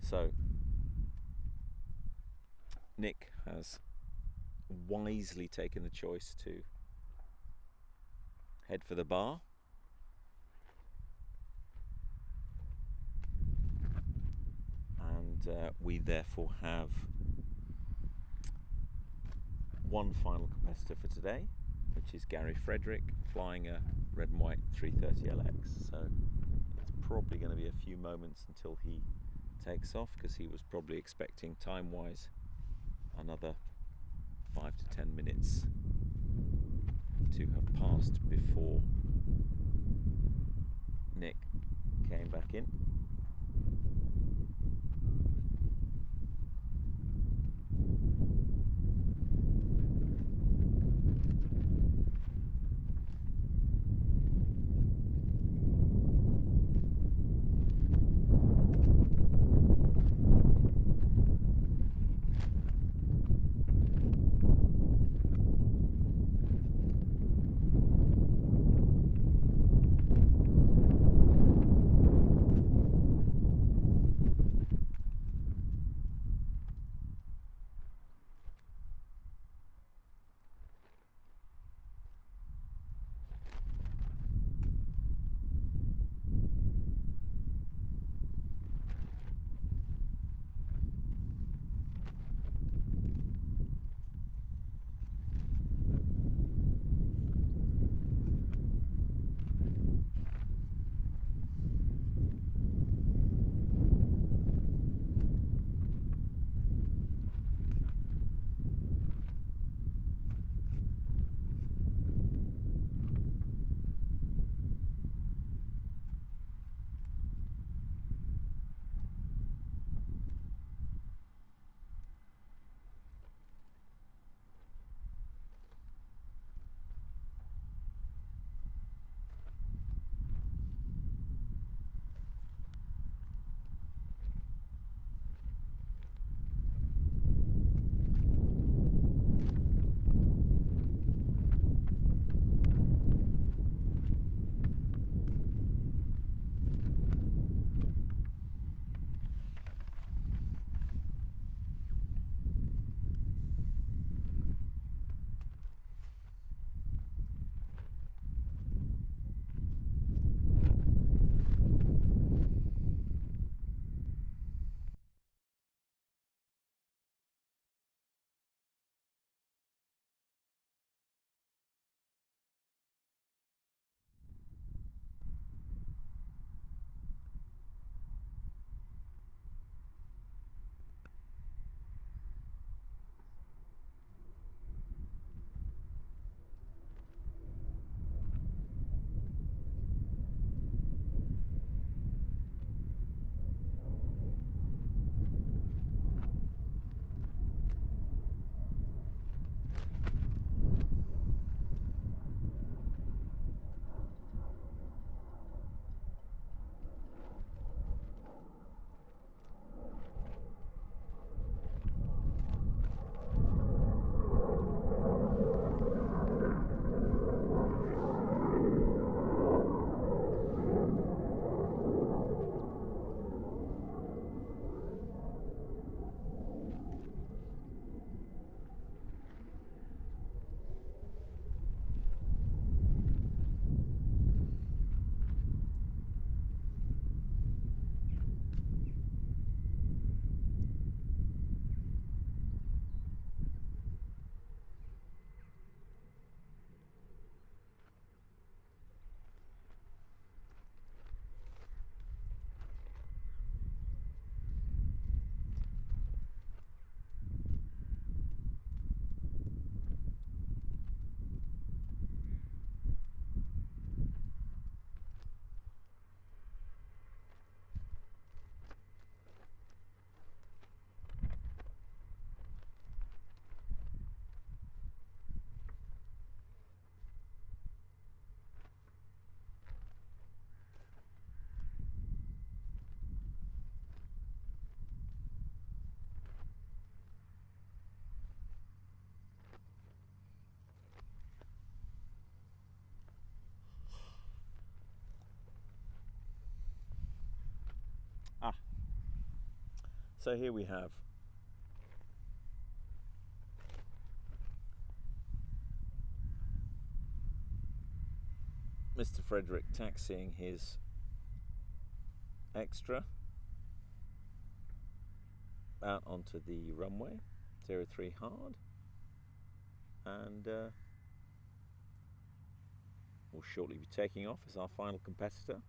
So Nick has wisely taken the choice to head for the bar. And we therefore have one final competitor for today, which is Gary Frederick, flying a red and white 330LX. So it's probably going to be a few moments until he takes off, because he was probably expecting, time-wise, another 5 to 10 minutes to have passed before Nick came back in. So here we have Mr. Frederick taxiing his extra out onto the runway, 03 hard, and will shortly be taking off as our final competitor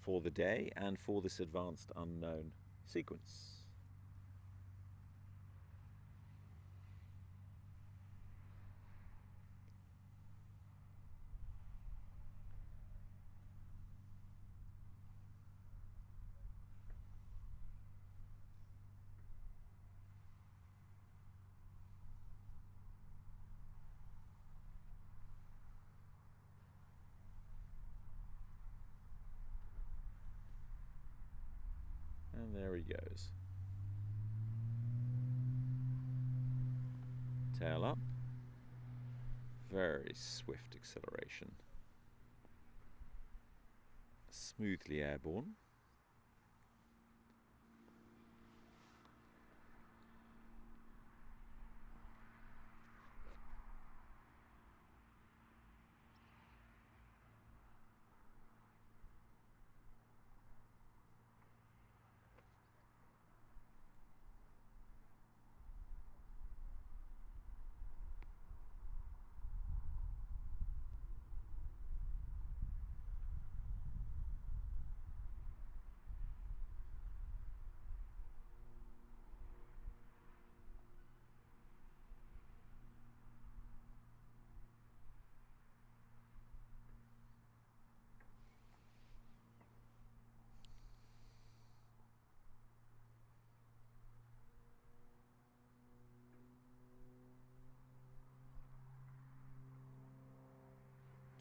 for the day and for this advanced unknown sequence. And there he goes. Tail up. Very swift acceleration. Smoothly airborne.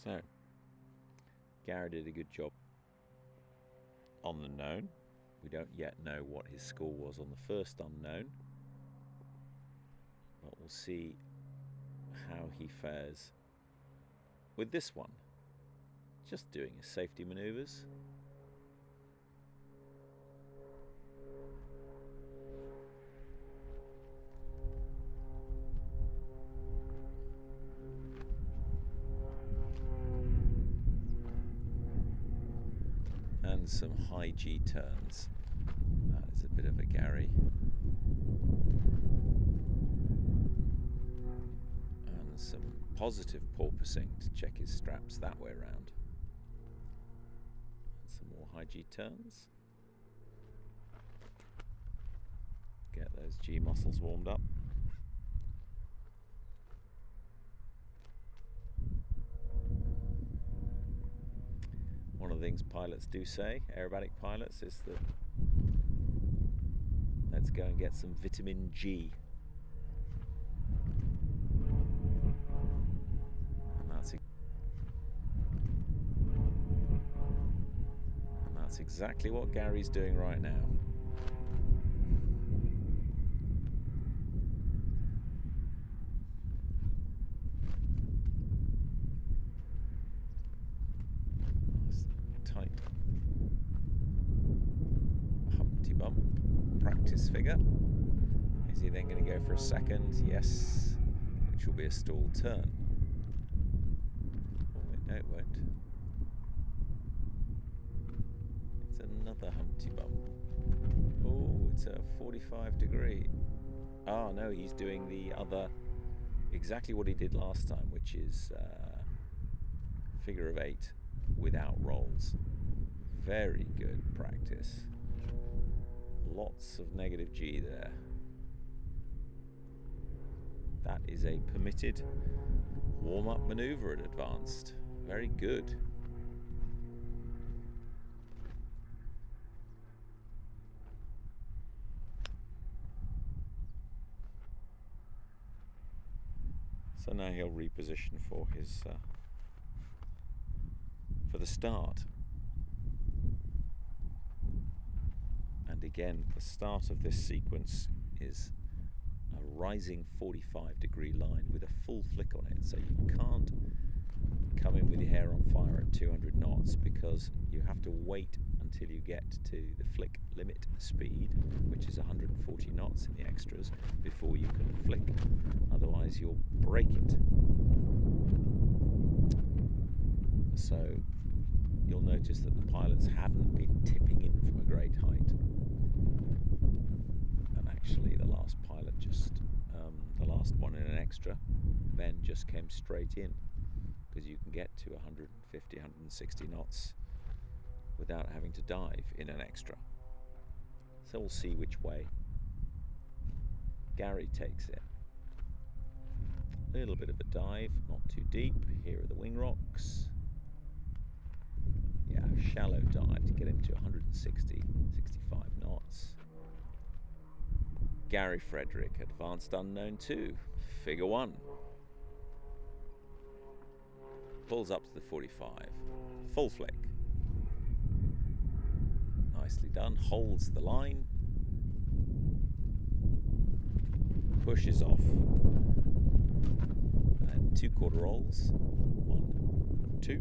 So, Gary did a good job on the known. We don't yet know what his score was on the first unknown, but we'll see how he fares with this one. Just doing his safety maneuvers. And some high G turns. That is a bit of a Gary. And some positive porpoising to check his straps that way around. And some more high G turns. Get those G muscles warmed up. One of the things pilots do say, aerobatic pilots, is that let's go and get some vitamin G. And that's exactly what Gary's doing right now. Tight Humpty Bump practice figure. Is he then going to go for a second? Yes, which will be a stall turn. Oh wait, no it won't. It's another Humpty Bump. Oh, it's a 45-degree. Ah, no, he's doing the other, exactly what he did last time, which is figure of 8 without rolls. Very good practice. Lots of negative G there. That is a permitted warm-up maneuver at advanced. Very good. So now he'll reposition for his for the start. And again, the start of this sequence is a rising 45-degree line with a full flick on it. So you can't come in with your hair on fire at 200 knots because you have to wait until you get to the flick limit speed, which is 140 knots in the extras, before you can flick. Otherwise you'll break it. So you'll notice that the pilots haven't been tipping in from a great height. And actually the last pilot the last one in an extra, Ben, just came straight in, because you can get to 150, 160 knots without having to dive in an extra. So we'll see which way Gary takes it. A little bit of a dive, not too deep. Here are the wing rocks. Yeah, shallow dive to get him to 160, 65 knots. Gary Frederick, Advanced Unknown 2, Figure 1. Pulls up to the 45, full flick. Nicely done, holds the line. Pushes off. And 2 quarter rolls. 1, 2.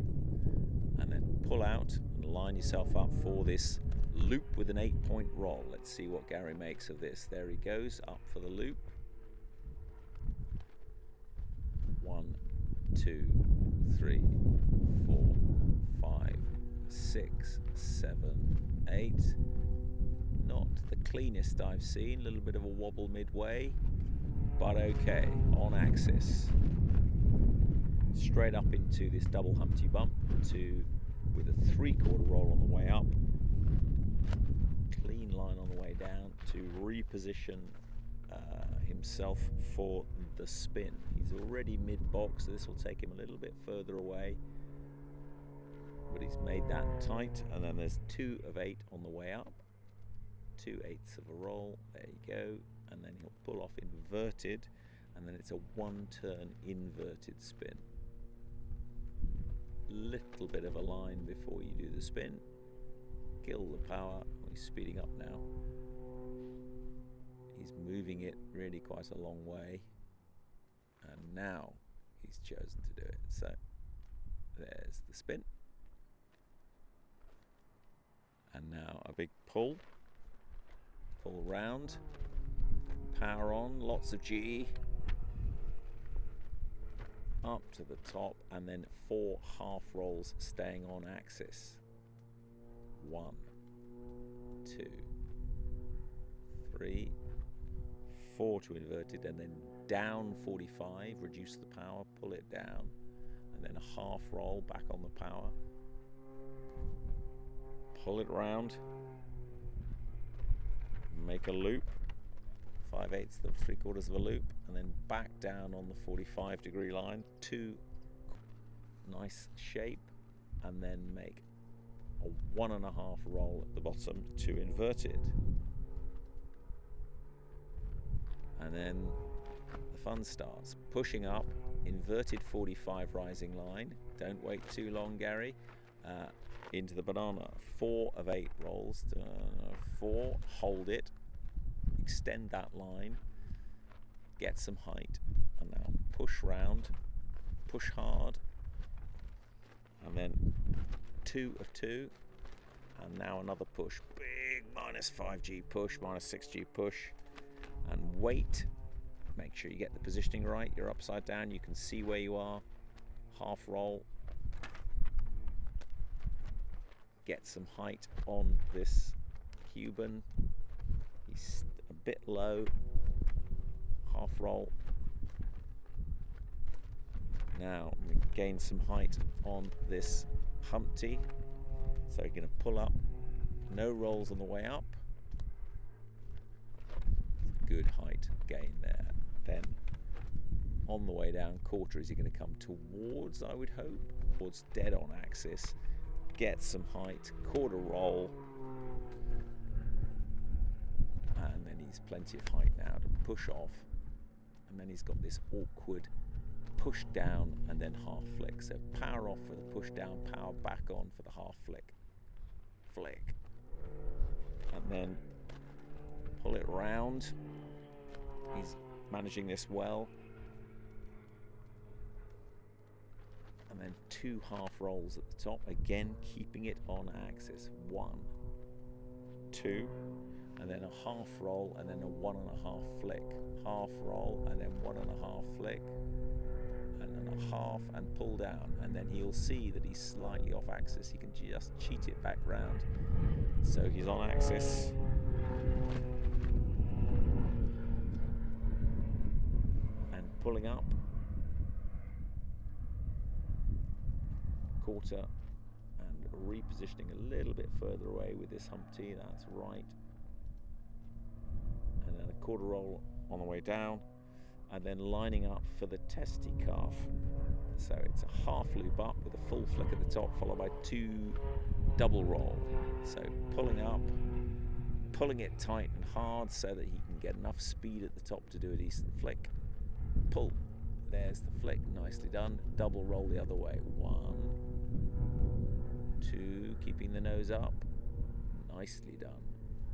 And then pull out and line yourself up for this loop with an 8-point roll. Let's see what Gary makes of this. There he goes, up for the loop. 1, 2, 3, 4, 5, 6, 7, 8. Not the cleanest I've seen. A little bit of a wobble midway, but okay, on axis. Straight up into this double Humpty Bump with a 3/4 roll on the way up. Clean line on the way down to reposition himself for the spin. He's already mid-box, so this will take him a little bit further away, but he's made that tight. And then there's 2 of 8 on the way up, 2/8 of a roll. There you go. And then he'll pull off inverted, and then it's a 1-turn inverted spin. Little bit of a line before you do the spin. Kill the power. He's speeding up now. He's moving it really quite a long way, and now he's chosen to do it. So there's the spin, and now a big pull round, power on, lots of G, up to the top, and then 4 half rolls staying on axis. 1, 2, 3, 4 to inverted, and then down 45, reduce the power, pull it down, and then a half roll back on the power, pull it round, make a loop, 5/8 of 3/4 of a loop, and then back down on the 45-degree line, 2 nice shape, and then make a 1.5 roll at the bottom to inverted. And then the fun starts. Pushing up, inverted 45 rising line. Don't wait too long, Gary. Into the banana. 4 of 8 rolls. 4, hold it. Extend that line. Get some height. And now push round. Push hard. And then 2 of 2. And now another push. Big -5G push, -6G push. And wait. Make sure you get the positioning right. You're upside down. You can see where you are. Half roll. Get some height on this Cuban. He's a bit low. Half roll. Now we gain some height on this Humpty. So you're going to pull up. No rolls on the way up. Good height gain there. Then on the way down, quarter, is he going to come towards, I would hope, towards dead on axis. Get some height, quarter roll, and then he's plenty of height now to push off. And then he's got this awkward push down and then half flick. So power off for the push down, power back on for the half flick. Flick. And then pull it round. He's managing this well. And and then 2 half rolls at the top, again keeping it on axis. 1, 2, and then a half roll, and then a 1.5 flick. Half roll, and then 1.5 flick, and then a half, and pull down. And then he'll see that he's slightly off axis. He can just cheat it back round. So he's on axis. And pulling up. Quarter, and repositioning a little bit further away with this humpty. That's right. And then a quarter roll on the way down, and then lining up for the testy calf. So it's a half loop up with a full flick at the top, followed by 2 double roll. So pulling up, pulling it tight and hard so that he can get enough speed at the top to do a decent flick. Pull. There's the flick, nicely done. Double roll the other way. 1, 2, keeping the nose up. Nicely done.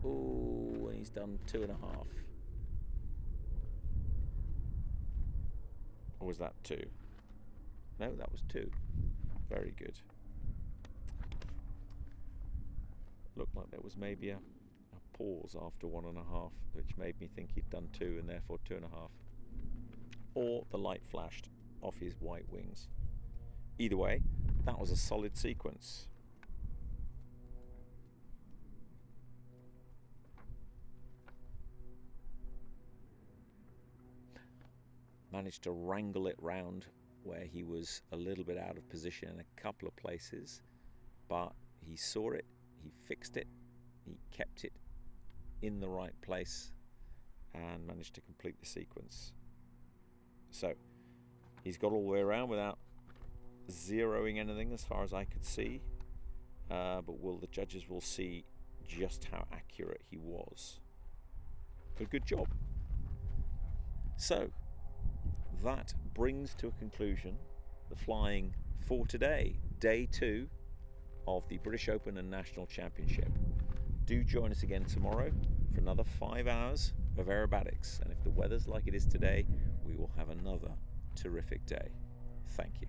Oh, and he's done 2.5. Or was that 2? No, that was 2. Very good. Looked like there was maybe a pause after 1.5, which made me think he'd done 2 and therefore 2.5. Or the light flashed off his white wings. Either way, that was a solid sequence. Managed to wrangle it round where he was a little bit out of position in a couple of places, but he saw it, he fixed it, he kept it in the right place and managed to complete the sequence. So he's got all the way around without zeroing anything as far as I could see, but the judges will see just how accurate he was. But good job. So that brings to a conclusion the flying for today, day 2 of the British Open and National Championship. Do join us again tomorrow for another 5 hours of aerobatics, and if the weather's like it is today, we will have another terrific day. Thank you.